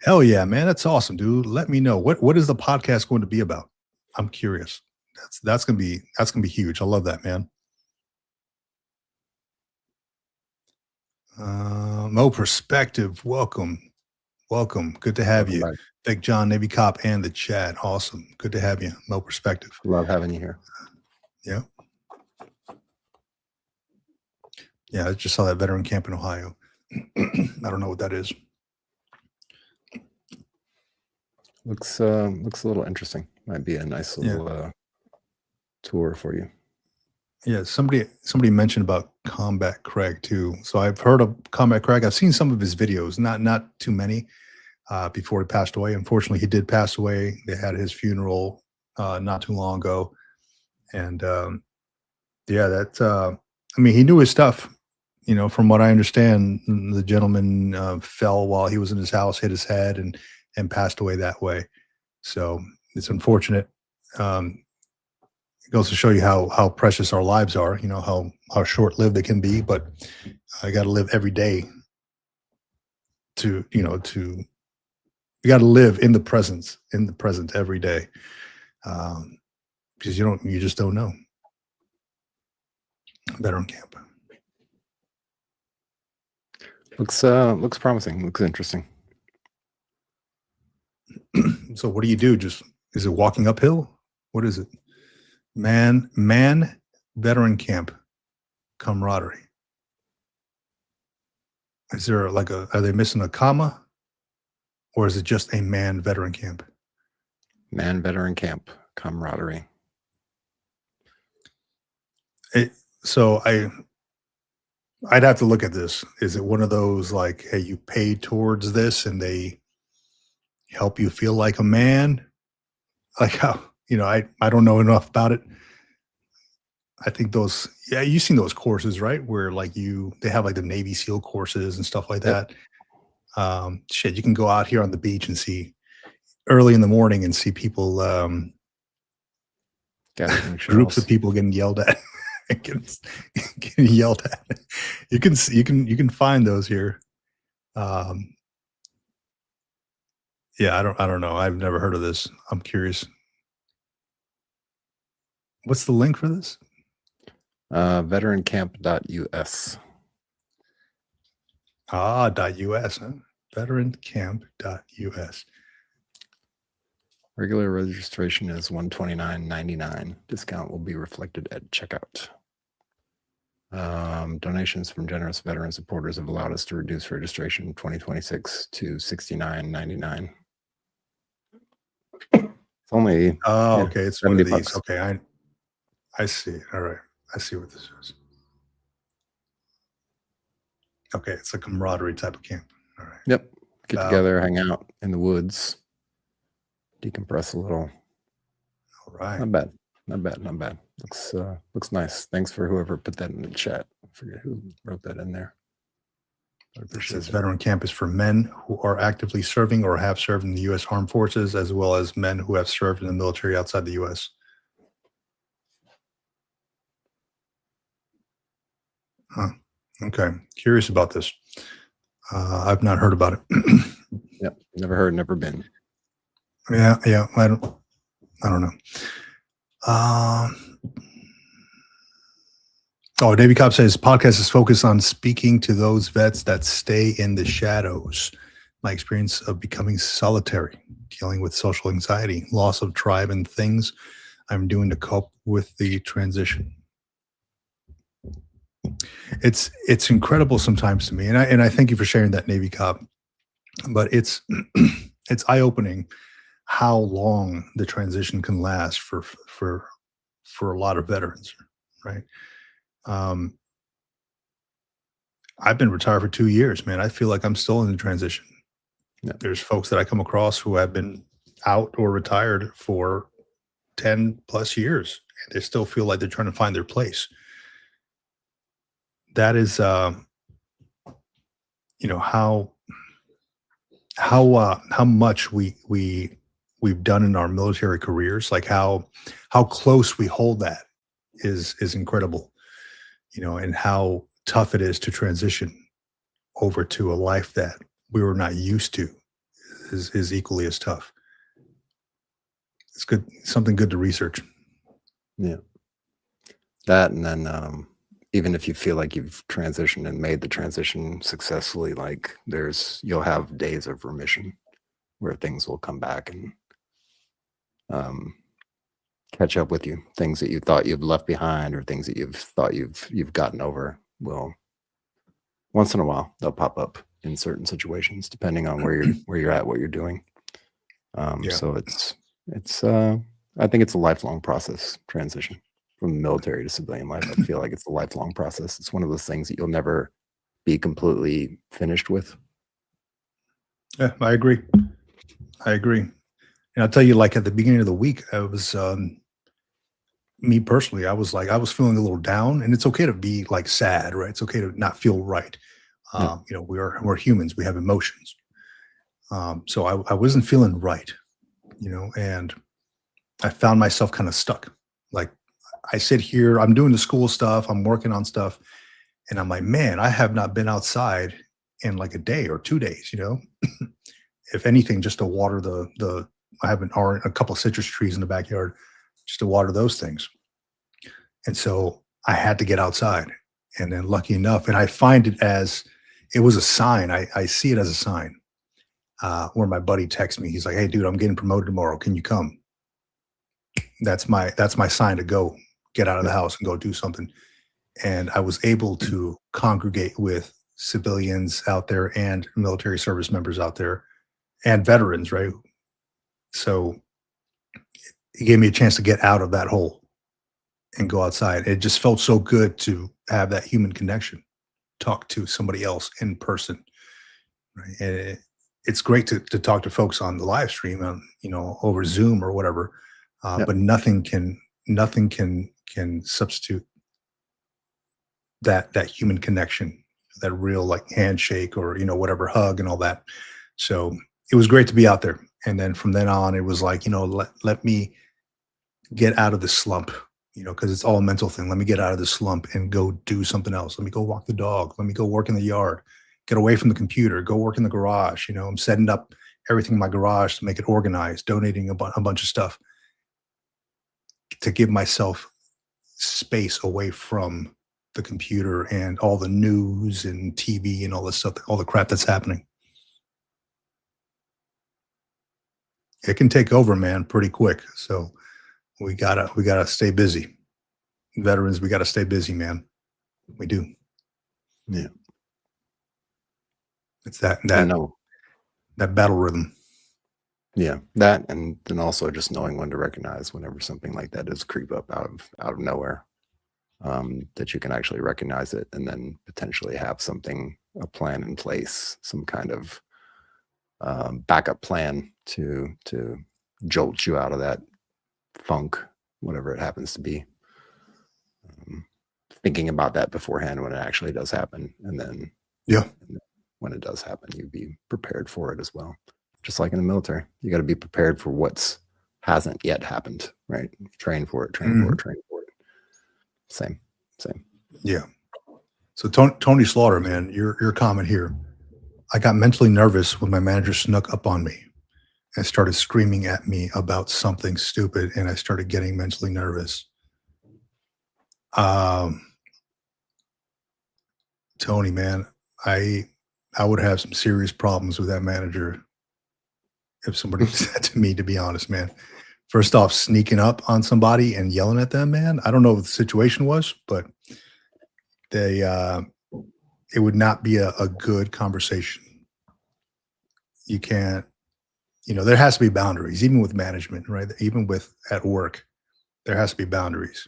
Hell yeah, man. That's awesome, dude. Let me know. What is the podcast going to be about? I'm curious. That's gonna be huge. I love that, man. Mo Perspective, welcome. Good to have you. Vic, John, Navy Cop, and the chat. Awesome. Good to have you, Mo Perspective. Love having you here. Yeah. Yeah, I just saw that veteran camp in Ohio. I don't know what that is. Looks a little interesting. Might be a nice little tour for you. Yeah, somebody mentioned about Combat Craig too. So I've heard of Combat Craig. I've seen some of his videos, not too many, before he passed away. Unfortunately, he did pass away. They had his funeral not too long ago, and I mean, he knew his stuff. You know, from what I understand, the gentleman fell while he was in his house, hit his head, and passed away that way. So it's unfortunate. It goes to show you how precious our lives are, you know, how short-lived they can be, but I got to live every day you got to live in the present every day. Because you just don't know. Veteran camp. Looks promising. Looks interesting. So what do you do? Is it walking uphill? What is it? Man, veteran camp camaraderie. Is there are they missing a comma? Or is it just a man veteran camp? Man veteran camp camaraderie. So I'd have to look at this. Is it one of those like, hey, you pay towards this and they help you feel like a man? Like how, I don't know enough about it. I think you've seen those courses, right? Where they have like the Navy SEAL courses and stuff like that. You can go out here on the beach and see early in the morning and see people, groups of people getting yelled at. getting yelled at. You can find those here. I don't know. I've never heard of this. I'm curious. What's the link for this? Veterancamp.us. .us, huh? Veterancamp.us. Regular registration is $129.99. Discount will be reflected at checkout. Donations from generous veteran supporters have allowed us to reduce registration in 2026 to $69.99. It's only okay. It's one of these. $70. Okay, I see. All right, I see what this is. Okay, it's a camaraderie type of camp. All right. Yep. Get together, hang out in the woods, decompress a little. All right. Not bad. Looks nice. Thanks for whoever put that in the chat. I forget who wrote that in there. It says veteran camp is for men who are actively serving or have served in the U.S. Armed Forces, as well as men who have served in the military outside the U.S. Huh. Okay. Curious about this. I've not heard about it. Yep. Never heard, never been. Yeah. I don't know. Davey Cobb says podcast is focused on speaking to those vets that stay in the shadows. my experience of becoming solitary, dealing with social anxiety, loss of tribe, and things I'm doing to cope with the transition. It's incredible sometimes to me, and I thank you for sharing that Navy cop. But it's it's eye opening how long the transition can last for a lot of veterans, right? Um, I've been retired for 2 years, man. I feel like I'm still in the transition. Yeah. There's folks that I come across who have been out or retired for 10 plus years, and they still feel like they're trying to find their place. That is, how how much we've done in our military careers, like how close we hold that is incredible, and how tough it is to transition over to a life that we were not used to is equally as tough. It's good, something good to research. Yeah. That and then even if you feel like you've transitioned and made the transition successfully, like you'll have days of remission where things will come back and um, catch up with you. Things that you thought you've left behind or things that you've thought you've gotten over will once in a while they'll pop up in certain situations depending on where you're at, what you're doing. Yeah. So it's I think it's a lifelong process transition from the military to civilian life. I feel like it's a lifelong process. It's one of those things that you'll never be completely finished with. Yeah, I agree. I agree. And I'll tell you, like at the beginning of the week, I was me personally, I was feeling a little down, and it's okay to be like sad, right? It's okay to not feel right. Yeah. We're humans, we have emotions. So I wasn't feeling right, and I found myself kind of stuck. Like I sit here, I'm doing the school stuff, I'm working on stuff, and I'm like, man, I have not been outside in like a day or 2 days. If anything, just to water the I have a couple of citrus trees in the backyard, just to water those things. And so I had to get outside. And then lucky enough, and I find it was a sign. I see it as a sign. Where my buddy texts me, he's like, "Hey, dude, I'm getting promoted tomorrow. Can you come?" That's my sign to go get out of the Yeah. house and go do something. And I was able to congregate with civilians out there and military service members out there and veterans, right? So it gave me a chance to get out of that hole and go outside. It just felt so good to have that human connection, talk to somebody else in person, right? And it's great to talk to folks on the live stream, on over Zoom or whatever, Yeah. but nothing can substitute that human connection, that real like handshake or whatever hug and all that. So it was great to be out there. And then from then on, it was like let me get out of the slump, because it's all a mental thing. Let me get out of the slump and go do something else. Let me go walk the dog. Let me go work in the yard. Get away from the computer. Go work in the garage. I'm setting up everything in my garage to make it organized. Donating a bunch of stuff to give myself space away from the computer and all the news and TV and all this stuff, all the crap that's happening. It can take over, man, pretty quick. So we gotta stay busy. Veterans, we gotta stay busy, man. We do. Yeah. It's that I that know. that battle rhythm. Yeah. That and then also just knowing when to recognize whenever something like that does creep up out of nowhere. That you can actually recognize it and then potentially have a plan in place, some kind of backup plan to jolt you out of that funk, whatever it happens to be. Um, Thinking about that beforehand when it actually does happen, Yeah. and then when it does happen, you be prepared for it as well. Just like in the military, you got to be prepared for what's hasn't yet happened, right? Train for it, train for Mhm. it, train for it. Same, same. Yeah. So Tony Slaughter, man, your comment here. I got mentally nervous when my manager snuck up on me and started screaming at me about something stupid, and I started getting mentally nervous. Um, Tony, man, I I would have some serious problems with that manager if somebody did that to me, to be honest, man. First off, sneaking up on somebody and yelling at them, man. I don't know what the situation was, but they it would not be a good conversation. You can't, there has to be boundaries, even with management, right? Even with at work, there has to be boundaries.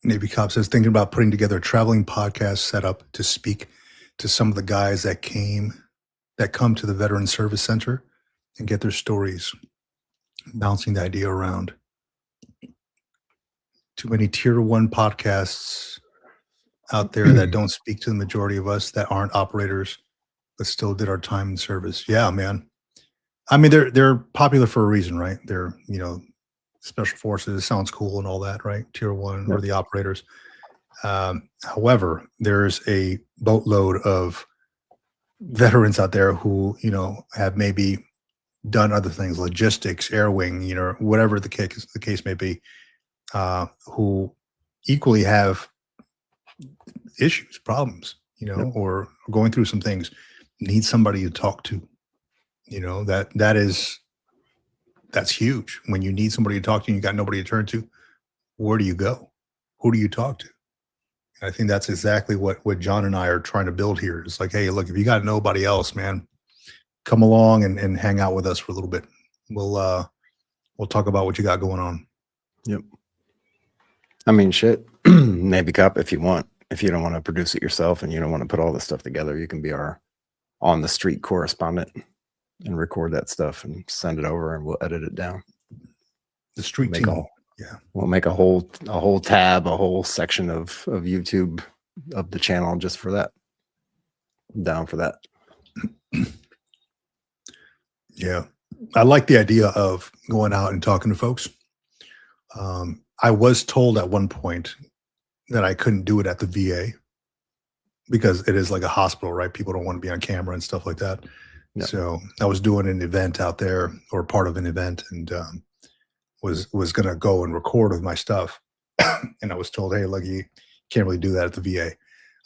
Navy Cop says thinking about putting together a traveling podcast setup to speak to some of the guys that come to the Veteran Service Center and get their stories, bouncing the idea around. Too many tier one podcasts out there that don't speak to the majority of us that aren't operators, but still did our time in service. Yeah, man. I mean, they're popular for a reason, right? They're, special forces sounds cool and all that, right? Tier one or Yep. the operators. However, there's a boatload of veterans out there who, have maybe done other things, logistics, air wing, whatever the case may be, who equally have issues, problems, Yep. or going through some things, need somebody to talk to. That's huge. When you need somebody to talk to and you got nobody to turn to, where do you go? Who do you talk to? And I think that's exactly what John and I are trying to build here. It's like, hey, look, if you got nobody else, man, come along and hang out with us for a little bit. We'll talk about what you got going on. Yep. I mean, shit. Navy Cup, if you want. If you don't want to produce it yourself and you don't want to put all this stuff together, you can be our on the street correspondent and record that stuff and send it over, and we'll edit it down. The street Make team. a, we'll make a whole tab, a whole section of YouTube of the channel just for that. I'm down for that. Yeah. I like the idea of going out and talking to folks. I was told at one point that I couldn't do it at the VA because it is like a hospital, right? People don't want to be on camera and stuff like that. Yep. So I was doing an event out there, or part of an event, and was going to go and record with my stuff. And I was told, hey, look, you can't really do that at the VA.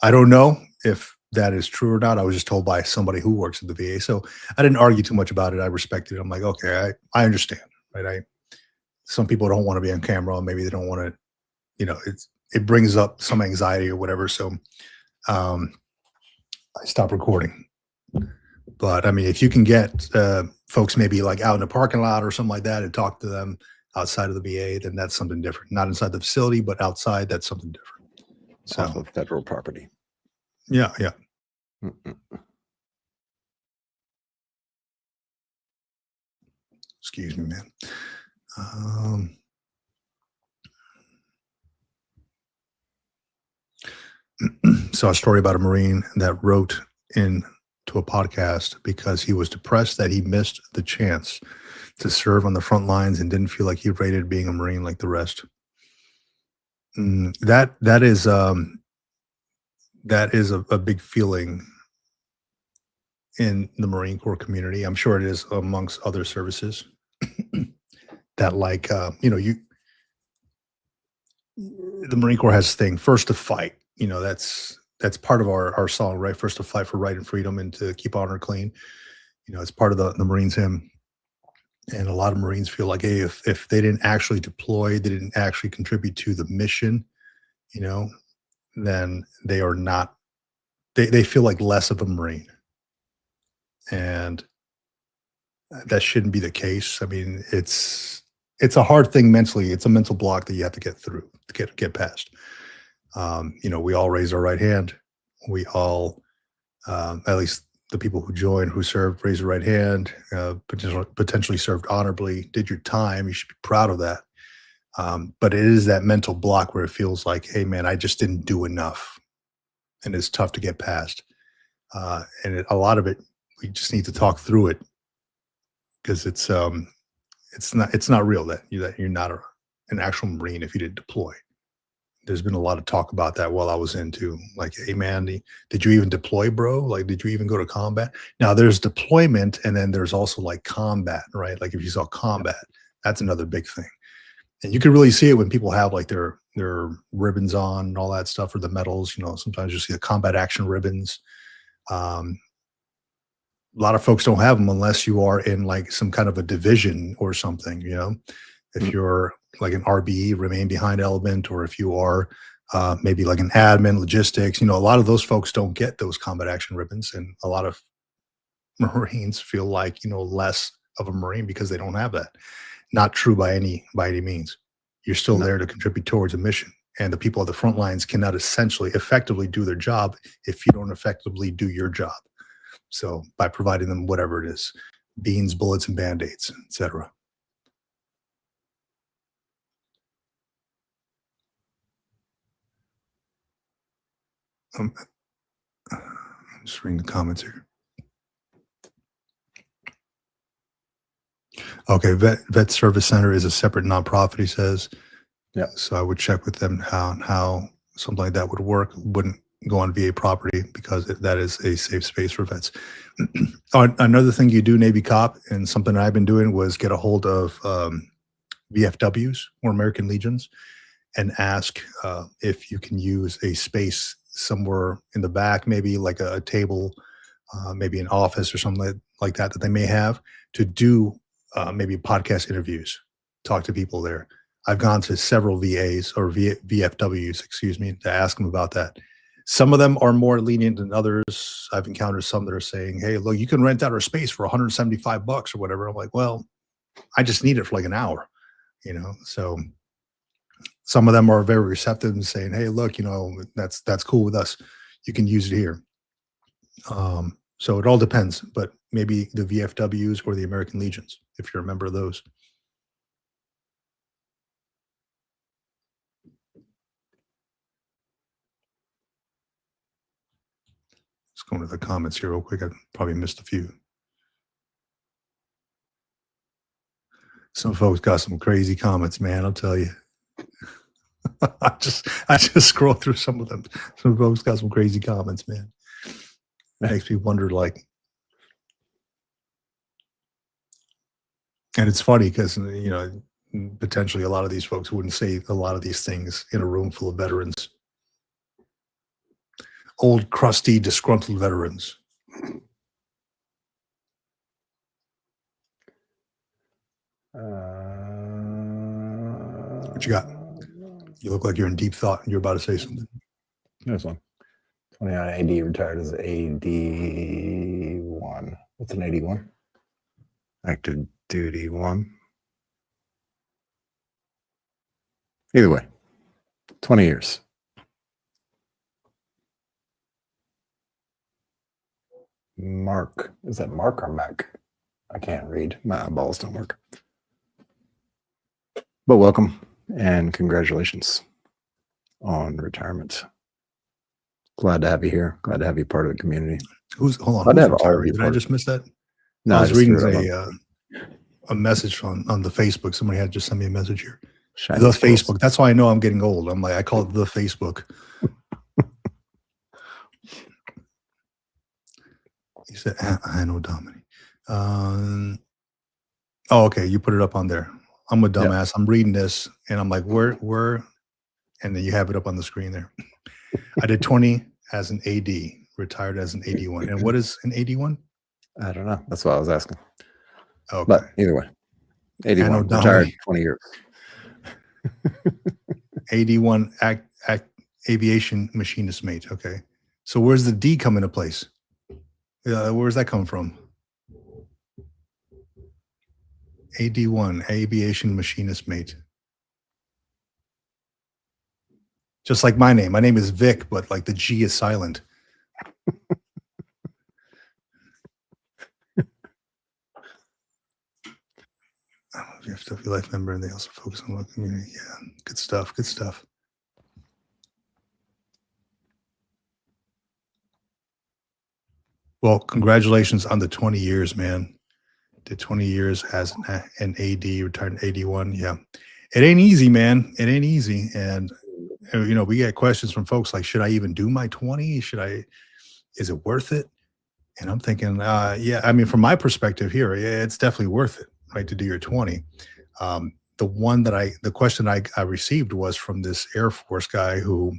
I don't know if that is true or not. I was just told by somebody who works at the VA. So I didn't argue too much about it. I respected it. I'm like, okay, I understand, right? Some people don't want to be on camera. Maybe they don't want to, it brings up some anxiety or whatever. So I stopped recording. But I mean, if you can get folks maybe like out in a parking lot or something like that and talk to them outside of the VA, then that's something different. Not inside the facility, but outside, that's something different. So Off of federal property. Yeah. Excuse me, man. Saw a story about a Marine that wrote in to a podcast because he was depressed that he missed the chance to serve on the front lines and didn't feel like he rated being a Marine like the rest. That is a big feeling in the Marine Corps community. I'm sure it is amongst other services that, like, the Marine Corps has this thing, first to fight. That's part of our song, right? First to fight for right and freedom and to keep honor clean. It's part of the Marines hymn. And a lot of Marines feel like, hey, if they didn't actually deploy, they didn't actually contribute to the mission, then they are not, they feel like less of a Marine. And that shouldn't be the case. I mean, it's a hard thing mentally. It's a mental block that you have to get through, to get past. We all raise our right hand. We all, at least the people who joined, who served, raised their right hand, potentially served honorably, did your time. You should be proud of that. But it is that mental block where it feels like, hey, man, I just didn't do enough. And it's tough to get past. And a lot of it, we just need to talk through it, because it's not real that you're not an actual Marine if you didn't deploy. there's been a lot of talk about that while I was in too. Like, hey man, did you even deploy, bro? Like, did you even go to combat? Now there's deployment, and then there's also like combat, right? Like if you saw combat, that's another big thing. And you can really see it when people have like their ribbons on and all that stuff, or the medals. You know, sometimes you see the combat action ribbons. Um, a lot of folks don't have them unless you are in like some kind of a division or something. You know, if you're like an RBE, remain behind element, or if you are maybe like an admin, logistics. You know, a lot of those folks don't get those combat action ribbons, and a lot of Marines feel like, you know, less of a Marine because they don't have that. Not true by any means. You're still No. there to contribute towards a mission, and the people at the front lines cannot essentially effectively do their job if you don't effectively do your job. So by providing them whatever it is, beans, bullets, and band-aids, etc. I'm just reading the comments here. Okay, Vet Service Center is a separate nonprofit, he says. Yeah. So I would check with them how something like that would work. Wouldn't go on VA property because that is a safe space for vets. Another thing you do, Navy cop, and something I've been doing was get a hold of VFWs or American Legions and ask if you can use a space somewhere in the back, maybe like a table, maybe an office or something like that they may have to do maybe podcast interviews, talk to people there. I've gone to several VAs or VFWs, excuse me, to ask them about that. Some of them are more lenient than others. I've encountered some that are saying, hey, look, you can rent out our space for $175 or whatever. I'm like, well, I just need it for like an hour, you know? So some of them are very receptive and saying, hey, look, you know, that's cool with us. You can use it here. So it all depends, but maybe the VFWs or the American Legions, if you're a member of those. Let's go into the comments here real quick. I probably missed a few. Some folks got some crazy comments, man. I'll tell you. I just scroll through some of them. Some folks got some crazy comments, man. Makes me wonder, like, and it's funny because, you know, potentially a lot of these folks wouldn't say a lot of these things in a room full of veterans. Old, crusty, disgruntled veterans. What you got? You look like you're in deep thought and you're about to say something. This one. 29 AD, retired as AD1. What's an AD1? Active duty 1. Either way, 20 years. Mark. Is that Mark or Mac? I can't read. My eyeballs don't work. But welcome and congratulations on retirement. Glad to have you here. Glad to have you part of the community. Hold on. Glad to have all of you Did I just miss that? No, I was reading threw a message on the Facebook. Somebody had just sent me a message here. Shiny The squirrels. Facebook. That's why I know I'm getting old. I'm like, I call it the Facebook. He said, I know, Dominic. Oh, okay. You put it up on there. I'm a dumbass. I'm reading this and I'm like, where? And then you have it up on the screen there. I did 20 as an AD, retired as an AD1. And what is an AD1? I don't know. That's what I was asking. Okay. But either way, 81, Dominic. retired 20 years. AD1 aviation machinist mate. Okay. So where's the D come into place? Where's that come from? AD1, aviation machinist mate. Just like my name. My name is Vic, but like the G is silent. VFW life member, and they also focus on the community. Yeah, good stuff. Good stuff. Well, congratulations on the 20 years, man. Did 20 years as an AD, retired in 81. Yeah. It ain't easy, man. It ain't easy. And we get questions from folks like, should I even do my 20? Is it worth it? And I'm thinking, yeah, I mean, from my perspective here, yeah, it's definitely worth it, right, to do your 20. The question I received was from this Air Force guy who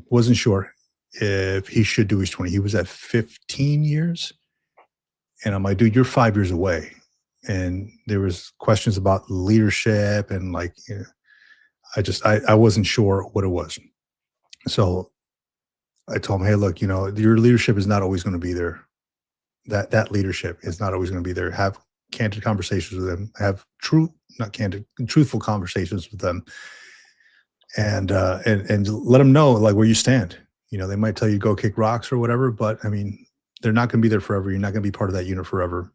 wasn't sure if he should do his 20. He was at 15 years. And I'm like, dude, you're 5 years away. And there was questions about leadership and like, I wasn't sure what it was. So I told him, hey, look, your leadership is not always going to be there. That leadership is not always going to be there. Have candid conversations with them. Have truthful conversations with them, and let them know like where you stand. They might tell you go kick rocks or whatever, but I mean, they're not going to be there forever. You're not going to be part of that unit forever.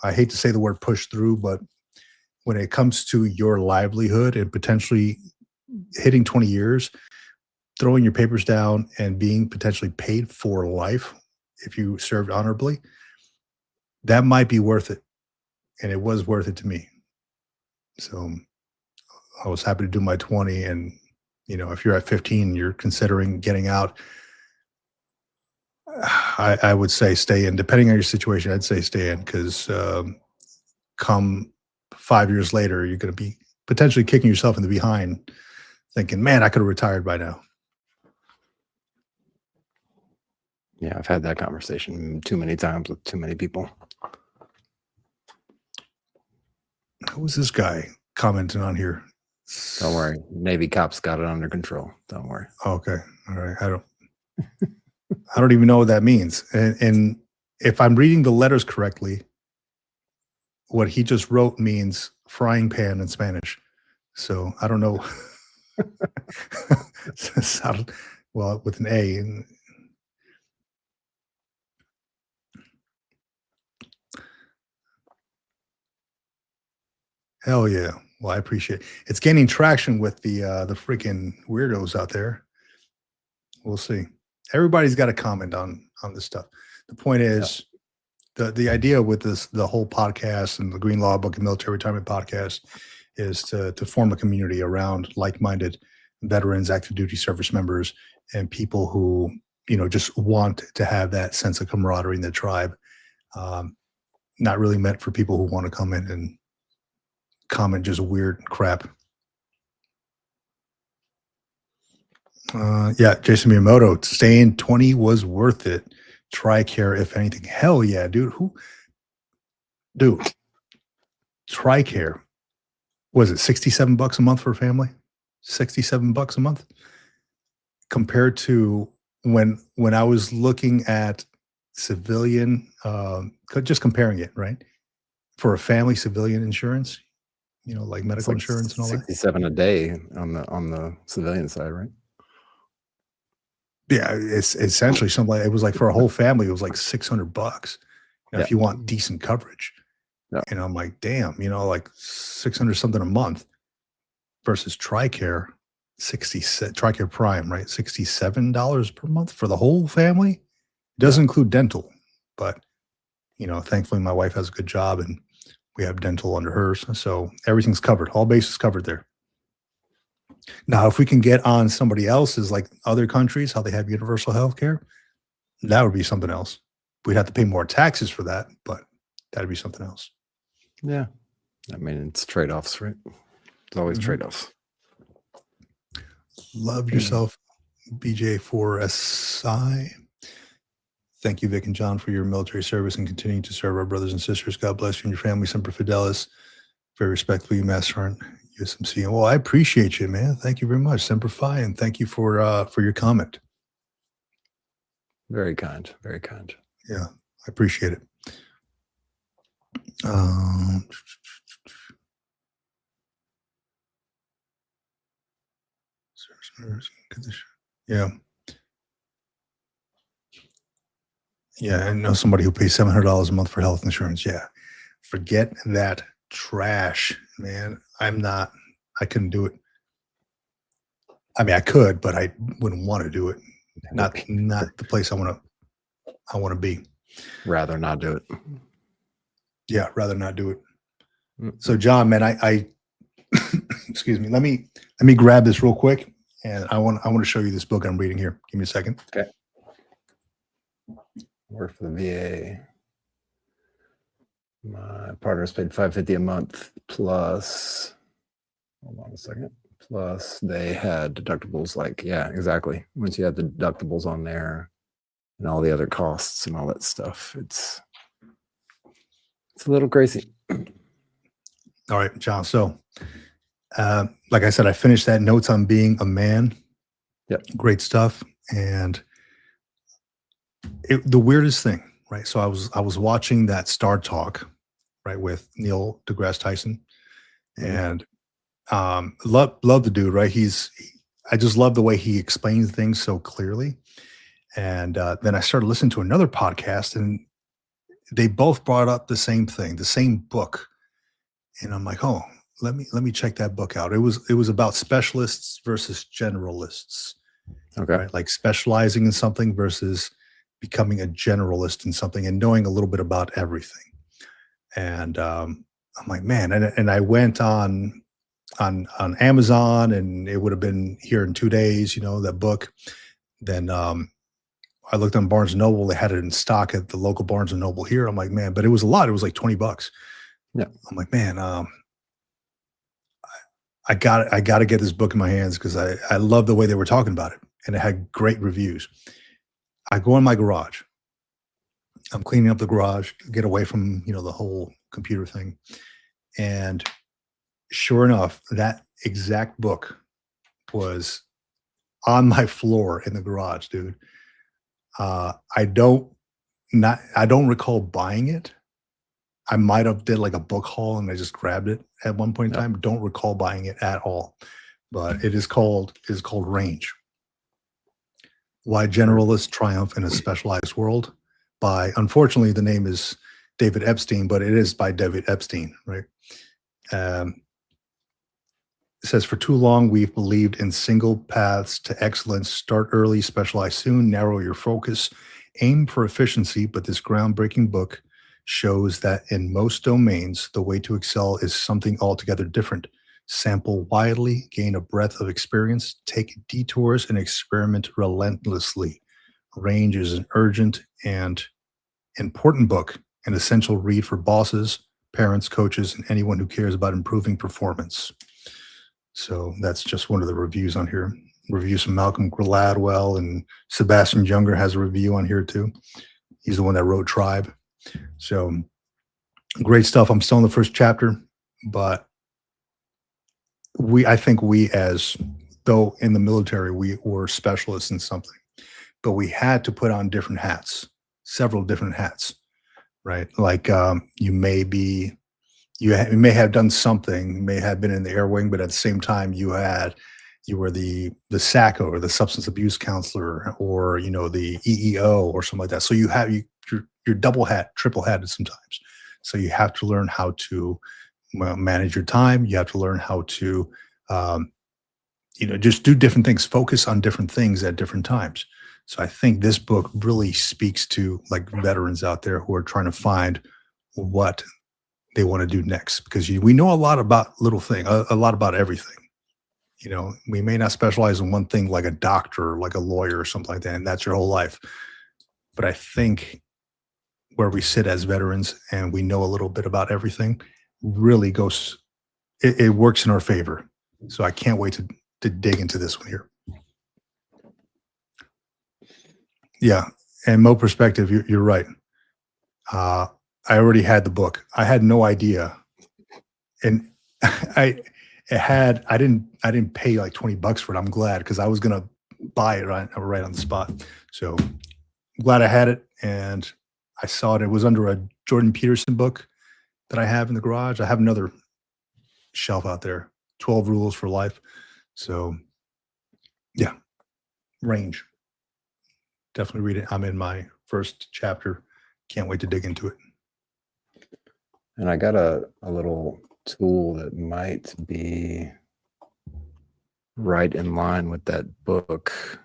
I hate to say the word push through, but when it comes to your livelihood and potentially hitting 20 years, throwing your papers down and being potentially paid for life if you served honorably, that might be worth it. And it was worth it to me. So I was happy to do my 20. And, if you're at 15, you're considering getting out, I would say stay in. Depending on your situation, I'd say stay in because come 5 years later, you're going to be potentially kicking yourself in the behind thinking, man, I could have retired by now. Yeah, I've had that conversation too many times with too many people. Who was this guy commenting on here? Don't worry. Navy cops got it under control. Don't worry. Okay. All right. I don't even know what that means. And if I'm reading the letters correctly, what he just wrote means frying pan in Spanish. So I don't know. Well, with an A. Hell yeah. Well, I appreciate it. It's gaining traction with the freaking weirdos out there. We'll see. Everybody's got a comment on this stuff. The point is, the idea with the whole podcast and the Green Law Book and Military Retirement Podcast is to form a community around like-minded veterans, active duty service members, and people who just want to have that sense of camaraderie in the tribe. Not really meant for people who want to come in and comment just weird crap. Yeah, Jason Miyamoto, staying 20 was worth it. TRICARE, if anything. Hell yeah, dude. TRICARE. Was it $67 a month for a family? $67 a month? Compared to when I was looking at civilian, just comparing it, right? For a family civilian insurance, like medical insurance and all 67 a day on the civilian side, right? Yeah, it's essentially something. It was like for a whole family, it was like $600. If you want decent coverage, and I'm like, damn, like 600 something a month versus TRICARE, TRICARE Prime, right? $67 per month for the whole family. It doesn't include dental, but thankfully my wife has a good job and we have dental under hers, so everything's covered. All bases covered there. Now, if we can get on somebody else's, like other countries, how they have universal health care, that would be something else. We'd have to pay more taxes for that, but that'd be something else. Yeah. I mean, it's trade-offs, right? It's always trade-offs. Love yourself, BJ4SI. Thank you, Vic and John, for your military service and continuing to serve our brothers and sisters. God bless you and your family. Semper Fidelis. Very respectfully, Master Sergeant, USMC. Well, I appreciate you, man. Thank you very much. Semper Fi, and thank you for your comment. Very kind. Very kind. Yeah, I appreciate it. Yeah. Yeah, I know somebody who pays $700 a month for health insurance. Yeah. Forget that trash, man. I couldn't do it. I mean, I could, but I wouldn't want to do it. Not the place I want to be. Rather not do it. Yeah, rather not do it. So, John, man, I excuse me. Let me grab this real quick. And I want to show you this book I'm reading here. Give me a second. Okay. Work for the VA. My partner's paid $550 a month plus. Hold on a second. Plus, they had deductibles. Like, yeah, exactly. Once you have the deductibles on there and all the other costs and all that stuff, it's a little crazy. All right, John. So, like I said, I finished that Notes on Being a Man. Yep. Great stuff. And the weirdest thing, right? So I was watching that Star Talk, right, with Neil deGrasse Tyson, and love the dude, right? I just love the way he explains things so clearly. And then I started listening to another podcast, and they both brought up the same thing, the same book. And I'm like, oh, let me check that book out. It was about specialists versus generalists. Okay. Right? Like specializing in something versus becoming a generalist in something and knowing a little bit about everything. And I'm like, man, and I went on Amazon, and it would have been here in 2 days, that book. Then I looked on Barnes and Noble. They had it in stock at the local Barnes and Noble here. I'm like, man, but it was a lot. It was like $20. Yeah. I'm like, man, I got to get this book in my hands because I love the way they were talking about it, and it had great reviews. I go in my garage. I'm cleaning up the garage, get away from, the whole computer thing. And sure enough, that exact book was on my floor in the garage, dude. I don't recall buying it. I might have did like a book haul and I just grabbed it at one point in time. Don't recall buying it at all. But it is called Range. Why Generalists Triumph in a Specialized World, by, unfortunately, the name is David Epstein, but it is by David Epstein, right? It says, for too long, we've believed in single paths to excellence. Start early, specialize soon, narrow your focus, aim for efficiency. But this groundbreaking book shows that in most domains, the way to excel is something altogether different. Sample widely, gain a breadth of experience, take detours, and experiment relentlessly. Range is an urgent and important book, an essential read for bosses, parents, coaches, and anyone who cares about improving performance. So that's just one of the reviews on here. Reviews from Malcolm Gladwell, and Sebastian Junger has a review on here too. He's the one that wrote Tribe. So great stuff. I'm still in the first chapter, but I think we, as though in the military, we were specialists in something, but we had to put on different hats, several different hats, right? Like you may have done something, you may have been in the air wing, but at the same time you were the SACO, or the substance abuse counselor, or the EEO or something like that. So you're double hat, triple hatted sometimes. So you have to learn how to manage your time. You have to learn how to just do different things, focus on different things at different times. So I think this book really speaks to like veterans out there who are trying to find what they want to do next, because we know a lot about little things, a lot about everything. We may not specialize in one thing, like a doctor, like a lawyer or something like that, and that's your whole life. But I think where we sit as veterans and we know a little bit about everything really goes, it works in our favor. So I can't wait to dig into this one here. Yeah. And Mo Perspective, you're right. I already had the book. I had no idea. And I didn't pay like $20 for it. I'm glad, because I was going to buy it right on the spot. So I'm glad I had it. And I saw it. It was under a Jordan Peterson book that I have in the garage. I have another shelf out there, 12 Rules for Life. So yeah, Range. Definitely read it. I'm in my first chapter. Can't wait to dig into it. And I got a little tool that might be right in line with that book.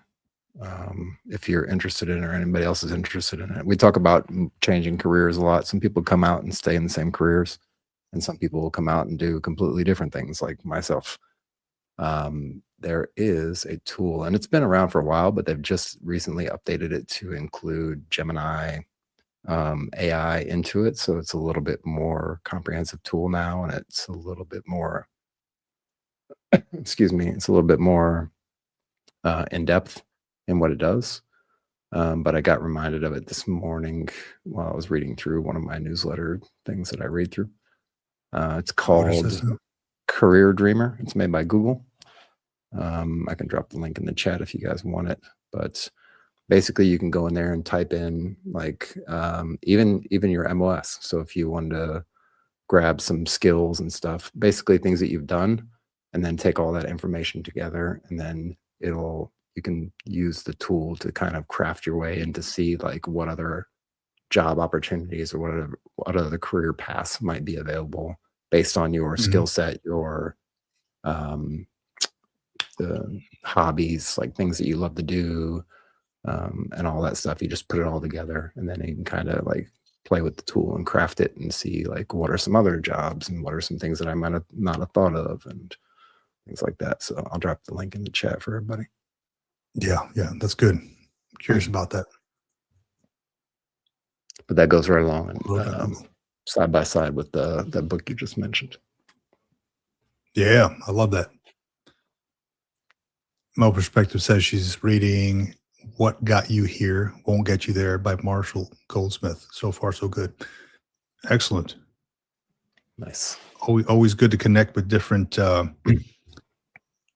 If you're interested in it, or anybody else is interested in it. We talk about changing careers a lot. Some people come out and stay in the same careers, and some people will come out and do completely different things, like myself. there is a tool, and it's been around for a while, but they've just recently updated it to include Gemini AI into it. So it's a little bit more comprehensive tool now, and it's a little bit more, excuse me, it's a little bit more in depth in what it does. But I got reminded of it this morning while I was reading through one of my newsletter things that I read through. It's What is called this? Career Dreamer. It's made by Google. I can drop the link in the chat if you guys want it. But basically, you can go in there and type in like even your MOS. So if you want to grab some skills and stuff, basically things that you've done, and then take all that information together, and then you can use the tool to kind of craft your way and to see like what other job opportunities or what other career paths might be available based on your skill set, your the hobbies, like things that you love to do, and all that stuff. You just put it all together, and then you can kind of like play with the tool and craft it and see like what are some other jobs and what are some things that I might not have thought of and things like that. So I'll drop the link in the chat for everybody. Yeah, that's good. Curious about that. But that goes right along and side by side with that book you just mentioned. Yeah, I love that. Mo Perspective says she's reading What Got You Here Won't Get You There by Marshall Goldsmith. So far, so good. Excellent. Nice. Always good to connect with different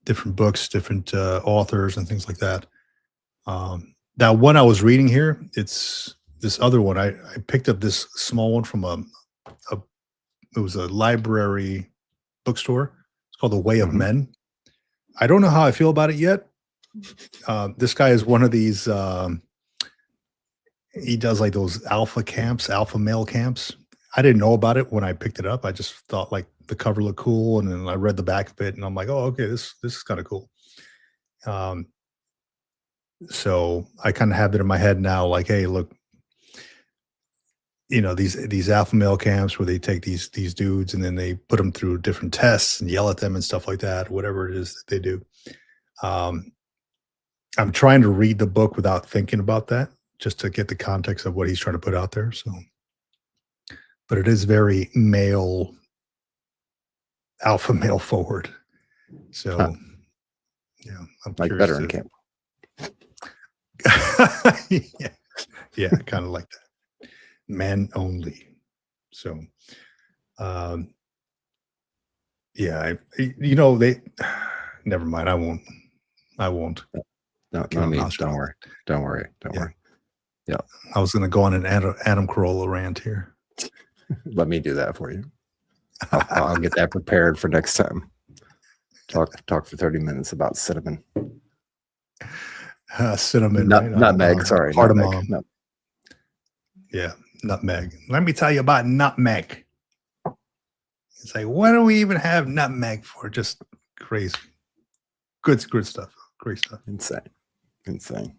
different books, different authors and things like that. That one I was reading here, it's this other one. I picked up this small one from it was a library bookstore. It's called The Way of Men. I don't know how I feel about it yet. This guy is one of these, he does like those alpha male camps. I didn't know about it when I picked it up. I just thought like the cover looked cool, and then I read the back of it, and I'm like, oh, okay, this is kind of cool. So I kind of have it in my head now, like, hey, look, you know, these alpha male camps where they take these dudes and then they put them through different tests and yell at them and stuff like that, whatever it is that they do. I'm trying to read the book without thinking about that, just to get the context of what he's trying to put out there. So, but it is very alpha male forward. So, yeah, I'm like veteran camp. yeah, kind of like that. Man only. So, yeah, they. Never mind. I won't. No, don't worry. Yeah, I was going to go on an Adam Carolla rant here. Let me do that for you. I'll get that prepared for next time. Talk for 30 minutes about cinnamon. Cinnamon. Nutmeg. Sorry, cardamom. No. Yeah, nutmeg. Let me tell you about nutmeg. It's like, what do we even have nutmeg for? Just crazy. Good stuff. Great stuff. Insane.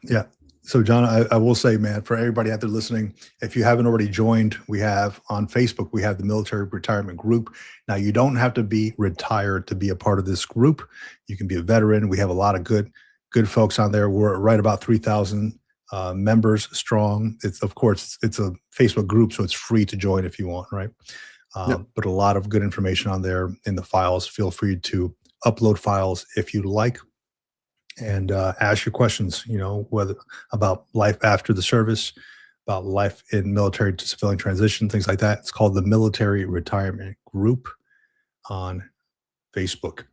Yeah. So, John, I will say, man, for everybody out there listening, if you haven't already joined, we have on Facebook, we have the Military Retirement Group. Now, you don't have to be retired to be a part of this group. You can be a veteran. We have a lot of good folks on there. We're right about 3,000 members strong. It's a Facebook group, so it's free to join if you want, right? Yep. But a lot of good information on there in the files. Feel free to upload files if you like, and ask your questions, whether about life after the service, about life in military to civilian transition, things like that. It's called the Military Retirement Group on Facebook.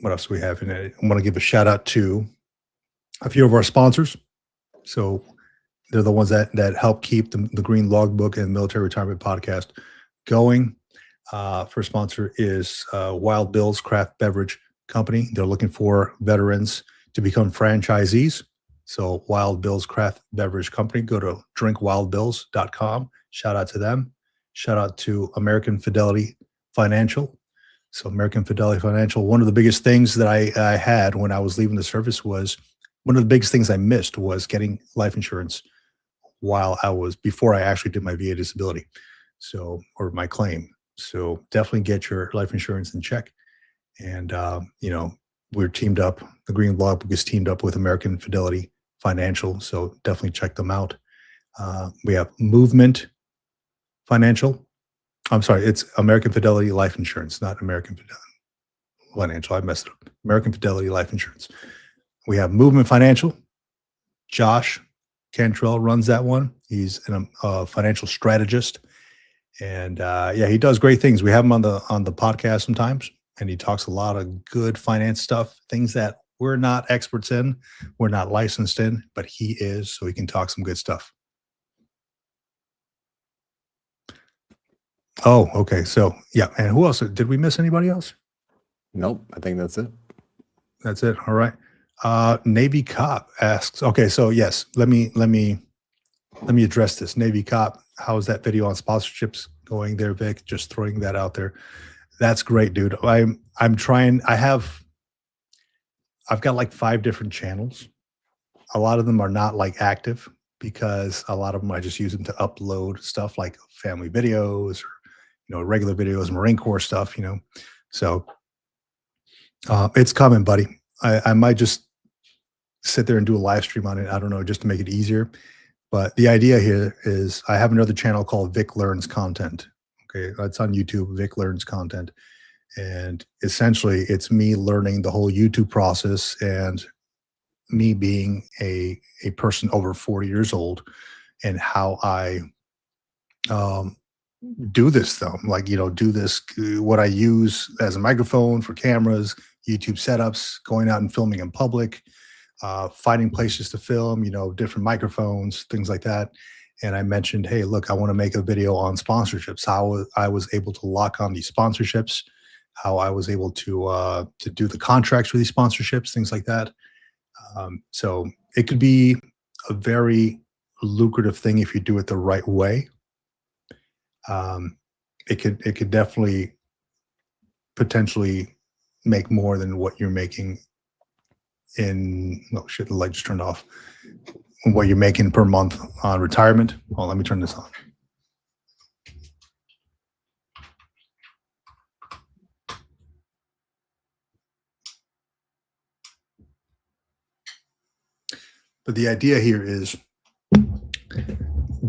What else do we have in it? I want to give a shout out to a few of our sponsors. So they're the ones that help keep the Green Logbook and Military Retirement Podcast going. First sponsor is Wild Bill's Craft Beverage Company. They're looking for veterans to become franchisees. So Wild Bill's Craft Beverage Company, go to drinkwildbills.com. Shout out to them. Shout out to American Fidelity Financial. So American Fidelity Financial, one of the biggest things that I had when I was leaving the service was, one of the biggest things I missed was getting life insurance before I actually did my VA disability. So, or my claim. So definitely get your life insurance in check. And, we're teamed up. The Green Blog Book is teamed up with American Fidelity Financial. So definitely check them out. We have Movement Financial. I'm sorry, it's American Fidelity Life Insurance, not American Fidelity Financial. I messed it up. American Fidelity Life Insurance. We have Movement Financial. Josh Cantrell runs that one. He's a financial strategist, and he does great things. We have him on the podcast sometimes, and he talks a lot of good finance stuff, things that we're not experts in, we're not licensed in, but he is, so he can talk some good stuff. Oh, okay. So yeah, and who else? Did we miss anybody else? Nope, I think that's it. That's it. All right. Navy Cop asks. Okay, so yes, let me address this. Navy Cop, how's that video on sponsorships going there, Vic? Just throwing that out there. That's great, dude. I'm trying. I've got like 5 different channels. A lot of them are not like active because a lot of them I just use them to upload stuff like family videos or regular videos, Marine Corps stuff. So it's coming, buddy. I might just sit there and do a live stream on it. I don't know, just to make it easier. But the idea here is I have another channel called Vic Learns Content. Okay, it's on YouTube, Vic Learns Content. And essentially, it's me learning the whole YouTube process and me being a person over 40 years old and how I do this though. Like, do this, what I use as a microphone for cameras, YouTube setups, going out and filming in public, finding places to film, different microphones, things like that. And I mentioned, hey, look, I want to make a video on sponsorships, how I was able to lock on these sponsorships, how I was able to do the contracts for these sponsorships, things like that. So it could be a very lucrative thing if you do it the right way. It could definitely potentially make more than what you're making in, oh shit, the light just turned off. What you're making per month on retirement. Oh, let me turn this on. But the idea here is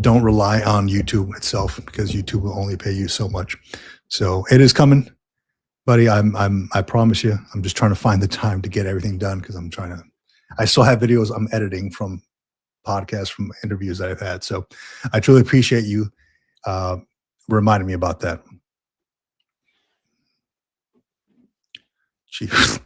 don't rely on YouTube itself because YouTube will only pay you so much. So it is coming, buddy. I promise you, I'm just trying to find the time to get everything done because I still have videos I'm editing from podcasts, from interviews that I've had. So I truly appreciate you reminding me about that. Chief.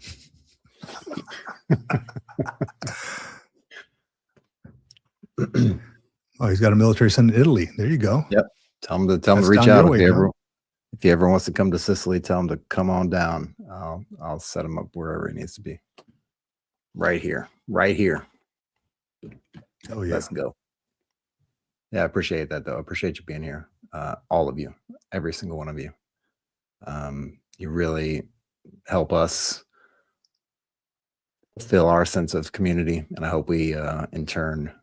Oh, he's got a military son in Italy. There you go. Yep. Tell him to reach out if he ever wants to come to Sicily. Tell him to come on down. I'll set him up wherever he needs to be. Right here. Oh yeah. Let's go. Yeah, I appreciate that though. I appreciate you being here. All of you, every single one of you. You really help us feel our sense of community, and I hope we in turn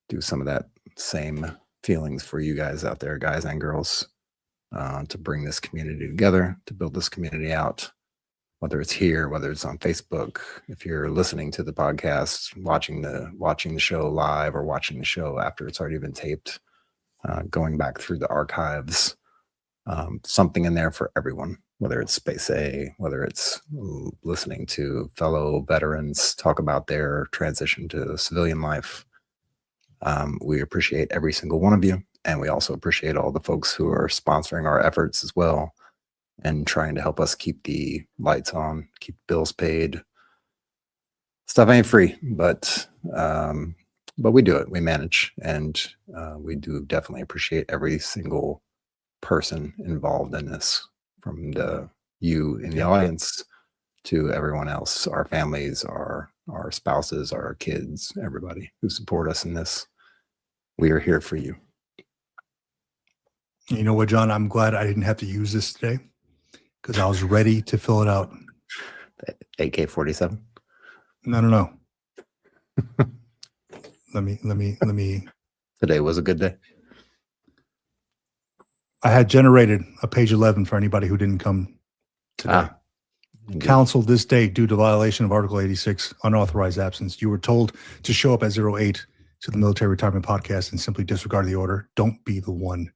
do some of that same feelings for you guys out there, guys and girls, to bring this community together, to build this community out, whether it's here, whether it's on Facebook, if you're listening to the podcast, watching the show live, or watching the show after it's already been taped, going back through the archives, something in there for everyone, whether it's Space A, whether it's listening to fellow veterans talk about their transition to civilian life. We appreciate every single one of you. And we also appreciate all the folks who are sponsoring our efforts as well and trying to help us keep the lights on, keep bills paid. Stuff ain't free, but we do it. We manage, and we do definitely appreciate every single person involved in this, from you in the audience to everyone else, our families, our spouses, our kids, everybody who support us in this. We are here for you. You know what, John? I'm glad I didn't have to use this today because I was ready to fill it out. AK-47? No. Let me. Today was a good day. I had generated a page 11 for anybody who didn't come today. counseled this date due to violation of Article 86, unauthorized absence. You were told to show up at 08 to the Military Retirement Podcast and simply disregard the order. Don't be the one.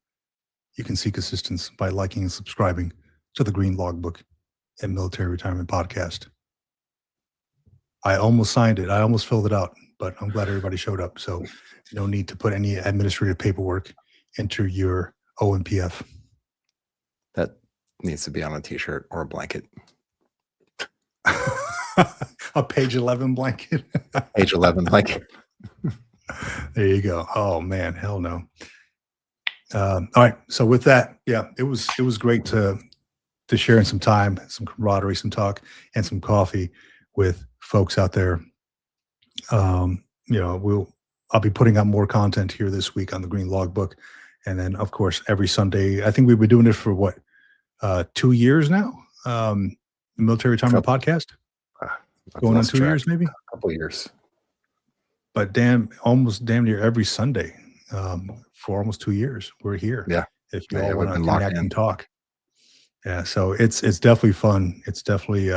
You can seek assistance by liking and subscribing to the Green Logbook and Military Retirement Podcast. I almost signed it. I almost filled it out, but I'm glad everybody showed up. So no need to put any administrative paperwork into your OMPF. That needs to be on a t-shirt or a blanket. A page 11 blanket. Page 11 blanket. There you go. Oh man, hell no. All right. So with that, yeah, it was great to share in some time, some camaraderie, some talk, and some coffee with folks out there. You know, I'll be putting out more content here this week on the Green Logbook, and then of course every Sunday. I think we've been doing it for what 2 years now. The Military Retirement Podcast. Going on 2 years, maybe? A couple years. But almost damn near every Sunday for almost 2 years. We're here. Yeah. If you all want to connect and talk. Yeah. So it's definitely fun. It's definitely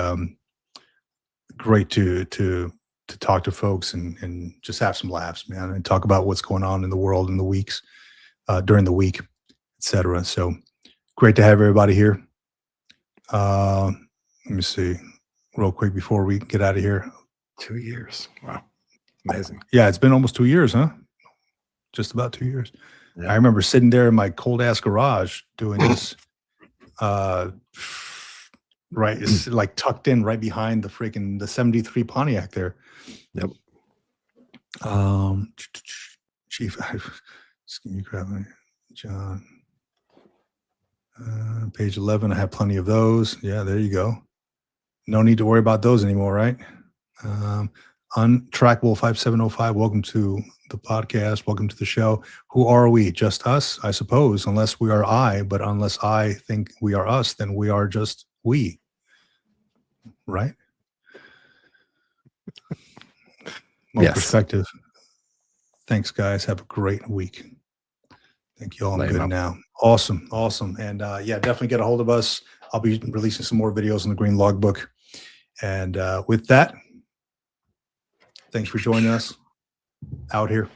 great to talk to folks and just have some laughs, man, and talk about what's going on in the world in the weeks, during the week, etc. So great to have everybody here. Let me see real quick before we get out of here. 2 years. Wow. Amazing. Yeah, it's been almost 2 years, huh? Just about 2 years. Yeah. I remember sitting there in my cold ass garage doing this. Right, it's like tucked in right behind the 73 Pontiac there. Yep. Chief, skinny crap, John. Page 11. I have plenty of those. Yeah, there you go. No need to worry about those anymore, right? Untrackable 5705. Welcome to the podcast. Welcome to the show. Who are we? Just us, I suppose, unless we are I. But unless I think we are us, then we are just we. Right? More yes. Perspective. Thanks, guys. Have a great week. Thank you all. I'm good now. Awesome. And yeah, definitely get a hold of us. I'll be releasing some more videos on the Green Logbook. And with that, thanks for joining us out here.